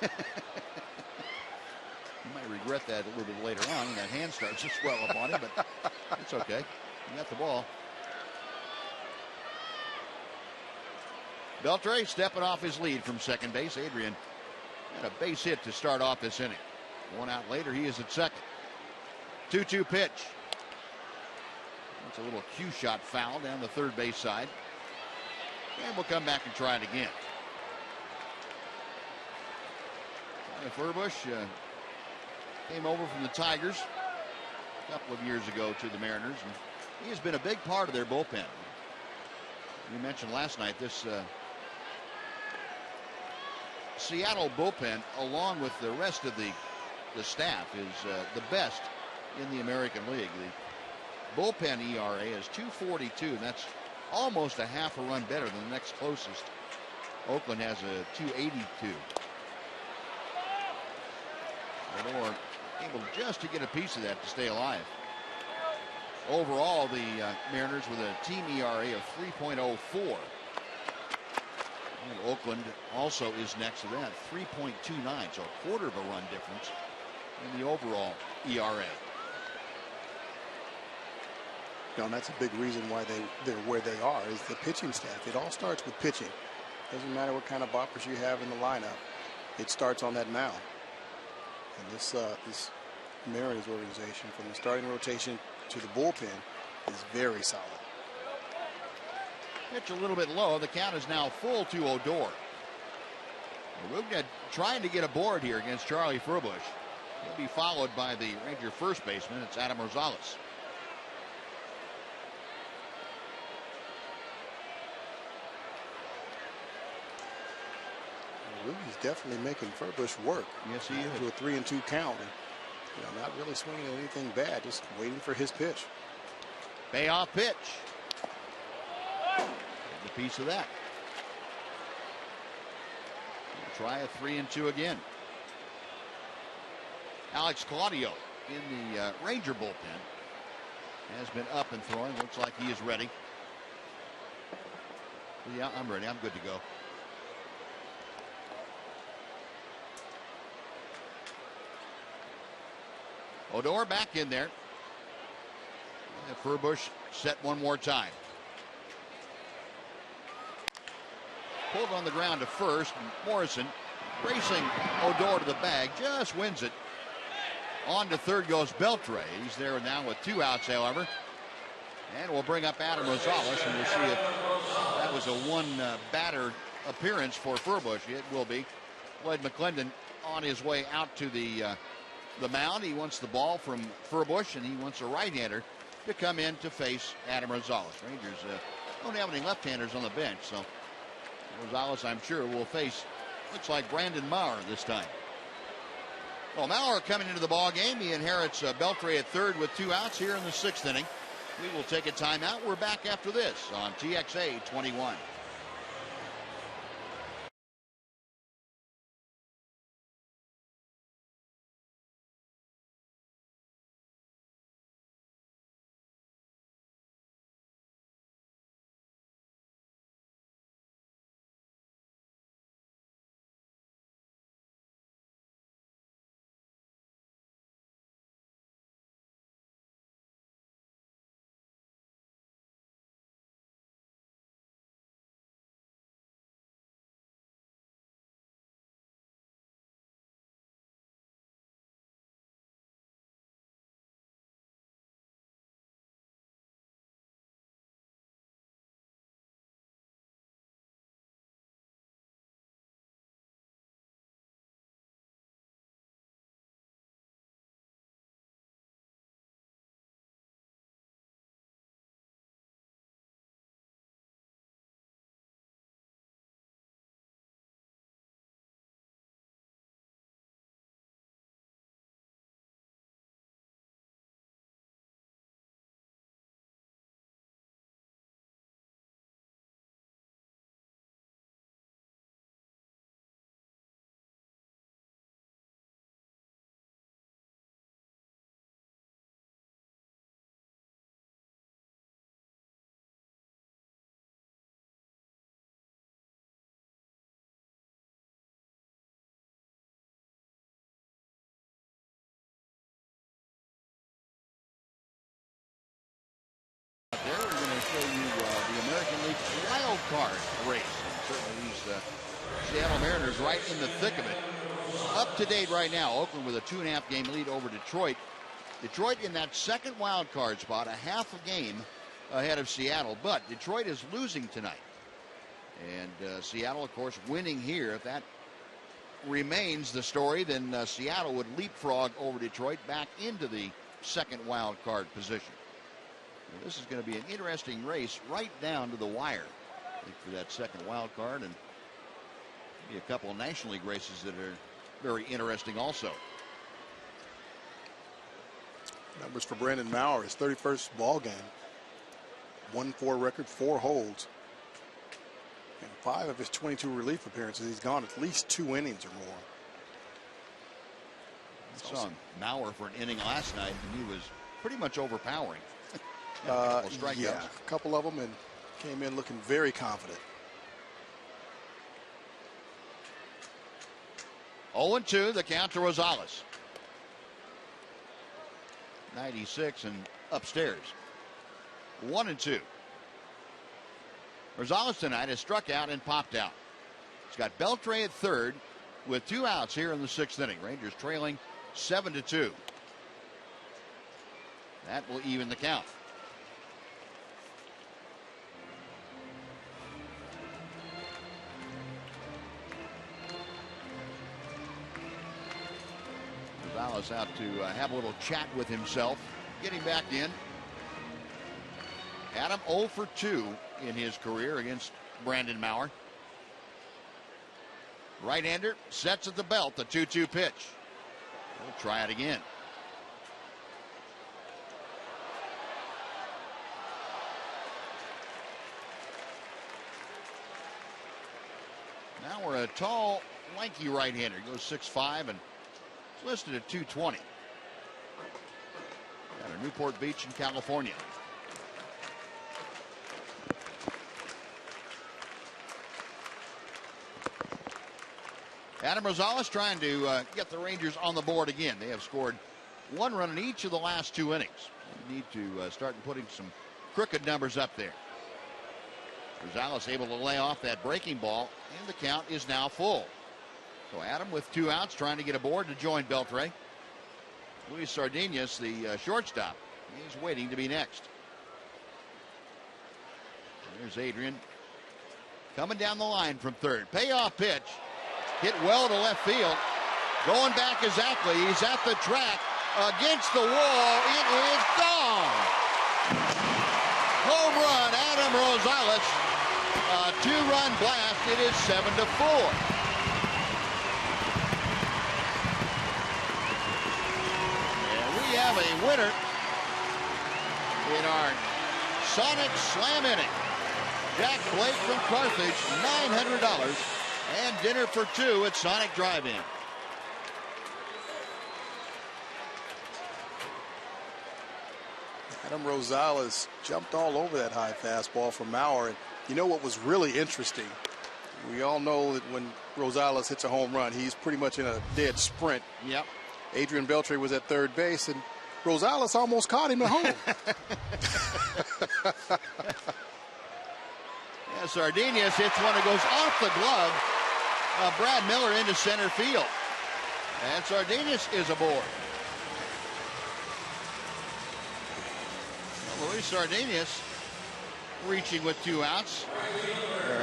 might regret that a little bit later on when that hand starts to swell up on him, but it's okay. You got the ball. Beltre stepping off his lead from second base. Adrian had a base hit to start off this inning. One out later, he is at second. 2-2 pitch. That's a little cue shot foul down the third base side. And we'll come back and try it again. Furbush came over from the Tigers a couple of years ago to the Mariners, and he has been a big part of their bullpen. We mentioned last night this Seattle bullpen, along with the rest of the staff, is the best in the American League. The bullpen ERA is 2.42, and that's almost a half a run better than the next closest. Oakland has a 2.82. Odor able just to get a piece of that to stay alive. Overall, the Mariners with a team ERA of 3.04. And Oakland also is next to that, 3.29, so a quarter of a run difference in the overall ERA. And that's a big reason why they're where they are, is the pitching staff. It all starts with pitching. Doesn't matter what kind of boppers you have in the lineup. It starts on that mound. And this Mariners organization, from the starting rotation to the bullpen, is very solid. Pitch a little bit low. The count is now full to Odor. Rougned trying to get aboard here against Charlie Furbush. He'll be followed by the Ranger first baseman. It's Adam Rosales. He's definitely making Furbush work. Yes, he is. To a 3-2 count. And, not really swinging at anything bad, just waiting for his pitch. Payoff pitch. Get a piece of that. We'll try a 3-2 again. Alex Claudio in the Ranger bullpen has been up and throwing. Looks like he is ready. Yeah, I'm ready. I'm good to go. Odor back in there. Furbush set one more time. Pulled on the ground to first. Morrison racing Odor to the bag. Just wins it. On to third goes Beltre. He's there now with 2 outs, however. And we'll bring up Adam Rosales, and we'll see if that was a one-batter appearance for Furbush. It will be. Lloyd McClendon on his way out to the mound. He wants the ball from Furbush, and he wants a right-hander to come in to face Adam Rosales. Rangers don't have any left-handers on the bench, so Rosales, I'm sure, will face, looks like Brandon Maurer this time. Well, Maurer coming into the ball game. He inherits Beltre at third with 2 outs here in the 6th inning. We will take a timeout. We're back after this on TXA 21. There we're going to show you the American League wild card race. And certainly these Seattle Mariners right in the thick of it. Up to date right now, Oakland with a 2.5 game lead over Detroit. Detroit in that second wild card spot, a half a game ahead of Seattle. But Detroit is losing tonight. And Seattle, of course, winning here. If that remains the story, then Seattle would leapfrog over Detroit back into the second wild card position. Well, this is going to be an interesting race right down to the wire, I think, for that second wild card, and maybe a couple of National League races that are very interesting also. Numbers for Brandon Maurer, his 31st ball game. 1-4 record, 4 holds. In 5 of his 22 relief appearances, he's gone at least 2 innings or more. I saw Maurer for an inning last night, and he was pretty much overpowering. A yeah, a couple of them, and came in looking very confident. 0-2, the count to Rosales. 96 and upstairs. 1-2. Rosales tonight has struck out and popped out. He's got Beltre at third with 2 outs here in the 6th inning. Rangers trailing 7-2. That will even the count. Rosales out to have a little chat with himself, getting back in. Adam 0 for 2 in his career against Brandon Maurer. Right-hander sets at the belt, the 2-2 pitch. We'll try it again. Now we're a tall, lanky right-hander. Goes 6'5" and is listed at 220. Out of Newport Beach in California. Adam Rosales trying to get the Rangers on the board again. They have scored 1 run in each of the last 2 innings. They need to start putting some crooked numbers up there. Rosales able to lay off that breaking ball, and the count is now full. So Adam with 2 outs trying to get aboard to join Beltre. Luis Sardinas, the shortstop, is waiting to be next. There's Adrian coming down the line from third. Payoff pitch. Hit well to left field. Going back is Ackley. He's at the track. Against the wall. It is gone. Home run, Adam Rosales. A 2-run blast. It is 7-4. And we have a winner in our Sonic Slam inning. Jack Blake from Carthage, $900 and dinner for 2 at Sonic Drive-In. Adam Rosales jumped all over that high fastball from Mauer. And you know what was really interesting? We all know that when Rosales hits a home run, he's pretty much in a dead sprint. Yep. Adrian Beltre was at third base, and Rosales almost caught him at home. Yeah, Sardinas hits one that goes off the glove. Brad Miller into center field. And Sardinas is aboard. Luis Sardinas reaching with 2 outs.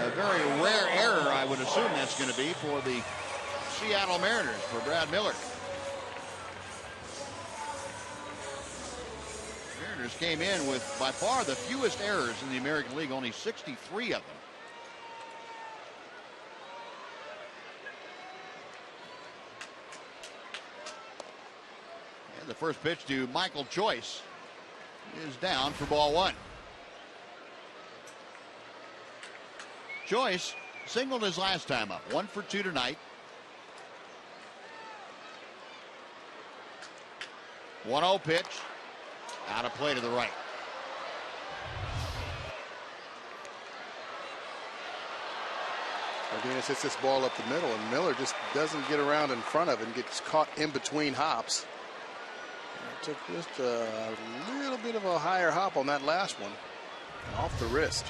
A very rare error, I would assume that's going to be for the Seattle Mariners, for Brad Miller. Mariners came in with by far the fewest errors in the American League, only 63 of them. And the first pitch to Michael Choice is down for ball 1. Choice singled his last time up. 1 for 2 tonight. 1-0 pitch. Out of play to the right. Sardinas hits this ball up the middle, and Miller just doesn't get around in front of it and gets caught in between hops. It took just a little bit of a higher hop on that last one. Off the wrist.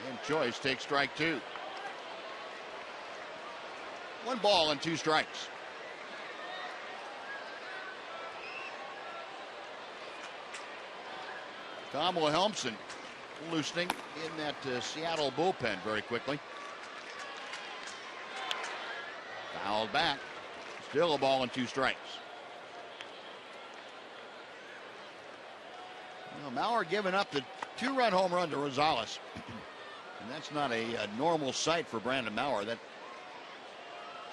And Choice takes strike 2. 1 ball and 2 strikes. Tom Wilhelmsen loosening in that Seattle bullpen very quickly. Fouled back. Still a ball and 2 strikes. Well, Mauer giving up the 2-run home run to Rosales. And that's not a normal sight for Brandon Mauer. That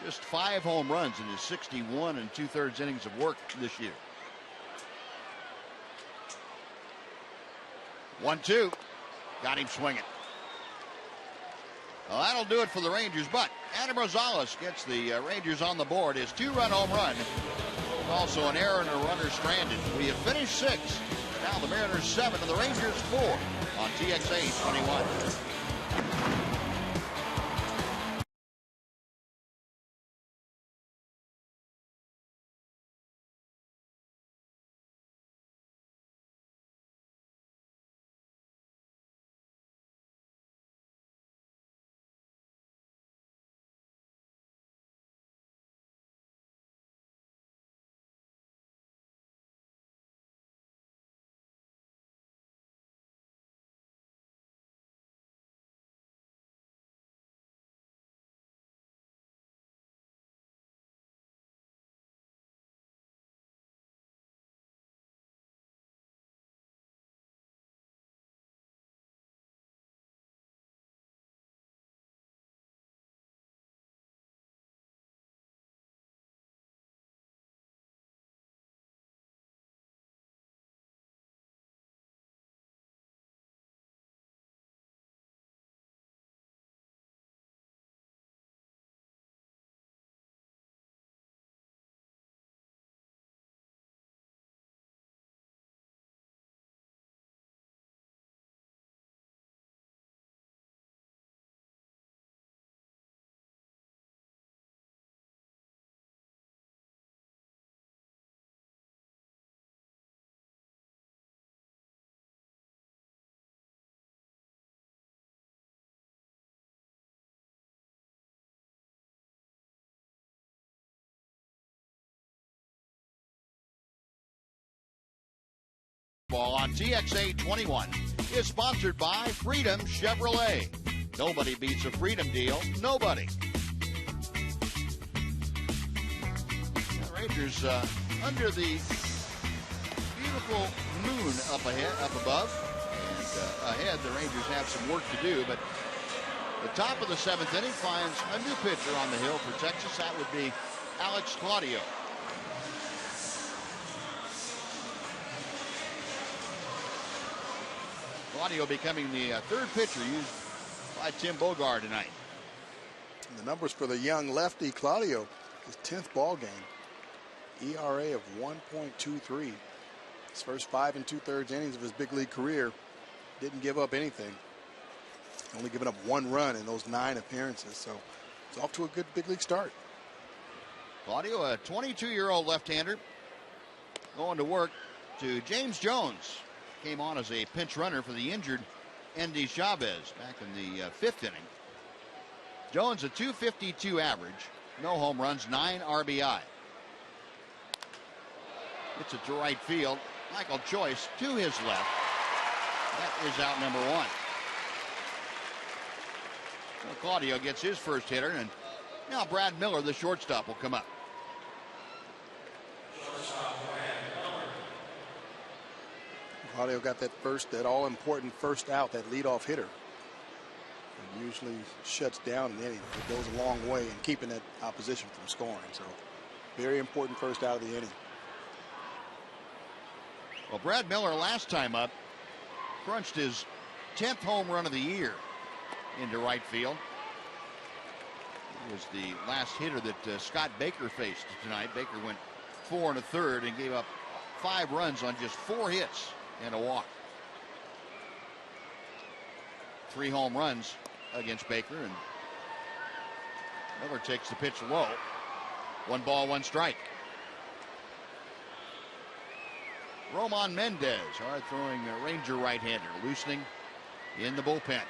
just 5 home runs in his 61 2/3 innings of work this year. 1-2. Got him swinging. Well, that'll do it for the Rangers, but Adam Rosales gets the Rangers on the board. His 2-run home run. Also an error and a runner stranded. We have finished 6. Now the Mariners 7 and the Rangers 4 on TXA 21. Baseball on TXA 21 is sponsored by Freedom Chevrolet. Nobody beats a Freedom deal. Nobody. The Rangers under the beautiful moon up above. And ahead, the Rangers have some work to do, but the top of the 7th inning finds a new pitcher on the hill for Texas. That would be Alex Claudio. Claudio becoming the third pitcher used by Tim Bogard tonight. And the numbers for the young lefty Claudio, his 10th ball game. ERA of 1.23. His first 5 2/3 innings of his big league career. Didn't give up anything. Only given up 1 run in those 9 appearances. So it's off to a good big league start. Claudio, a 22-year-old left-hander, going to work to James Jones. Came on as a pinch runner for the injured Endy Chavez back in the 5th inning. Jones a .252 average, no home runs, 9 RBI. It's it to right field. Michael Choice to his left. That is out number 1. So Claudio gets his first hitter, and now Brad Miller, the shortstop, will come up. Claudio got that all-important first out, that leadoff hitter. And usually shuts down an inning. It goes a long way in keeping that opposition from scoring. So very important first out of the inning. Well, Brad Miller last time up crunched his 10th home run of the year into right field. He was the last hitter that Scott Baker faced tonight. Baker went 4 1/3 and gave up 5 runs on just 4 hits and a walk. 3 home runs against Baker, and Miller takes the pitch low. 1 ball, 1 strike. Roman Mendez, hard throwing Ranger right-hander, loosening in the bullpen.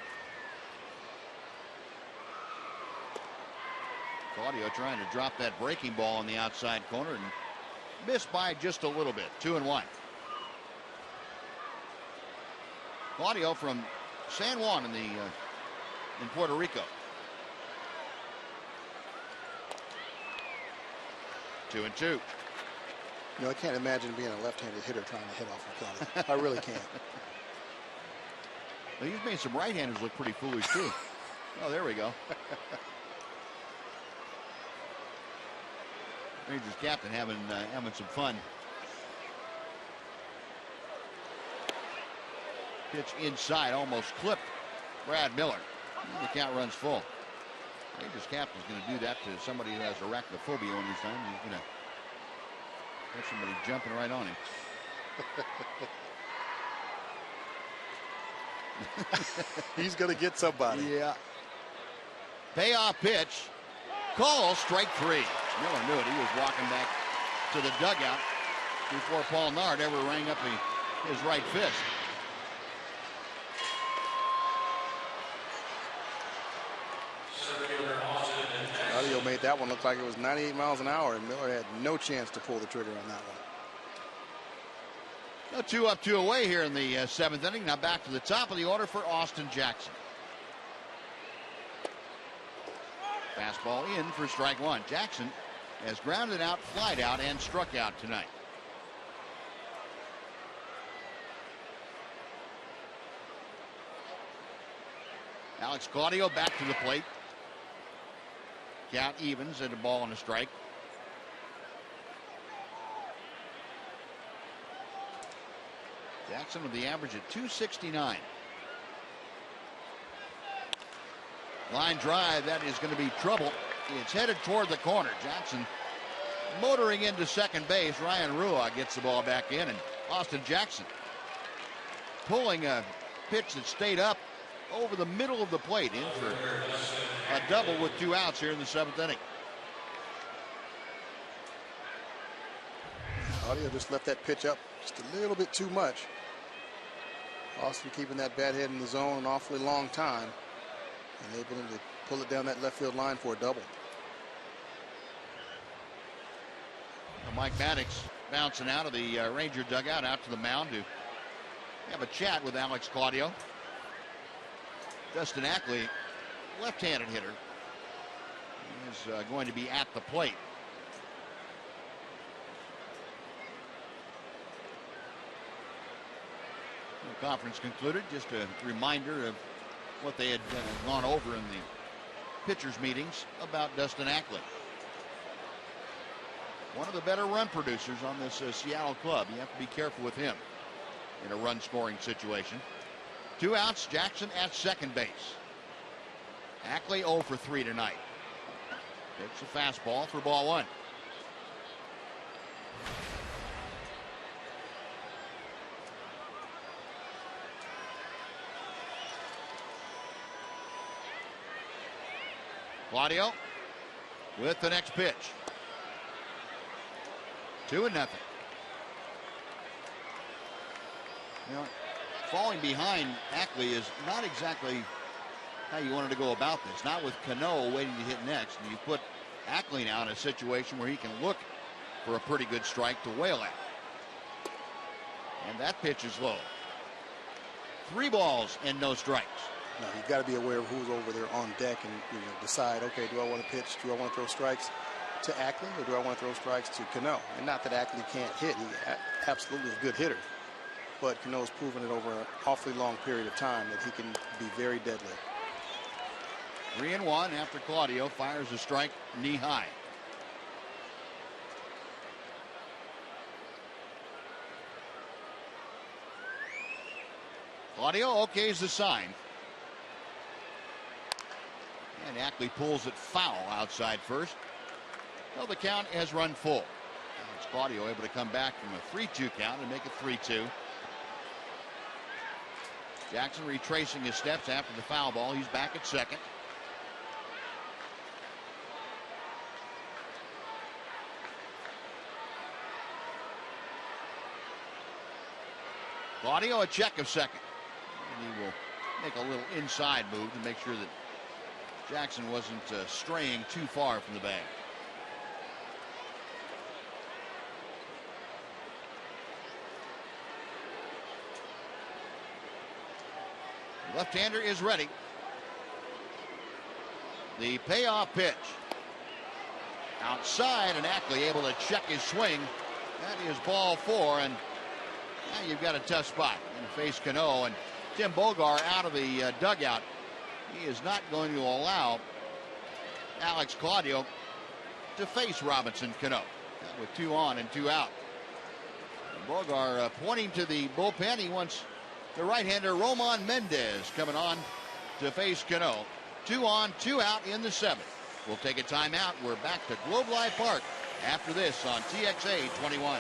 Claudio trying to drop that breaking ball on the outside corner and missed by just a little bit. 2-1. Claudio from San Juan in Puerto Rico. 2-2. You know, I can't imagine being a left-handed hitter trying to hit off of Claudio. I really can't. Well, he's made some right-handers look pretty foolish too. Oh, there we go. Rangers captain having some fun. Pitch inside, almost clipped Brad Miller. The count runs full. Rangers captain's going to do that to somebody who has arachnophobia one of these times. He's going to have somebody jumping right on him. He's going to get somebody. Yeah. Payoff pitch. Call, strike 3. Miller knew it. He was walking back to the dugout before Paul Nard ever rang up his right fist. Claudio made that one look like it was 98 miles an hour, and Miller had no chance to pull the trigger on that one. No, 2 up, 2 away here in the 7th inning. Now back to the top of the order for Austin Jackson. Fastball in for strike 1. Jackson has grounded out, flied out, and struck out tonight. Alex Claudio back to the plate. Count evens at a ball and a strike. Jackson with the average at 269. Line drive, that is going to be trouble. It's headed toward the corner. Jackson motoring into second base. Ryan Rua gets the ball back in, and Austin Jackson pulling a pitch that stayed up over the middle of the plate in for a double with 2 outs here in the 7th inning. Claudio just left that pitch up just a little bit too much. Austin keeping that bat head in the zone an awfully long time and able to pull it down that left field line for a double. Mike Maddox bouncing out of the Ranger dugout out to the mound to have a chat with Alex Claudio. Dustin Ackley, left-handed hitter, is going to be at the plate. The conference concluded. Just a reminder of what they had gone over in the pitchers meetings about Dustin Ackley. One of the better run producers on this Seattle club. You have to be careful with him in a run scoring situation. 2 outs, Jackson at second base. Ackley 0 for 3 tonight. Takes a fastball for ball 1. Claudio with the next pitch. 2-0. Now, falling behind Ackley is not exactly how you wanted to go about this. Not with Cano waiting to hit next. And you put Ackley now in a situation where he can look for a pretty good strike to whale at. And that pitch is low. 3 balls and no strikes. No, you've got to be aware of who's over there on deck and decide, okay, do I want to pitch? Do I want to throw strikes to Ackley or do I want to throw strikes to Cano? And not that Ackley can't hit. He absolutely is a good hitter. But Cano's proven it over an awfully long period of time that he can be very deadly. 3-1 after Claudio fires a strike knee high. Claudio okays the sign. And Ackley pulls it foul outside first. Well, the count has run full. And it's Claudio able to come back from a 3-2 count and make it 3-2. Jackson retracing his steps after the foul ball. He's back at second. Claudio a check of second. And he will make a little inside move to make sure that Jackson wasn't straying too far from the bag. The left-hander is ready. The payoff pitch. Outside, and Ackley able to check his swing. That is ball 4, and now you've got a tough spot. And face Cano, and Tim Bogar out of the dugout. He is not going to allow Alex Claudio to face Robinson Cano with 2 on and 2 out. And Bogar pointing to the bullpen. He wants the right-hander Roman Mendez coming on to face Cano. 2 on, 2 out in the 7th. We'll take a timeout. We're back to Globe Life Park after this on TXA 21.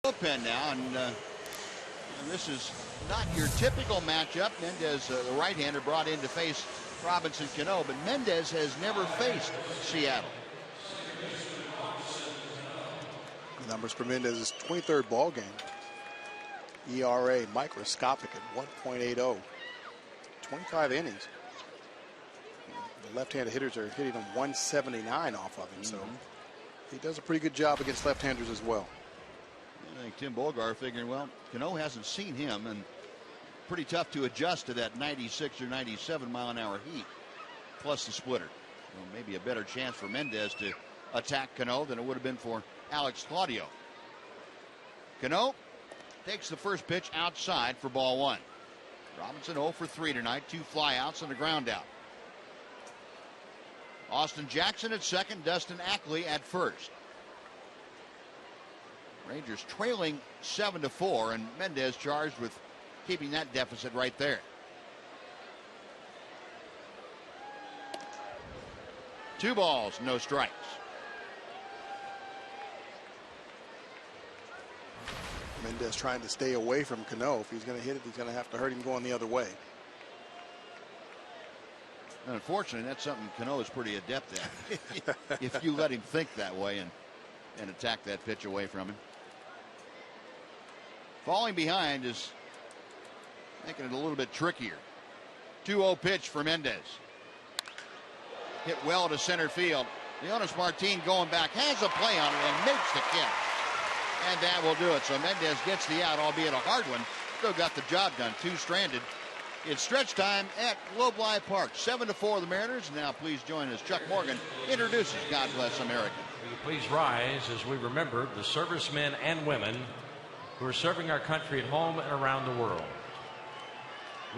Bullpen now, and this is not your typical matchup. Mendez, the right-hander, brought in to face Robinson Cano, but Mendez has never faced Seattle. The numbers for Mendez's 23rd ball game. ERA microscopic at 1.80. 25 innings. The left-handed hitters are hitting him 179 off of him, so he does a pretty good job against left-handers as well. I think Tim Bogar figuring, well, Cano hasn't seen him, and pretty tough to adjust to that 96 or 97 mile an hour heat, plus the splitter. Well, maybe a better chance for Mendez to attack Cano than it would have been for Alex Claudio. Cano takes the first pitch outside for ball one. Robinson 0 for 3 tonight, 2 flyouts and a ground out. Austin Jackson at second, Dustin Ackley at first. Rangers trailing 7-4, and Mendez charged with keeping that deficit right there. Two balls, no strikes. Mendez trying to stay away from Cano. If he's going to hit it, he's going to have to hurt him going the other way. Unfortunately, that's something Cano is pretty adept at. If you let him think that way and attack that pitch away from him. Falling behind is making it a little bit trickier. 2-0 pitch for Mendez. Hit well to center field. Leonis Martin going back, has a play on it and makes the catch. And that will do it. So Mendez gets the out, albeit a hard one. Still got the job done. 2 stranded. It's stretch time at Globe Life Park. 7-4 the Mariners. Now please join us. Chuck Morgan introduces God Bless America. Will you please rise as we remember the servicemen and women who are serving our country at home and around the world.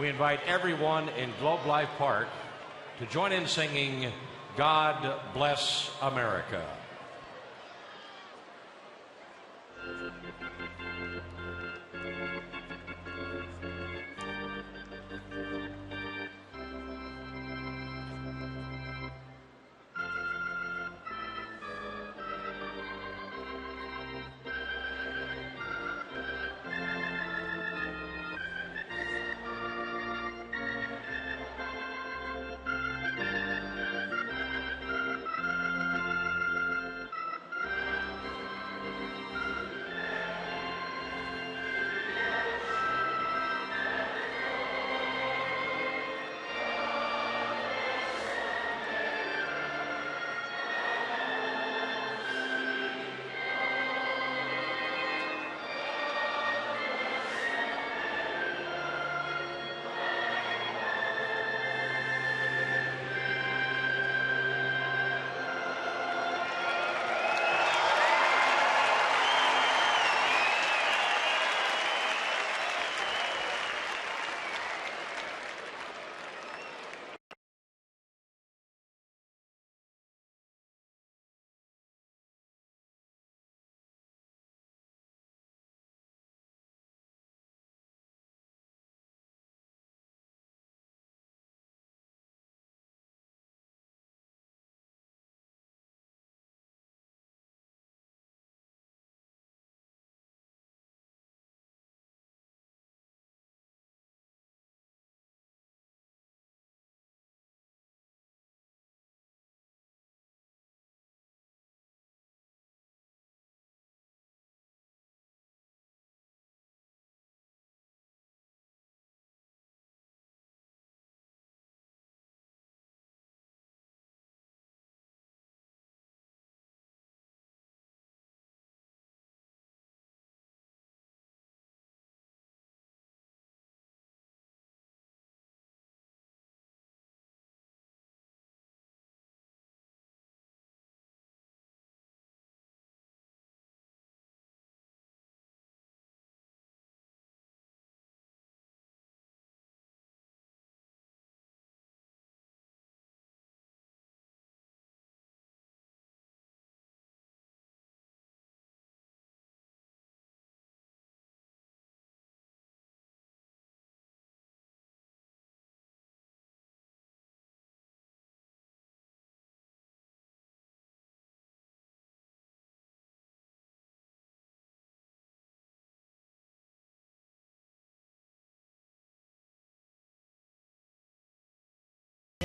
We invite everyone in Globe Life Park to join in singing God Bless America.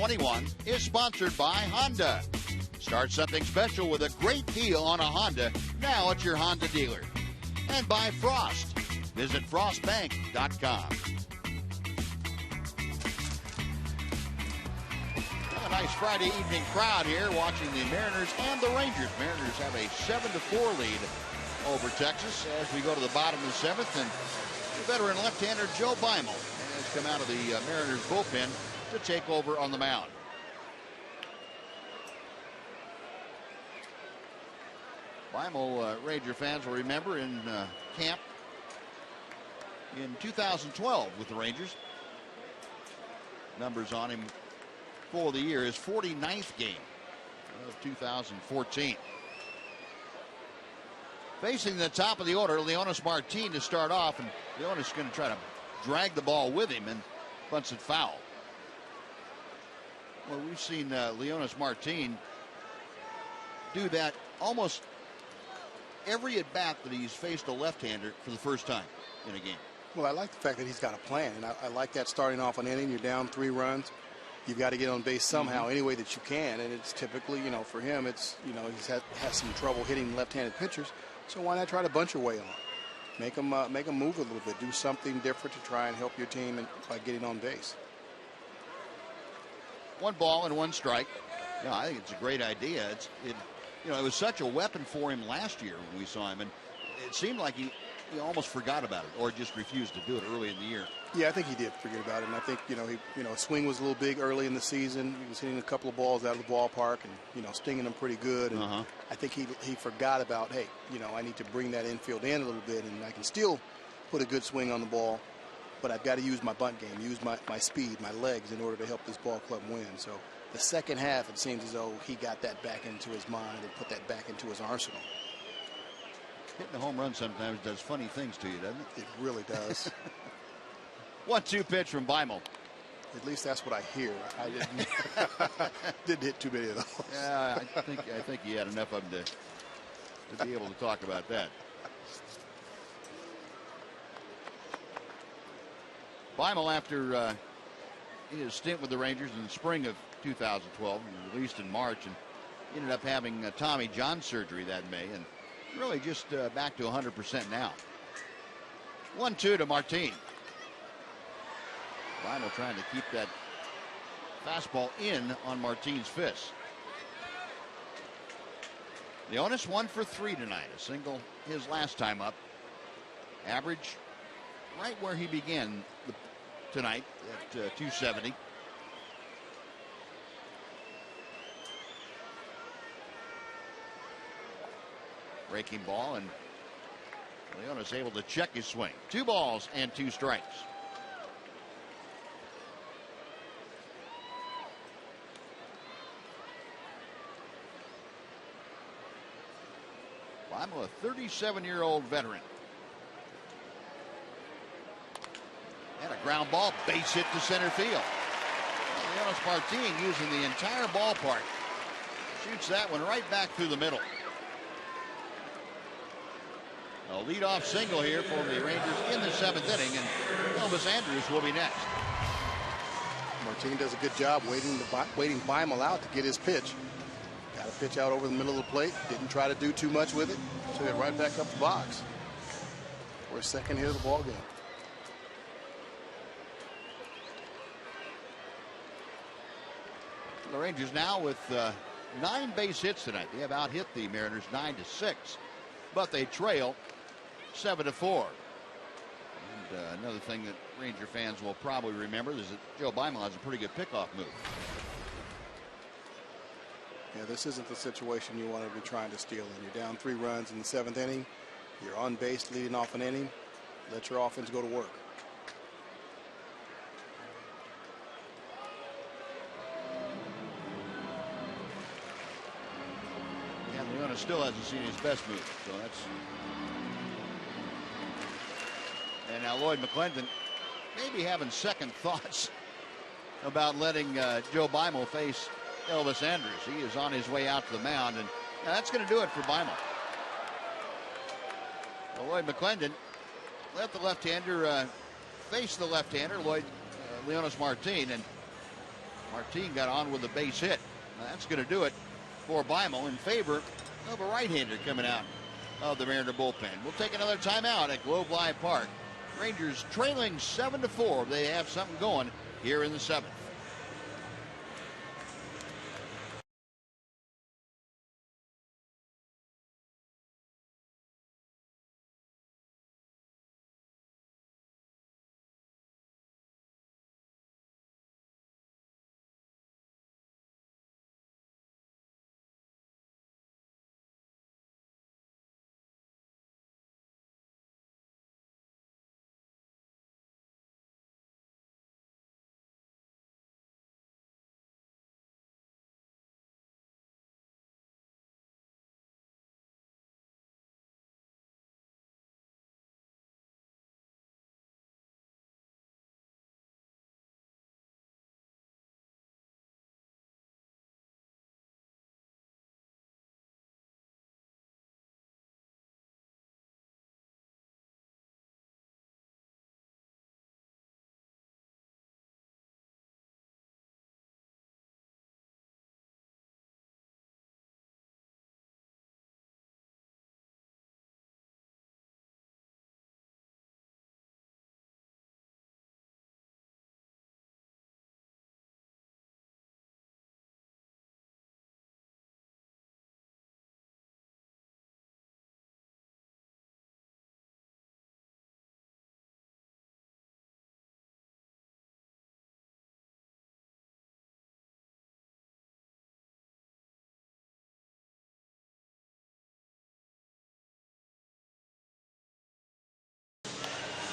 2021 is sponsored by Honda. Start something special with a great deal on a Honda now at your Honda dealer. And by Frost. Visit frostbank.com. A nice Friday evening crowd here watching the Mariners and the Rangers. Mariners have a 7-4 lead over Texas as we go to the bottom of the seventh. And the veteran left-hander Joe Beimel has come out of the Mariners bullpen to take over on the mound. Beimel, Ranger fans will remember in camp in 2012 with the Rangers. Numbers on him for the year, his 49th game of 2014. Facing the top of the order, Leonis Martin to start off, and Leonis is going to try to drag the ball with him and bunts it foul. Well, we've seen Leonis Martin do that almost every at bat that he's faced a left-hander for the first time in a game. Well, I like the fact that he's got a plan, and I like that starting off an inning. You're down 3 runs. You've got to get on base somehow, any way that you can, and it's typically, for him, it's, he's had some trouble hitting left-handed pitchers, so why not try to bunch your way on? Make him move a little bit, do something different to try and help your team by getting on base. 1 ball and 1 strike. I think it's a great idea. It was such a weapon for him last year when we saw him, and it seemed like he almost forgot about it or just refused to do it early in the year. Yeah, I think he did forget about it, and I think his swing was a little big early in the season. He was hitting a couple of balls out of the ballpark and stinging them pretty good. And I think he forgot about, hey, I need to bring that infield in a little bit, and I can still put a good swing on the ball, but I've got to use my bunt game, use my speed, my legs in order to help this ball club win. So the second half, it seems as though he got that back into his mind and put that back into his arsenal. Hitting a home run sometimes does funny things to you, doesn't it? It really does. 1-2 pitch from Beimel. At least that's what I hear. I didn't hit too many of those. Yeah, I think he had enough of them to be able to talk about that. Beimel, after his stint with the Rangers in the spring of 2012, and released in March, and ended up having Tommy John surgery that May, and really just back to 100% now. 1-2 to Martin. Beimel trying to keep that fastball in on Martin's fist. Leonis 1 for 3 tonight. A single his last time up. Average right where he began tonight at 270. Breaking ball, and Leonis able to check his swing. 2 balls and 2 strikes. I'm a 37-year-old veteran. And a ground ball, base hit to center field. Leonis Martin using the entire ballpark. Shoots that one right back through the middle. A leadoff single here for the Rangers in the 7th inning, and Elvis Andrus will be next. Martin does a good job waiting Beimel out to get his pitch. Got a pitch out over the middle of the plate. Didn't try to do too much with it. Took it right back up the box for his second hit of the ball game. The Rangers now with 9 base hits tonight. They have out-hit the Mariners 9-6, but they trail 7-4. And another thing that Ranger fans will probably remember is that Joe Beimel has a pretty good pickoff move. Yeah, this isn't the situation you want to be trying to steal in. You're down 3 runs in the 7th inning. You're on base leading off an inning. Let your offense go to work. Yeah, Leonis still hasn't seen his best move, so that's. And now Lloyd McClendon maybe having second thoughts about letting Joe Beimel face Elvis Andrus. He is on his way out to the mound, and that's going to do it for Beimel. Well, Lloyd McClendon let the left-hander face the left-hander, Leonis Martin, and Martin got on with a base hit. Now that's going to do it for Bimo in favor of a right-hander coming out of the Mariner bullpen. We'll take another timeout at Globe Life Park. Rangers trailing 7-4. They have something going here in the 7th.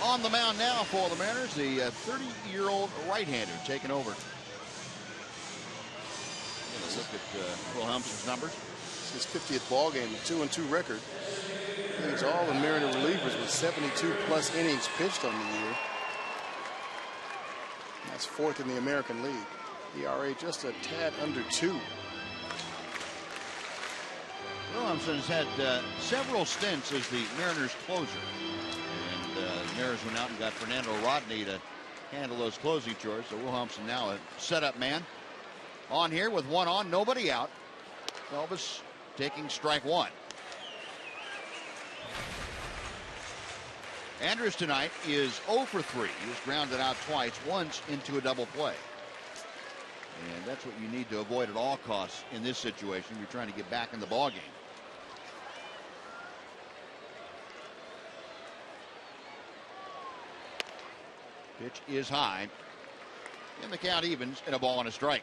On the mound now for the Mariners, the 30-year-old right-hander taking over. Let's look at Wilhelmsen's numbers. It's his 50th ball game, a 2-2 record. Leads all the Mariner relievers with 72+ innings pitched on the year. That's 4th in the American League. ERA just a tad under 2. Wilhelmsen has had several stints as the Mariners' closer. The Mariners went out and got Fernando Rodney to handle those closing chores. So Wilhelmsen now a setup man. On here with one on, nobody out. Elvis taking strike one. Andrus tonight is 0 for 3. He was grounded out twice, once into a double play. And that's what you need to avoid at all costs in this situation. You're trying to get back in the ball game. Pitch is high, and the count evens at a ball and a strike.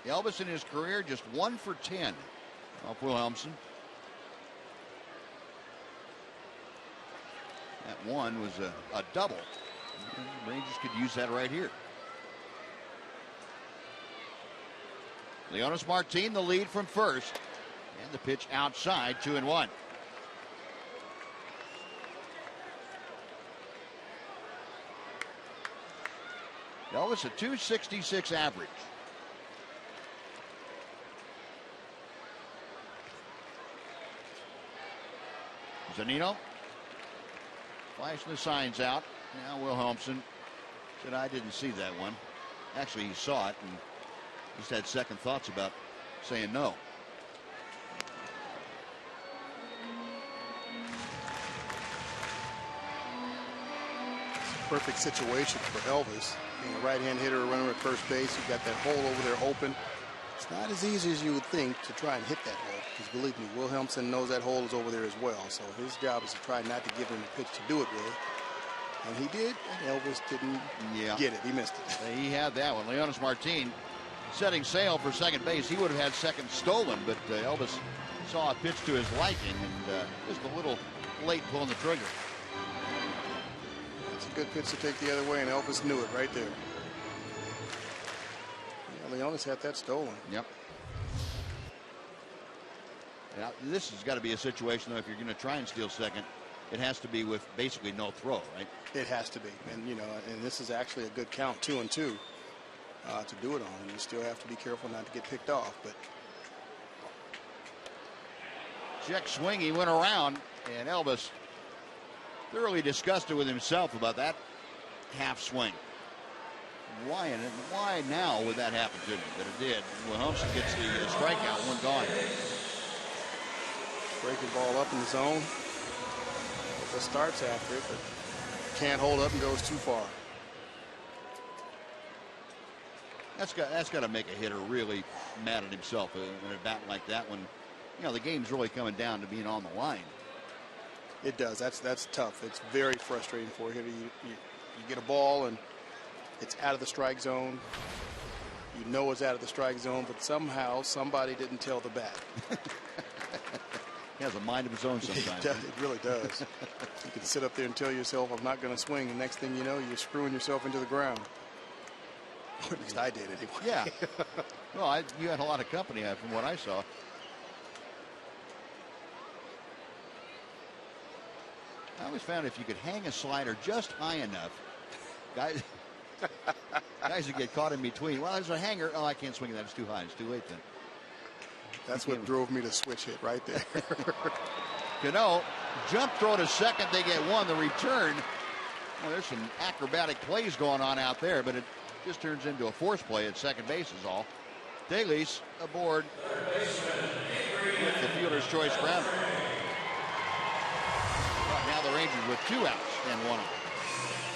Elvis in his career just 1 for 10 off Wilhelmsen. That one was a double. Rangers could use that right here. Leonys Martin, the lead from first, and the pitch outside, 2-1. Elvis a .266 average. Zunino flashing the signs out. Now Wilhelmsen said, I didn't see that one. Actually, he saw it and just had second thoughts about saying no. Perfect situation for Elvis. Being a right-hand hitter, a runner at first base, you've got that hole over there open. It's not as easy as you would think to try and hit that hole. Because believe me, Wilhelmsen knows that hole is over there as well. So his job is to try not to give him a pitch to do it with. And he did, and Elvis didn't get it. He missed it. He had that one. Leonys Martin setting sail for second base. He would have had second stolen, but Elvis saw a pitch to his liking and just a little late pulling the trigger. Good pitch to take the other way, and Elvis knew it right there. Yeah, Leonys had that stolen. Yep. Now, this has got to be a situation, though, if you're going to try and steal second, it has to be with basically no throw, right? It has to be. And, you know, and this is actually a good count, 2-2, to do it on. And you still have to be careful not to get picked off. But check swing, he went around, and Elvis thoroughly disgusted with himself about that half swing. Ryan, and why now would that happen to him? But it did. Wilhelmsen gets the strikeout, one gone. Breaking ball up in the zone. It starts after it, but can't hold up and goes too far. That's got to make a hitter really mad at himself in a bat like that when, you know, the game's really coming down to being on the line. It does. That's tough. It's very frustrating for a hitter. You get a ball and it's out of the strike zone. You know it's out of the strike zone, but somehow somebody didn't tell the bat. He has a mind of his own sometimes. It really does. You can sit up there and tell yourself, I'm not going to swing. The next thing you know, you're screwing yourself into the ground. Or at least I did anyway. Yeah. Well, you had a lot of company from what I saw. I always found if you could hang a slider just high enough, guys that get caught in between. Well, there's a hanger. Oh, I can't swing that. It's too high. It's too late then. That's what drove me to switch hit right there. Cano, jump throw to second. They get one. The return. Well, there's some acrobatic plays going on out there, but it just turns into a force play at second base is all. Daly's aboard with the fielder's choice grounder. Right now the Rangers with 2 outs and 1 out.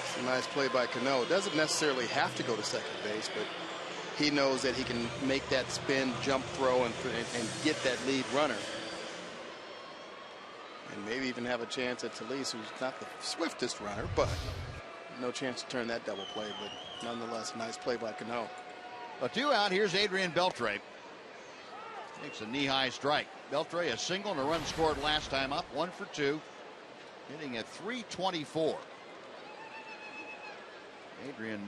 It's a nice play by Cano. Doesn't necessarily have to go to second base, but he knows that he can make that spin, jump throw, and get that lead runner. And maybe even have a chance at Talise, who's not the swiftest runner, but no chance to turn that double play. But nonetheless, a nice play by Cano. A 2 out. Here's Adrian Beltre. Makes a knee-high strike. Beltre a single and a run scored last time up. 1 for 2. Hitting at .324. Adrian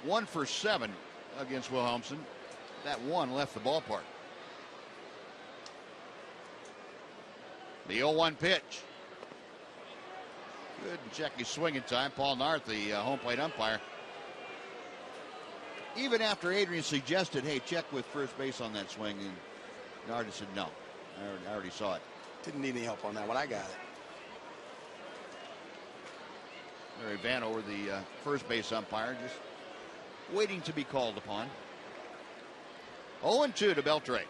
1 for 7 against Wilhelmsen. That one left the ballpark. The 0-1 pitch. Good check his swinging time. Paul Narth, the home plate umpire. Even after Adrian suggested, hey, check with first base on that swing, and Narth said, no, I already saw it. Didn't need any help on that one. I got it. Larry Vanover, the first base umpire, just waiting to be called upon. 0-2 to Beltre.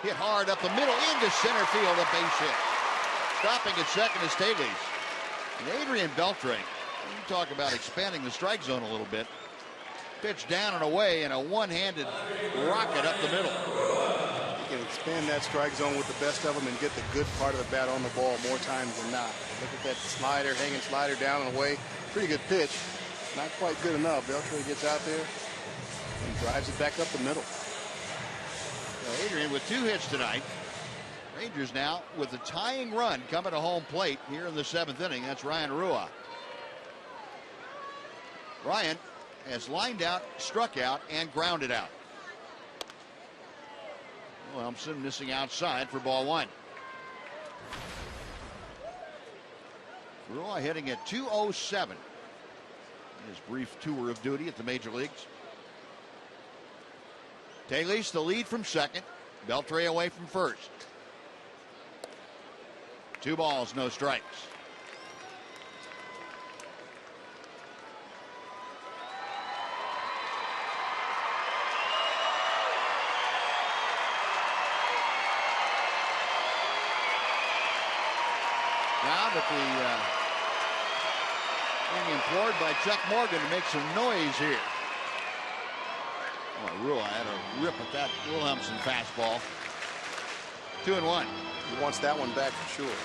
Hit hard up the middle into center field, a base hit. Stopping at second is Taylors. And Adrian Beltre, you talk about expanding the strike zone a little bit. Pitch down and away and a one-handed rocket up the middle. You can expand that strike zone with the best of them and get the good part of the bat on the ball more times than not. Look at that slider, hanging slider down and away. Pretty good pitch. Not quite good enough. Beltre gets out there and drives it back up the middle. Well, Adrian with 2 hits tonight. Rangers now with a tying run coming to home plate here in the 7th inning. That's Ryan Rua. Ryan has lined out, struck out, and grounded out. Wilhelmsen missing outside for ball 1. Rua hitting at .207 in his brief tour of duty at the major leagues. Taylor the lead from second. Beltre away from first. 2 balls, no strikes. Now that being implored by Chuck Morgan to make some noise here. Well, Rua had a rip at that Wilhelmsen fastball. 2-1. He wants that one back for sure.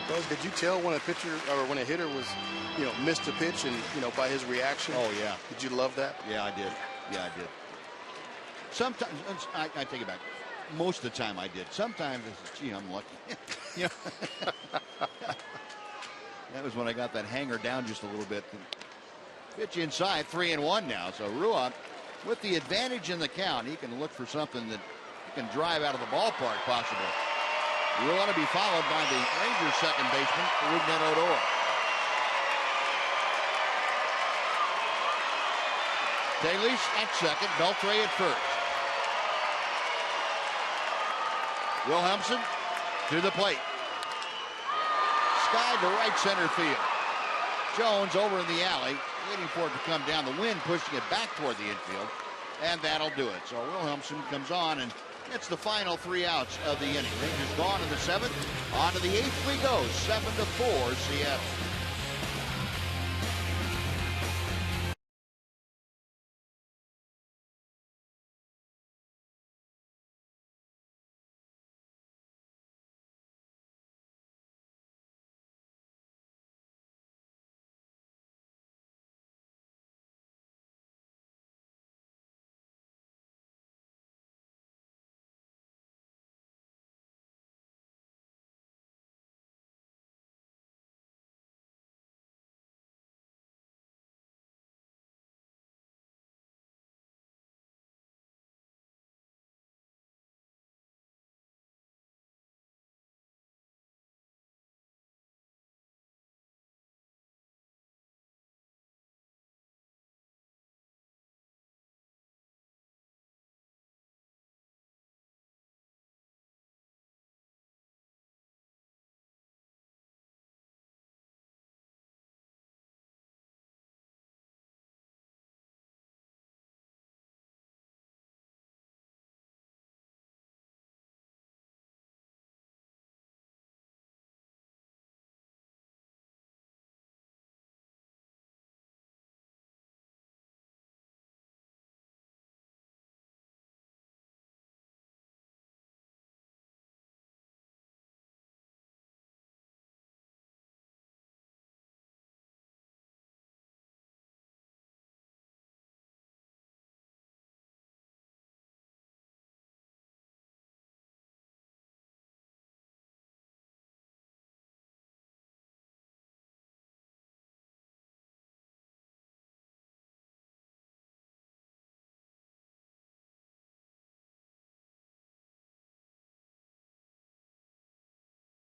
Buzz, did you tell when a pitcher or when a hitter was, missed a pitch and, by his reaction? Oh, yeah. Did you love that? Yeah, I did. Yeah, I did. Sometimes, I take it back. Most of the time I did. Sometimes it's, gee, I'm lucky. That was when I got that hanger down just a little bit. Pitch inside, 3-1 now. So Rua, with the advantage in the count, he can look for something that he can drive out of the ballpark possibly. Rua to be followed by the Rangers second baseman, Rougned Odor. Taylor at second, Beltre at first. Wilhelmsen to the plate. sky to right center field. Jones over in the alley, waiting for it to come down. The wind pushing it back toward the infield, and that'll do it. So Wilhelmsen comes on, and it's the final 3 outs of the inning. Rangers gone in the 7th. On to the 8th we go. 7-4 Seattle.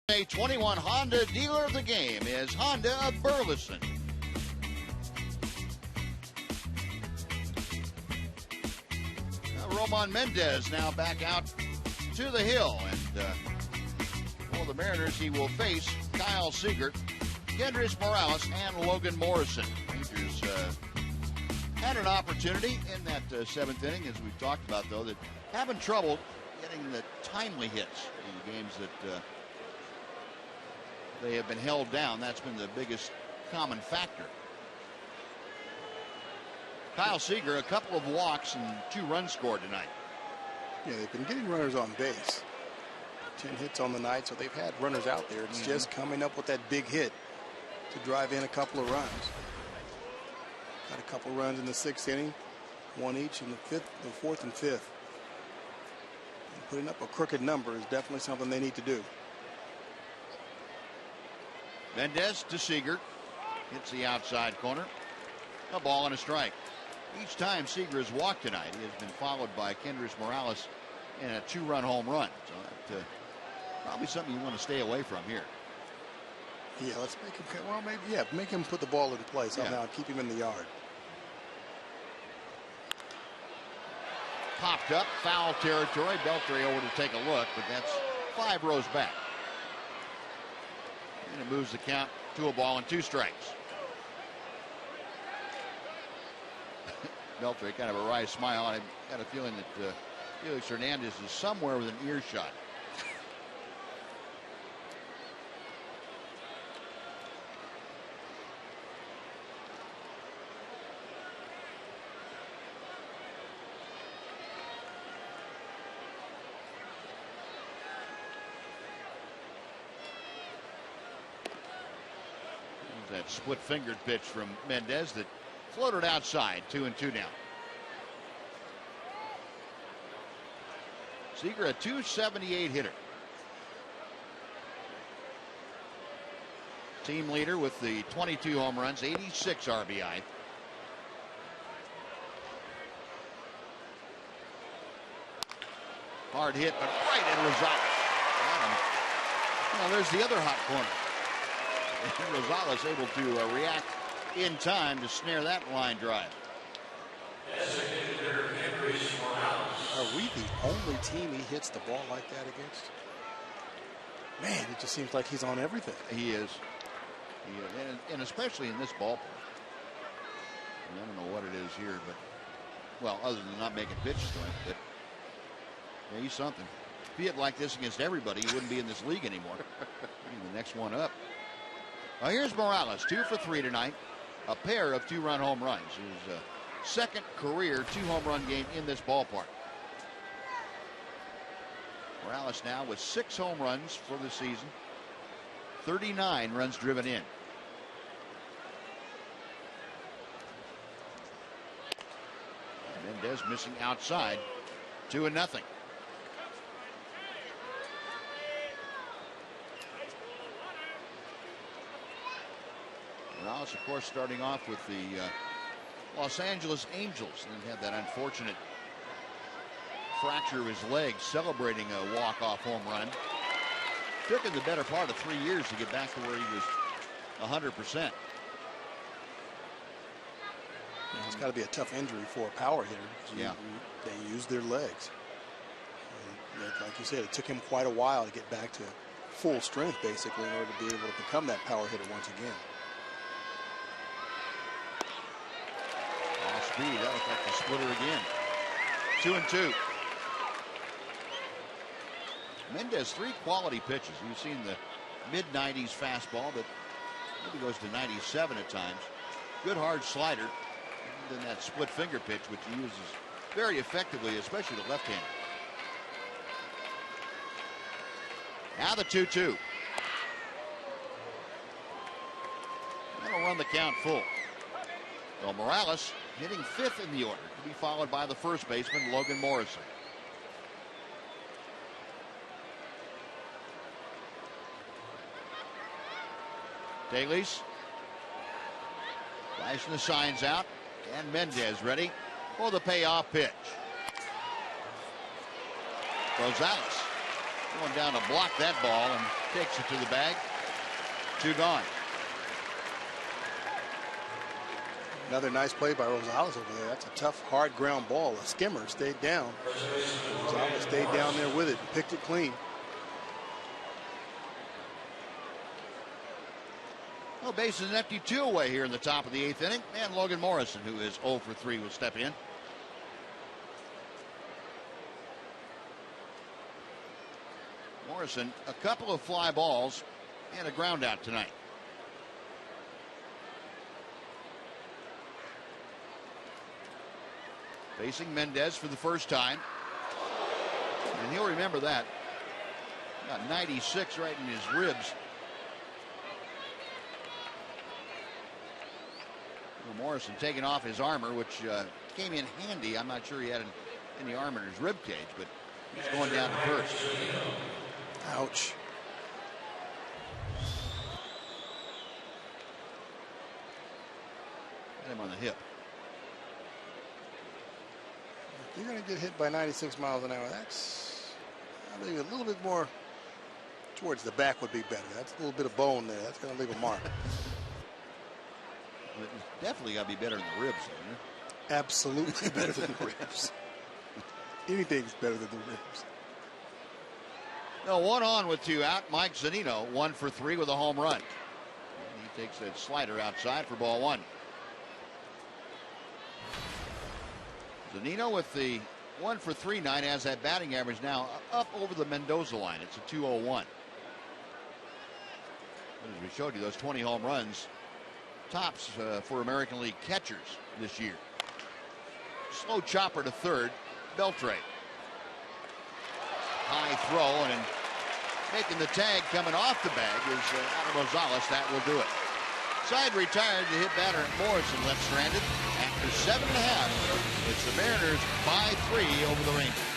A 21 Honda dealer of the game is Honda of Burleson. Roman Mendez now back out to the hill, and for the Mariners he will face Kyle Seager, Kendrys Morales, and Logan Morrison. Rangers had an opportunity in that 7th inning, as we've talked about, though, that having trouble getting the timely hits in games that they have been held down. That's been the biggest common factor. Kyle Seager, a couple of walks and 2 runs scored tonight. Yeah, they've been getting runners on base. 10 hits on the night, so they've had runners out there. It's just coming up with that big hit to drive in a couple of runs. Got a couple runs in the 6th inning, 1 each in the 4th and 5th. And putting up a crooked number is definitely something they need to do. Mendez to Seager. Hits the outside corner. A ball and a strike. Each time Seager has walked tonight, he has been followed by Kendrys Morales in a 2-run home run. So that's probably something you want to stay away from here. Yeah, let's make him, well, maybe, yeah, make him put the ball in play somehow, keep him in the yard. Popped up, foul territory. Beltre over to take a look, but that's 5 rows back. And it moves the count to a ball and 2 strikes. Beltre, kind of a wry smile. I got a feeling that Felix Hernandez is somewhere with an earshot. That split-fingered pitch from Mendez that floated outside. 2-2 now. Seager, a .278 hitter. Team leader with the 22 home runs, 86 RBI. Hard hit, but right in Rosales. Well, there's the other hot corner. Rosales able to react in time to snare that line drive. Are we the only team he hits the ball like that against? Man, it just seems like he's on everything. He is. He is. And especially in this ballpark. I don't know what it is here, but, well, other than not making pitches to him, but yeah, he's something. If he hit like this against everybody, he wouldn't be in this league anymore. He'd be the next one up. Now here's Morales, 2 for 3 tonight. A pair of 2-run home runs. His second career 2-home run game in this ballpark. Morales now with 6 home runs for the season. 39 runs driven in. Mendez missing outside. 2-0. Morales, of course, starting off with the Los Angeles Angels, and had that unfortunate fracture of his leg, celebrating a walk-off home run. Took him the better part of 3 years to get back to where he was 100%. It's got to be a tough injury for a power hitter. Yeah. They use their legs. Like you said, it took him quite a while to get back to full strength, basically, in order to be able to become that power hitter once again. Off speed, that looks like the splitter again. 2-2. Mendez, 3 quality pitches. You've seen the mid-90s fastball that maybe goes to 97 at times. Good hard slider. And then that split finger pitch, which he uses very effectively, especially the left hand. Now the 2-2. That'll run the count full. Well, Morales hitting 5th in the order, to be followed by the first baseman, Logan Morrison. Dailies flashing the signs out, and Mendez ready for the payoff pitch. Rosales going down to block that ball and takes it to the bag. 2 gone. Another nice play by Rosales over there. That's a tough, hard ground ball. A skimmer stayed down. Rosales stayed down there with it and picked it clean. Well, bases empty, 2 away here in the top of the 8th inning. And Logan Morrison, who is 0 for 3, will step in. Morrison, a couple of fly balls and a ground out tonight. Facing Mendez for the first time. And he'll remember that. Got 96 right in his ribs. Morrison taking off his armor, which came in handy. I'm not sure he had any armor in his rib cage, but he's going down to first. Ouch. Got him on the hip. If you're going to get hit by 96 miles an hour, that's, I think, a little bit more towards the back would be better. That's a little bit of bone there. That's going to leave a mark. It's definitely got to be better than the ribs, isn't it? Absolutely better than the ribs. Anything's better than the ribs. No, 1 on with 2 out. Mike Zunino, 1 for 3 with a home run. And he takes that slider outside for ball 1. Zunino with the 1 for 3 night has that batting average now up over the Mendoza line. It's a 201. As we showed you, those 20 home runs, tops for American League catchers this year. Slow chopper to third, Beltre. High throw, and making the tag coming off the bag is Adam Rosales. That will do it. Side retired, the hit batter Morrison left stranded. After 7.5, it's the Mariners by 3 over the Rangers.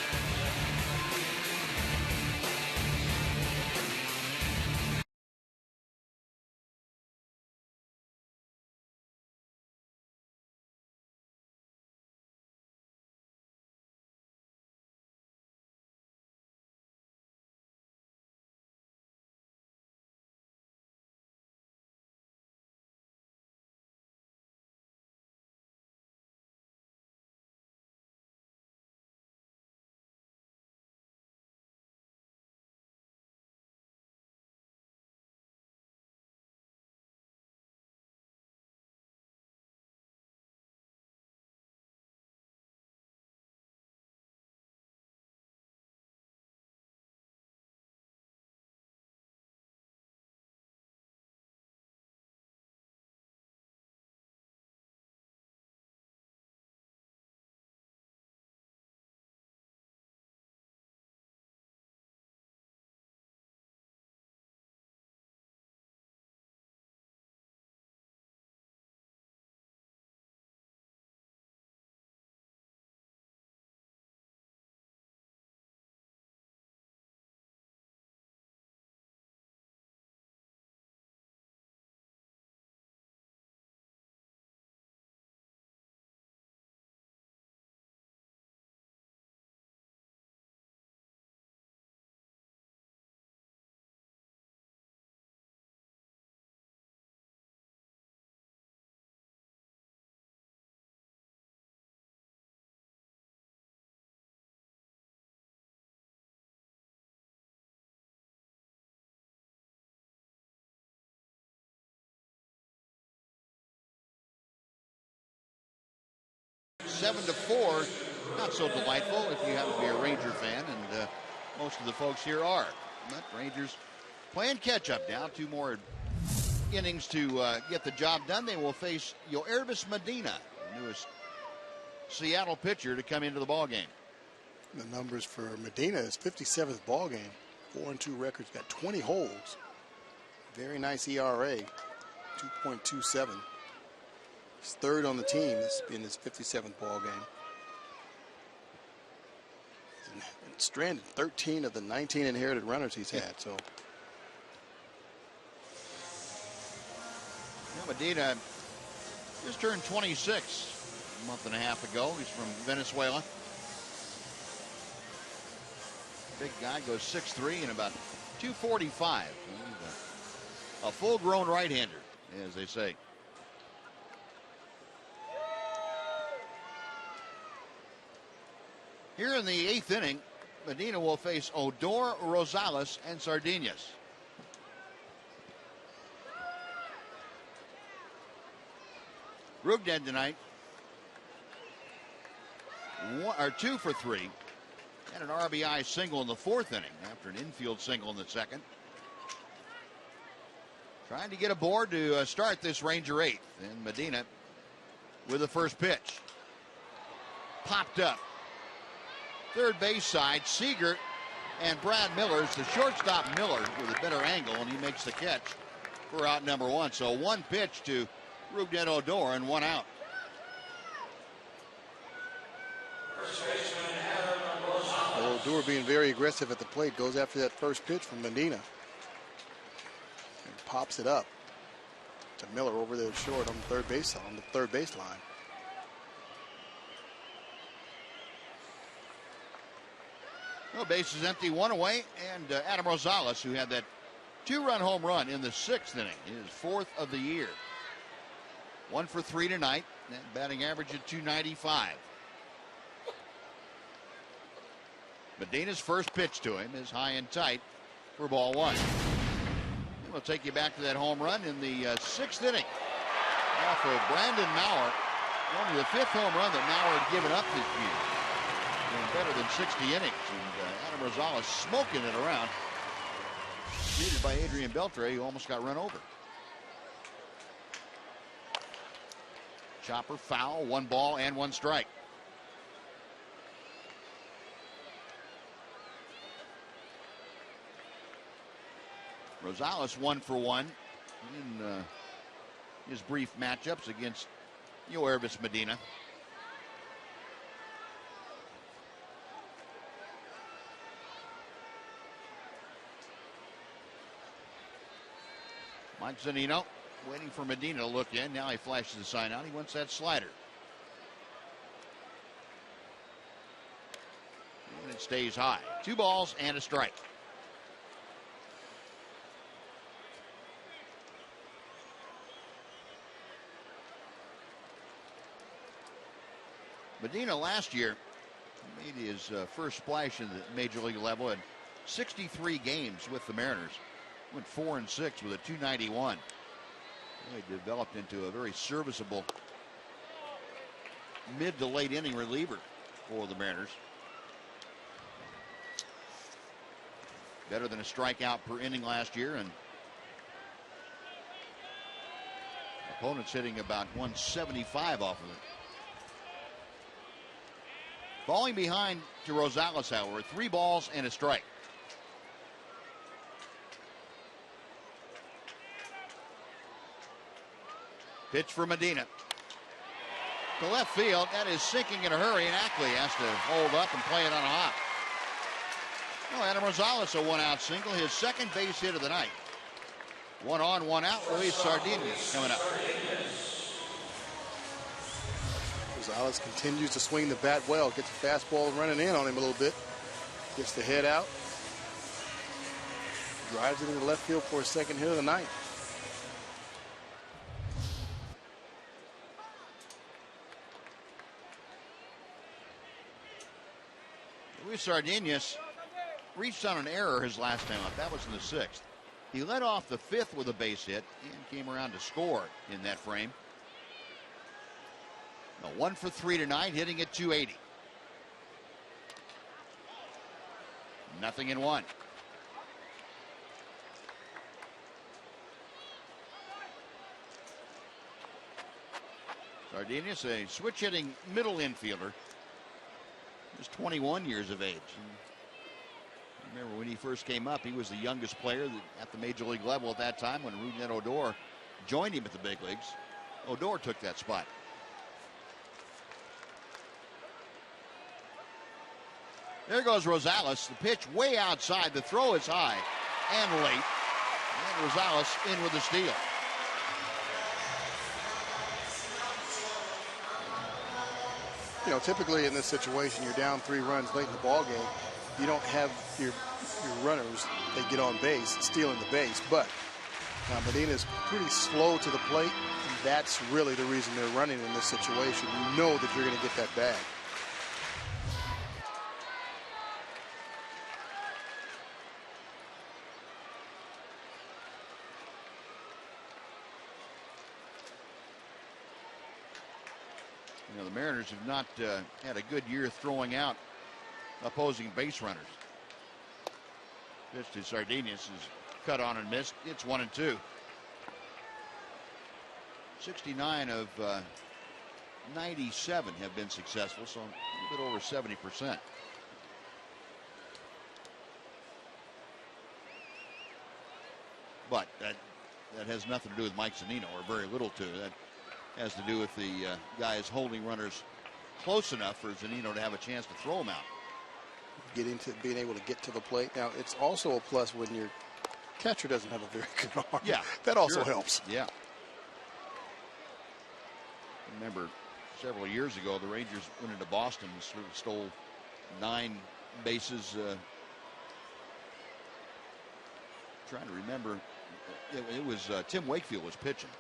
7-4. Not so delightful if you happen to be a Ranger fan, and most of the folks here are. But Rangers playing catch-up now. 2 more innings to get the job done. They will face Yoervis Medina, the newest Seattle pitcher to come into the ball game. The numbers for Medina is 57th ball game. 4-2 records, got 20 holds. Very nice ERA, 2.27. He's third on the team in his 57th ball game. And stranded 13 of the 19 inherited runners he's had. So Medina just turned 26 a month and a half ago. He's from Venezuela. Big guy, goes 6'3" and about 245. A full-grown right-hander, as they say. Here in the 8th inning, Medina will face Odor, Rosales, and Sardinas. Rugden tonight, 2 for 3, and an RBI single in the 4th inning after an infield single in the 2nd. Trying to get aboard to start this Ranger 8th, and Medina with the first pitch. Popped up. Third base side, Seager and Brad Miller's the shortstop Miller with a better angle, and he makes the catch for out number 1. So 1 pitch to Rugden Odor and 1 out. Odor being very aggressive at the plate, goes after that first pitch from Medina. And pops it up to Miller over there short on the third base line. No, base is empty, 1 away, and Adam Rosales, who had that 2-run home run in the 6th inning, his 4th of the year. 1 for 3 tonight, and batting average at .295. Medina's first pitch to him is high and tight for ball 1. And we'll take you back to that home run in the 6th inning off of Brandon Maurer. Only the 5th home run that Maurer had given up this year. Better than 60 innings, and Adam Rosales smoking it around. Treated by Adrian Beltre, who almost got run over. Chopper foul, 1 ball and 1 strike. Rosales 1 for 1 in his brief matchups against Yoervis Medina. Mike Zunino waiting for Medina to look in. Now he flashes the sign out. He wants that slider. And it stays high. 2 balls and a strike. Medina last year made his first splash in the major league level at 63 games with the Mariners. Went 4-6 with a .291. Really developed into a very serviceable mid to late inning reliever for the Mariners. Better than a strikeout per inning last year, and opponents hitting about 175 off of it. Falling behind to Rosales, however, 3 balls and a strike. Pitch for Medina. To left field, that is sinking in a hurry, and Ackley has to hold up and play it on a hop. Well, Adam Rosales, a 1-out single, his 2nd base hit of the night. 1 on, 1 out. Luis Sardinas coming up. Rosales continues to swing the bat well. Gets the fastball running in on him a little bit. Gets the head out. Drives it into left field for his 2nd hit of the night. Luis Sardinas reached on an error his last time up. That was in the 6th. He led off the 5th with a base hit and came around to score in that frame. A 1 for 3 tonight, hitting at 280. 0-1. Sardinius, a switch-hitting middle infielder. He's 21 years of age. And remember when he first came up, he was the youngest player at the major league level at that time when Rougned Odor joined him at the big leagues. Odor took that spot. There goes Rosales. The pitch way outside. The throw is high and late. And Rosales in with the steal. You know, typically in this situation, you're down 3 runs late in the ball game. You don't have your runners, they get on base, stealing the base. But Medina's pretty slow to the plate. And that's really the reason they're running in this situation. You know that you're going to get that bag. You know, the Mariners have not had a good year throwing out opposing base runners. Pitch to Sardinius is cut on and missed. It's 1-2. 69 of 97 have been successful, so a little bit over 70%. But that has nothing to do with Mike Zunino, or very little to that. Has to do with the guys holding runners close enough for Zunino to have a chance to throw them out. Being able to get to the plate. Now, it's also a plus when your catcher doesn't have a very good arm. Yeah, that also helps. Yeah. Remember, several years ago, the Rangers went into Boston and sort of stole 9 bases. Trying to remember, it was Tim Wakefield was pitching.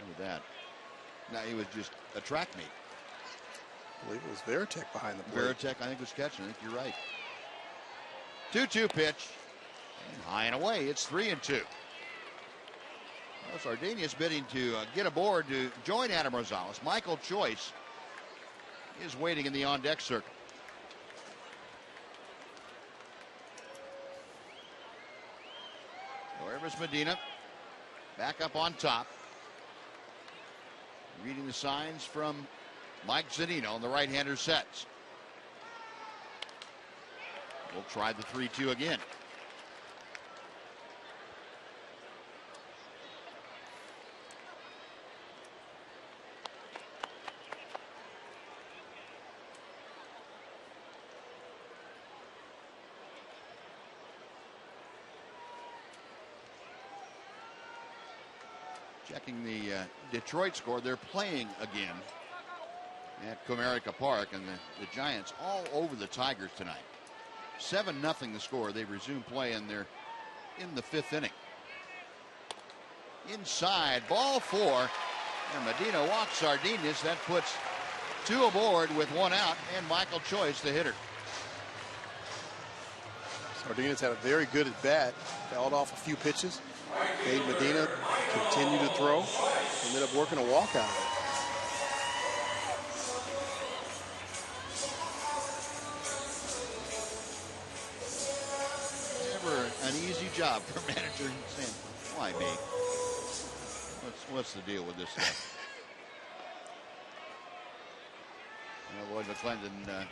Remember that. Now he was just a track meet. I believe it was Veritek behind the plate. Veritek, I think, was catching. I think you're right. 2-2 pitch. And high and away. It's 3-2. Well, Sardinius bidding to get aboard to join Adam Rosales. Michael Choice is waiting in the on-deck circle. Wherever's Medina. Back up on top. Reading the signs from Mike Zunino, and the right-hander sets. We'll try the 3-2 again. Checking the Detroit score, they're playing again at Comerica Park, and the Giants all over the Tigers tonight. 7-0 the score. They resume play, and they're in the 5th inning. Inside, ball 4, and Medina walks Sardinius. That puts 2 aboard with 1 out, and Michael Choice, the hitter. Sardinius had a very good at bat, fouled off a few pitches, made Medina continue to throw, ended up working a walk out of it. Never an easy job for a manager saying, why me? What's the deal with this stuff? Lloyd McClendon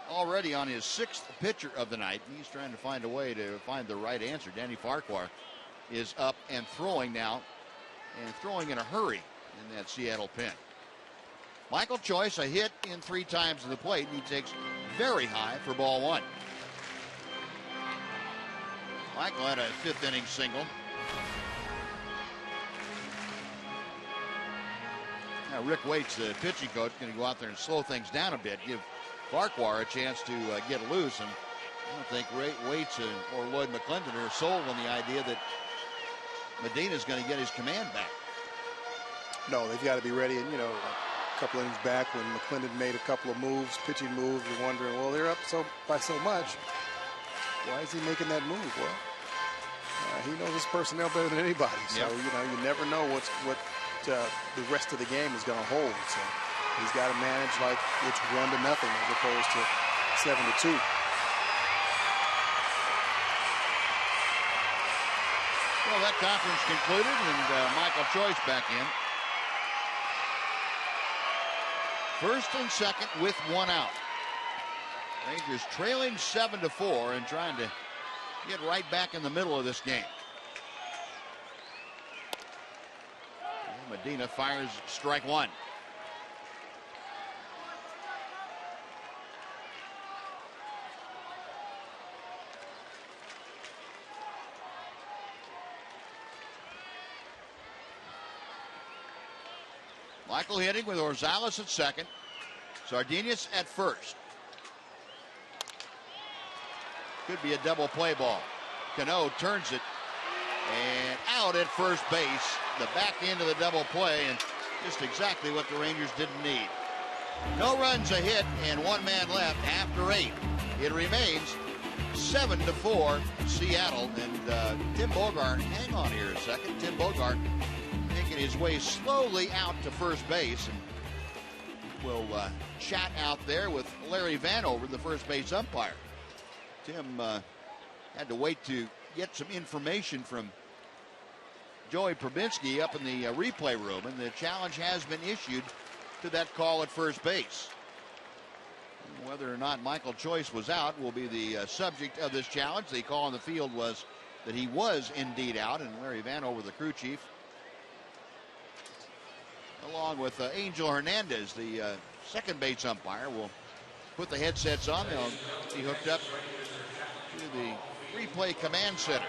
already on his 6th pitcher of the night. He's trying to find a way to find the right answer. Danny Farquhar is up and throwing now, and throwing in a hurry in that Seattle pen. Michael Choice, a hit in 3 times to the plate, and he takes very high for ball 1. Michael had a 5th inning single. Now Rick Waits, the pitching coach, going to go out there and slow things down a bit, give Farquhar a chance to get loose. And I don't think Waits or Lloyd McClendon are sold on the idea that Medina's going to get his command back. No, they've got to be ready. And, you know, a couple innings back when McClendon made a couple of moves, pitching moves, you're wondering, well, they're up by so much. Why is he making that move? Well, he knows his personnel better than anybody. So, you know, you never know what the rest of the game is going to hold. So he's got to manage like it's 1-0 as opposed to 7-2. Well, that conference concluded, and Michael Choice back in. First and second with one out. Rangers trailing 7-4 and trying to get right back in the middle of this game. And Medina fires strike one. Michael hitting with Orzales at second. Sardinas at first. Could be a double play ball. Cano turns it and out at first base. The back end of the double play, and just exactly what the Rangers didn't need. No runs, a hit, and one man left after 8. It remains 7-4 Seattle. And Tim Bogart, hang on here a second. Tim Bogart making his way slowly out to first base, and we'll chat out there with Larry Vanover, the first base umpire. Tim had to wait to get some information from Joey Probinski up in the replay room, and the challenge has been issued to that call at first base. Whether or not Michael Choice was out will be the subject of this challenge. The call on the field was that he was indeed out, and Larry Vanover, the crew chief, along with Angel Hernandez, the second base umpire, will put the headsets on. They'll be hooked up to the replay command center.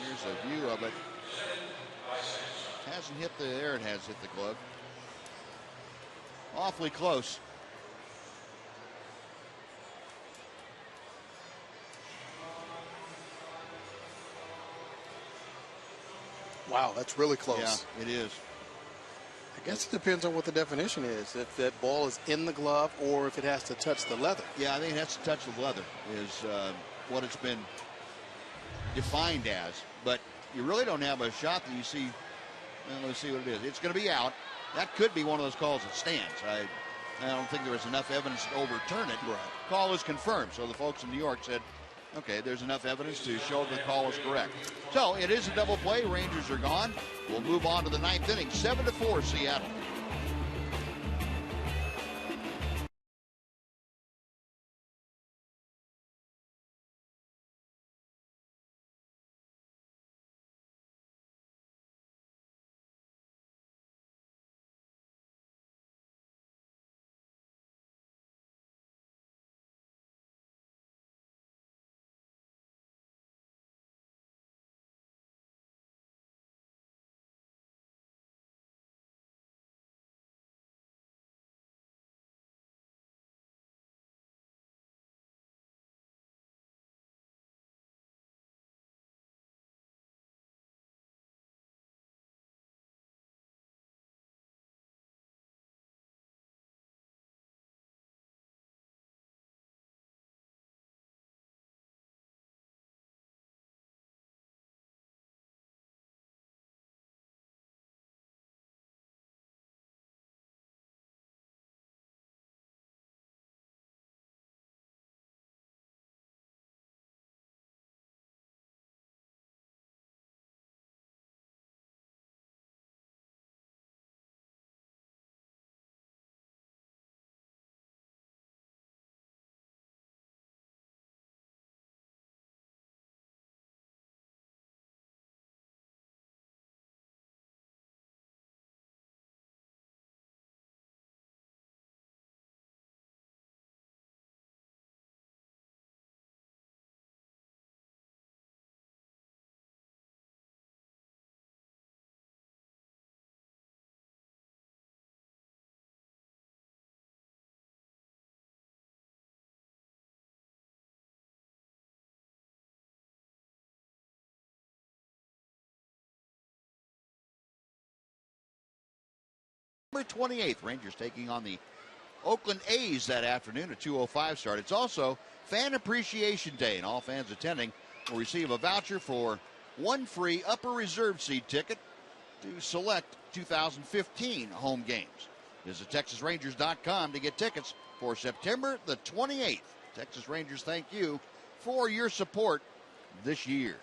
Here's a view of it. Hasn't hit there it has hit the glove. Awfully close. Wow, that's really close. Yeah, it is. I guess it depends on what the definition is. If that ball is in the glove or if it has to touch the leather. Yeah, I think it has to touch the leather is what it's been defined as. But you really don't have a shot that you see. Well, let's see what it is. It's going to be out. That could be one of those calls that stands. I don't think there was enough evidence to overturn it. Right. Call is confirmed. So the folks in New York said, okay, there's enough evidence to show the call is correct. So it is a double play. Rangers are gone. We'll move on to the 9th inning. 7-4 Seattle. November 28th, Rangers taking on the Oakland A's that afternoon at 2:05 start. It's also Fan Appreciation Day, and all fans attending will receive a voucher for one free upper reserve seat ticket to select 2015 home games. Visit TexasRangers.com to get tickets for September the 28th. Texas Rangers, thank you for your support this year.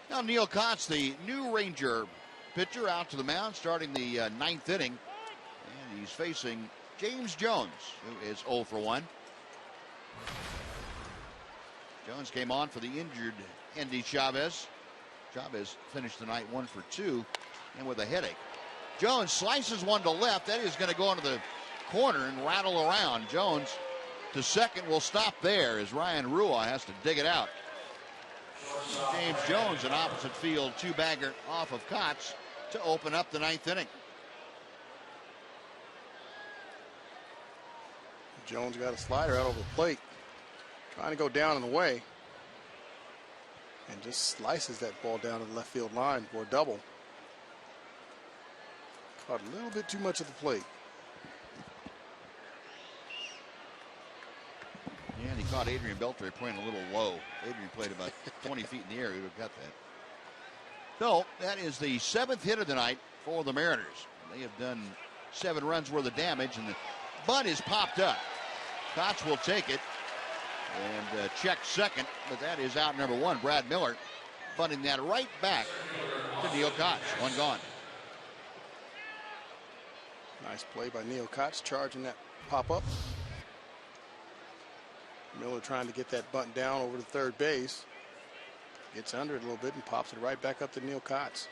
Now Neil Kotz, the new Ranger pitcher, out to the mound starting the ninth inning. And he's facing James Jones, who is 0 for 1. Jones came on for the injured Endy Chavez. Chavez finished the night 1 for 2 and with a headache. Jones slices one to left. That is going to go into the corner and rattle around. Jones to second will stop there as Ryan Rua has to dig it out. James Jones, an opposite field two-bagger off of Kotz to open up the ninth inning. Jones got a slider out over the plate, trying to go down and away, and just slices that ball down to the left field line for a double. Caught a little bit too much of the plate. Yeah, and he caught Adrian Beltre playing a little low. Adrian played about 20 feet in the air. He would have got that. So that is the 7th hit of the night for the Mariners. They have done 7 runs worth of damage, and the bunt is popped up. Kotz will take it and check second, but that is out number 1. Brad Miller bunting that right back to Neil Kotz. 1 gone. Nice play by Neil Kotz, charging that pop-up. Miller trying to get that bunt down over to third base. Gets under it a little bit and pops it right back up to Neil Kotz.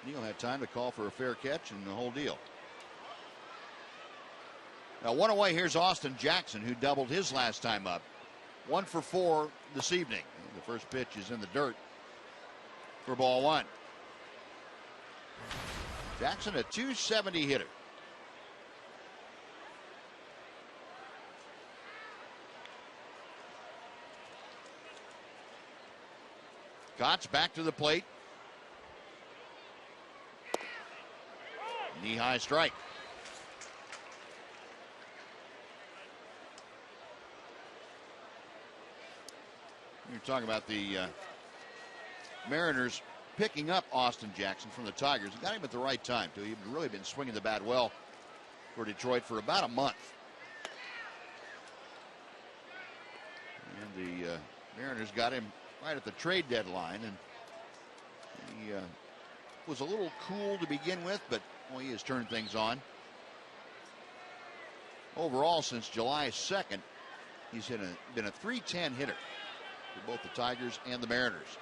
Neil had time to call for a fair catch and the whole deal. Now 1 away, here's Austin Jackson, who doubled his last time up. 1 for 4 this evening. The first pitch is in the dirt for ball 1. Jackson, a .270 hitter. Kotz back to the plate. Knee-high strike. You're talking about the Mariners picking up Austin Jackson from the Tigers. Got him at the right time, too. He'd really been swinging the bat well for Detroit for about a month. And the Mariners got him right at the trade deadline, and he was a little cool to begin with, but boy, he has turned things on. Overall, since July 2nd, he's been a .310 hitter for both the Tigers and the Mariners.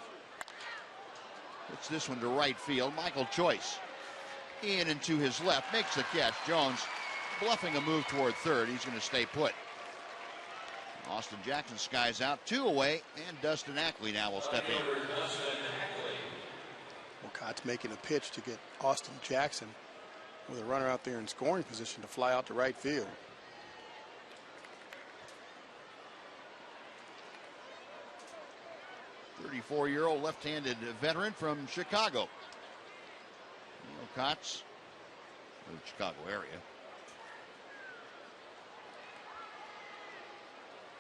It's this one to right field. Michael Choice in and to his left, makes the catch. Jones bluffing a move toward third. He's going to stay put. Austin Jackson skies out, 2 away, and Dustin Ackley now will step in. Well, Kotz making a pitch to get Austin Jackson with a runner out there in scoring position to fly out to right field. .34-year-old left-handed veteran from Chicago. Neil Kotz, the Chicago area,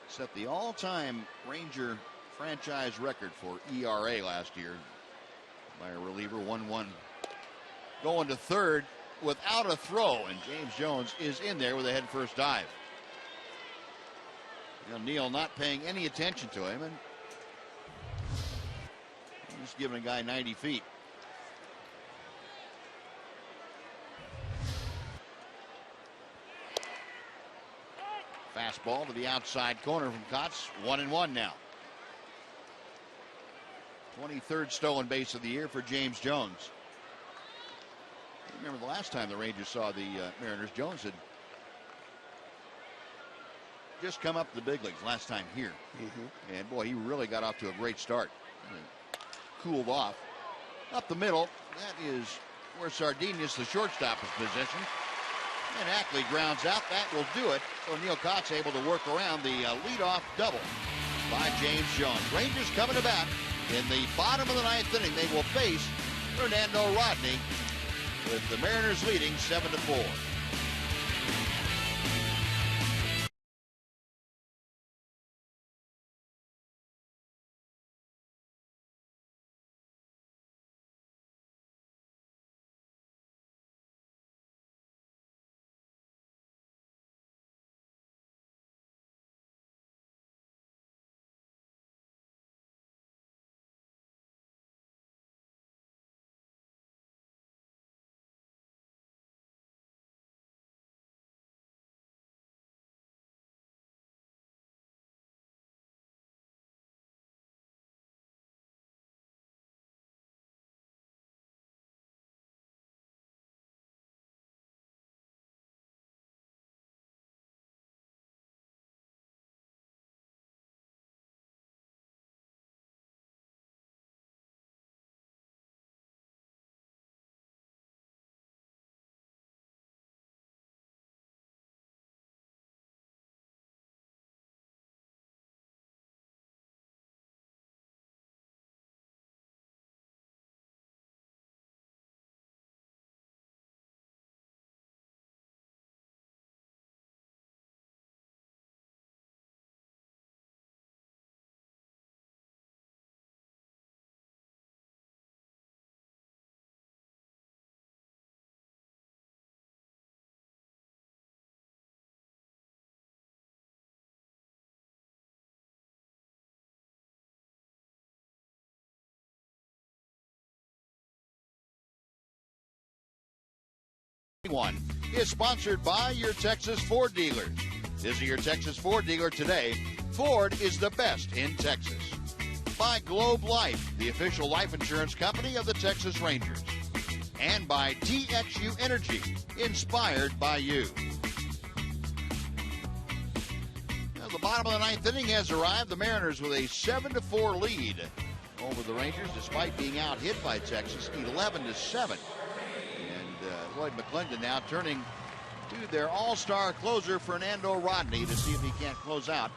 set the all-time Ranger franchise record for ERA last year by a reliever. 1-1 going to third without a throw, and James Jones is in there with a head-first dive. Neil not paying any attention to him, and he's giving a guy 90 feet. Fastball to the outside corner from Kotz. 1-1 now. 23rd stolen base of the year for James Jones. Remember the last time the Rangers saw the Mariners, Jones had just come up to the big leagues last time here. And boy, he really got off to a great start. Cooled off. Up the middle, that is where Sardinius, the shortstop, is positioned. And Ackley grounds out. That will do it. So Neil Kotz able to work around the leadoff double by James Jones. Rangers coming to bat in the bottom of the ninth inning. They will face Fernando Rodney with the Mariners leading 7-4. One is sponsored by your Texas Ford dealers. Visit your Texas Ford dealer today. Ford is the best in Texas. By Globe Life, the official life insurance company of the Texas Rangers. And by TXU Energy, inspired by you. Now, the bottom of the ninth inning has arrived. The Mariners with a 7-4 lead over the Rangers, despite being out hit by Texas 11-7. And Lloyd McClendon now turning to their all-star closer Fernando Rodney to see if he can't close out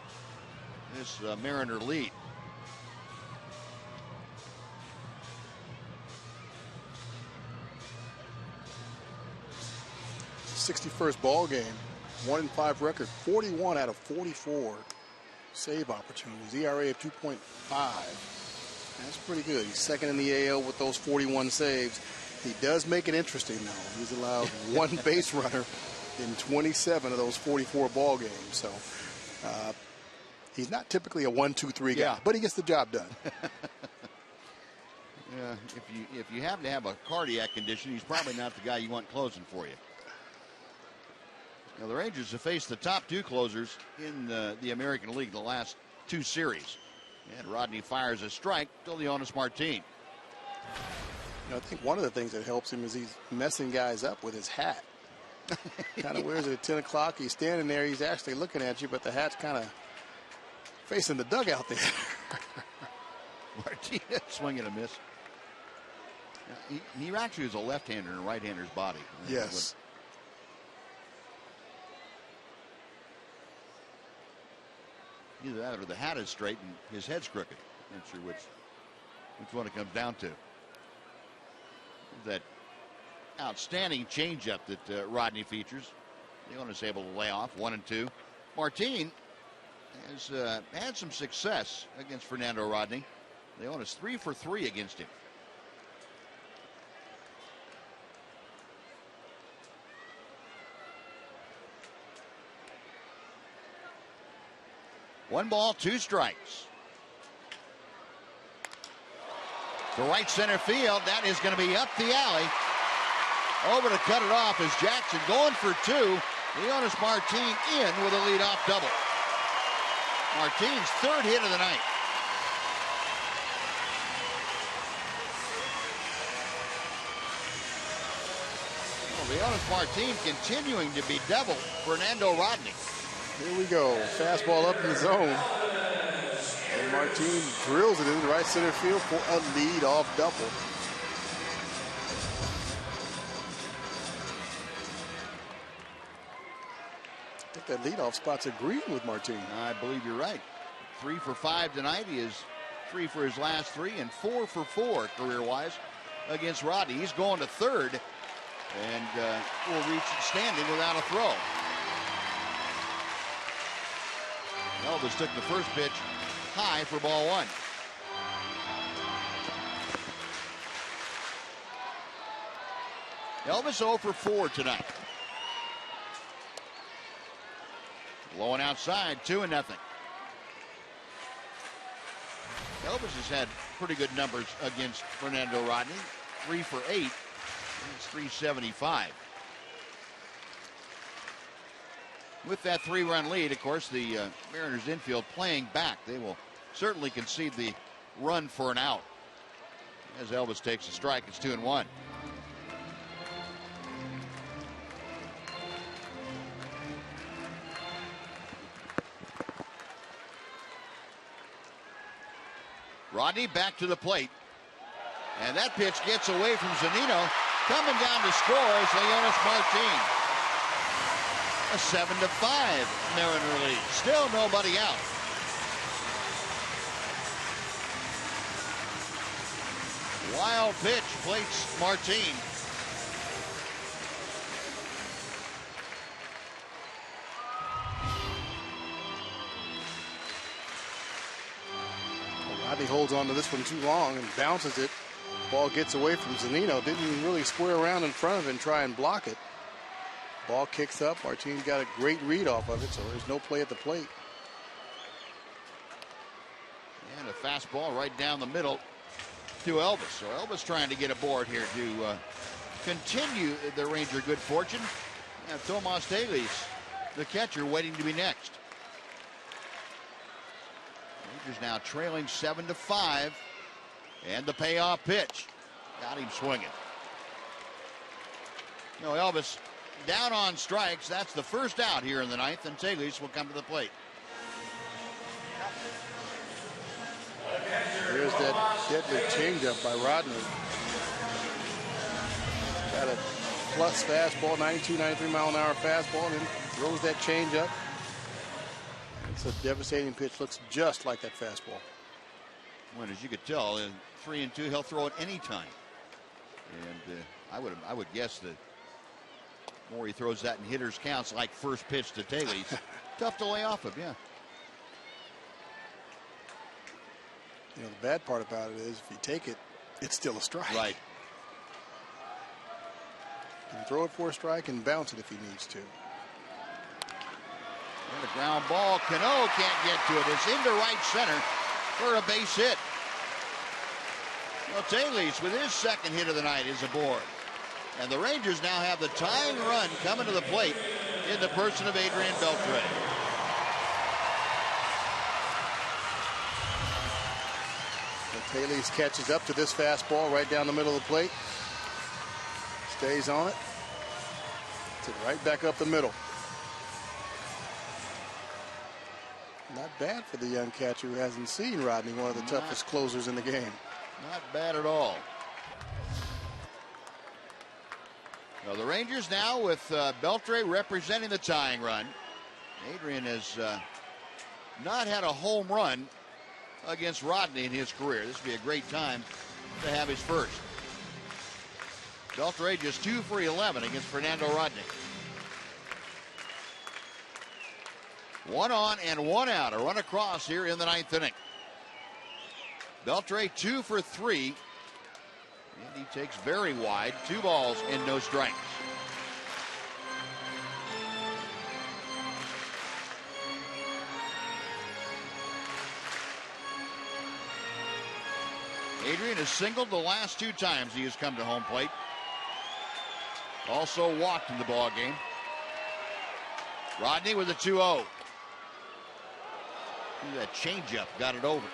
this Mariner lead. '61st ball game, 1-5 record, 41 out of 44 save opportunities, ERA of 2.5. That's pretty good. He's second in the AL with those 41 saves. He does make it interesting, though. He's allowed one base runner in 27 of those 44 ball games. So he's not typically a 1-2-3 guy, but he gets the job done. Yeah, if you happen to have a cardiac condition, he's probably not the guy you want closing for you. Now, the Rangers have faced the top two closers in the American League the last two series. And Rodney fires a strike to Leonys Martin. I think one of the things that helps him is he's messing guys up with his hat. Kind of wears it at 10 o'clock. He's standing there. He's actually looking at you, but the hat's kind of facing the dugout there. Martinez swinging a miss. He actually is a left-hander in a right-hander's body. Yes. Either that or the hat is straight and his head's crooked. Not sure which one it comes down to. That outstanding changeup that Rodney features. Leonys able to lay off 1-2. Martin has had some success against Fernando Rodney. Leonys 3 for 3 against him. One ball, two strikes. To right center field. That is going to be up the alley. Over to cut it off is Jackson going for two. Leonys Martin in with a leadoff double. Martin's third hit of the night. Well, Leonys Martin continuing to be double Fernando Rodney. Here we go. Fastball up in the zone. And Martin drills it into right center field for a lead-off double. I think that leadoff spot's agreeing with Martin. I believe you're right. 3 for 5 tonight. He is 3 for his last 3 and 4 for 4 career-wise against Rodney. He's going to third and will reach standing without a throw. Elvis took the first pitch high for ball one. Elvis 0 for 4 tonight. Blowing outside, 2-0. Elvis has had pretty good numbers against Fernando Rodney. 3 for 8. It's 375. With that 3-run lead, of course, the Mariners infield playing back. They will certainly concede the run for an out. As Elvis takes a strike, it's 2-1. Rodney back to the plate. And that pitch gets away from Zunino. Coming down to score is Leonys Martin. A 7-5 Mariner lead. Still nobody out. Wild pitch plates Martin. Rodney holds on to this one too long and bounces it. Ball gets away from Zunino. Didn't really square around in front of him and try and block it. Ball kicks up. Martin got a great read off of it, so there's no play at the plate. And a fastball right down the middle to Elvis. So Elvis trying to get aboard here to continue the Ranger good fortune. And Tomas Taylor's the catcher waiting to be next. Rangers now trailing 7-5. And the payoff pitch. Got him swinging. No, Elvis down on strikes. That's the first out here in the ninth, and Taylor's will come to the plate. There's that deadly changeup by Rodney. Got a plus fastball, 92, 93 mile an hour fastball, and then throws that changeup. It's a devastating pitch. Looks just like that fastball. Well, as you could tell, in 3-2, he'll throw it any time. And I would guess that the more he throws that in hitters' counts, like first pitch to Taylor, tough to lay off of. Yeah. You know, the bad part about it is if you take it, it's still a strike. Right. You can throw it for a strike and bounce it if he needs to. And a ground ball. Cano can't get to it. It's into right center for a base hit. Well, Taylor's with his second hit of the night is aboard. And the Rangers now have the tying run coming to the plate in the person of Adrian Beltre. Taylor's catches up to this fastball right down the middle of the plate. Stays on it. To right back up the middle. Not bad for the young catcher who hasn't seen Rodney, one of the toughest closers in the game. Not bad at all. Well, the Rangers now with Beltre representing the tying run. Adrian has not had a home run against Rodney in his career. This would be a great time to have his first. Beltre just 2 for 11 against Fernando Rodney. 1 on and 1 out. A run across here in the ninth inning. Beltre 2 for 3. And he takes very wide. 2 balls and no strikes. Adrian has singled the last 2 times he has come to home plate. Also walked in the ball game. Rodney with a 2-0. That changeup got it over.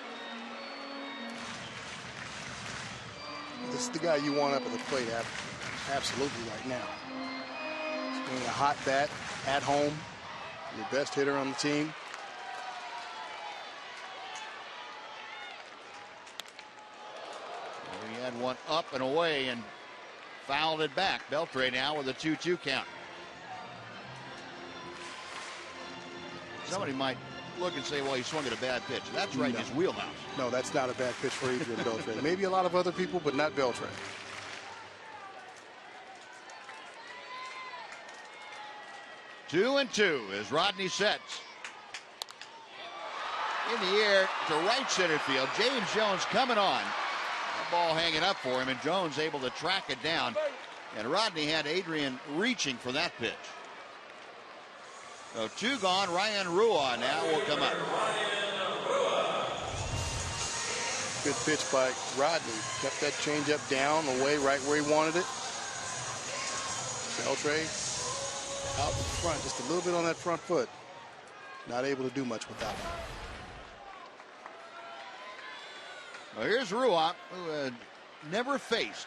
This is the guy you want up at the plate absolutely right now. Swinging a hot bat at home. Your best hitter on the team. Well, he had one up and away and fouled it back. Beltre now with a 2-2 count. Somebody might look and say, well, he swung at a bad pitch. That's right in his wheelhouse. No, that's not a bad pitch for Adrian Beltre. Maybe a lot of other people, but not Beltre. Two and two as Rodney sets. In the air to right center field. James Jones coming on. That ball hanging up for him, and Jones able to track it down. And Rodney had Adrian reaching for that pitch. So 2 gone. Ryan Rua now will come up. Good pitch by Rodney. Kept that changeup down, away, right where he wanted it. Beltre out in front, just a little bit on that front foot. Not able to do much with that one. Well, here's Rua, who had never faced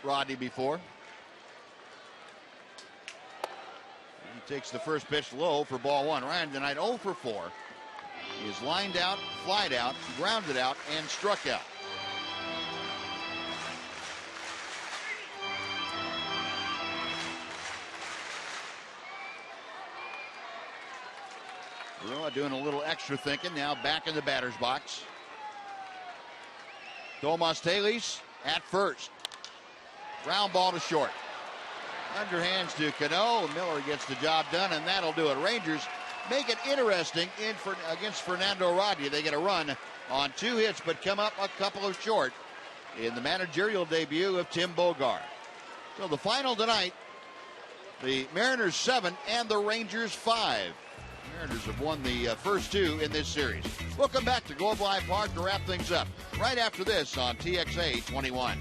Rodney before. He takes the first pitch low for ball 1. Ryan tonight 0 for 4. He is lined out, flied out, grounded out, and struck out. Rua doing a little extra thinking, now back in the batter's box. Tomas Taylor's at first. Ground ball to short. Underhands to Cano. Miller gets the job done, and that'll do it. Rangers make it interesting against Fernando Rodney. They get a run on 2 hits, but come up a couple of short in the managerial debut of Tim Bogart. So the final tonight, the Mariners 7 and the Rangers 5. Mariners have won the first 2 in this series. We'll come back to Globe Life Park to wrap things up right after this on TXA 21.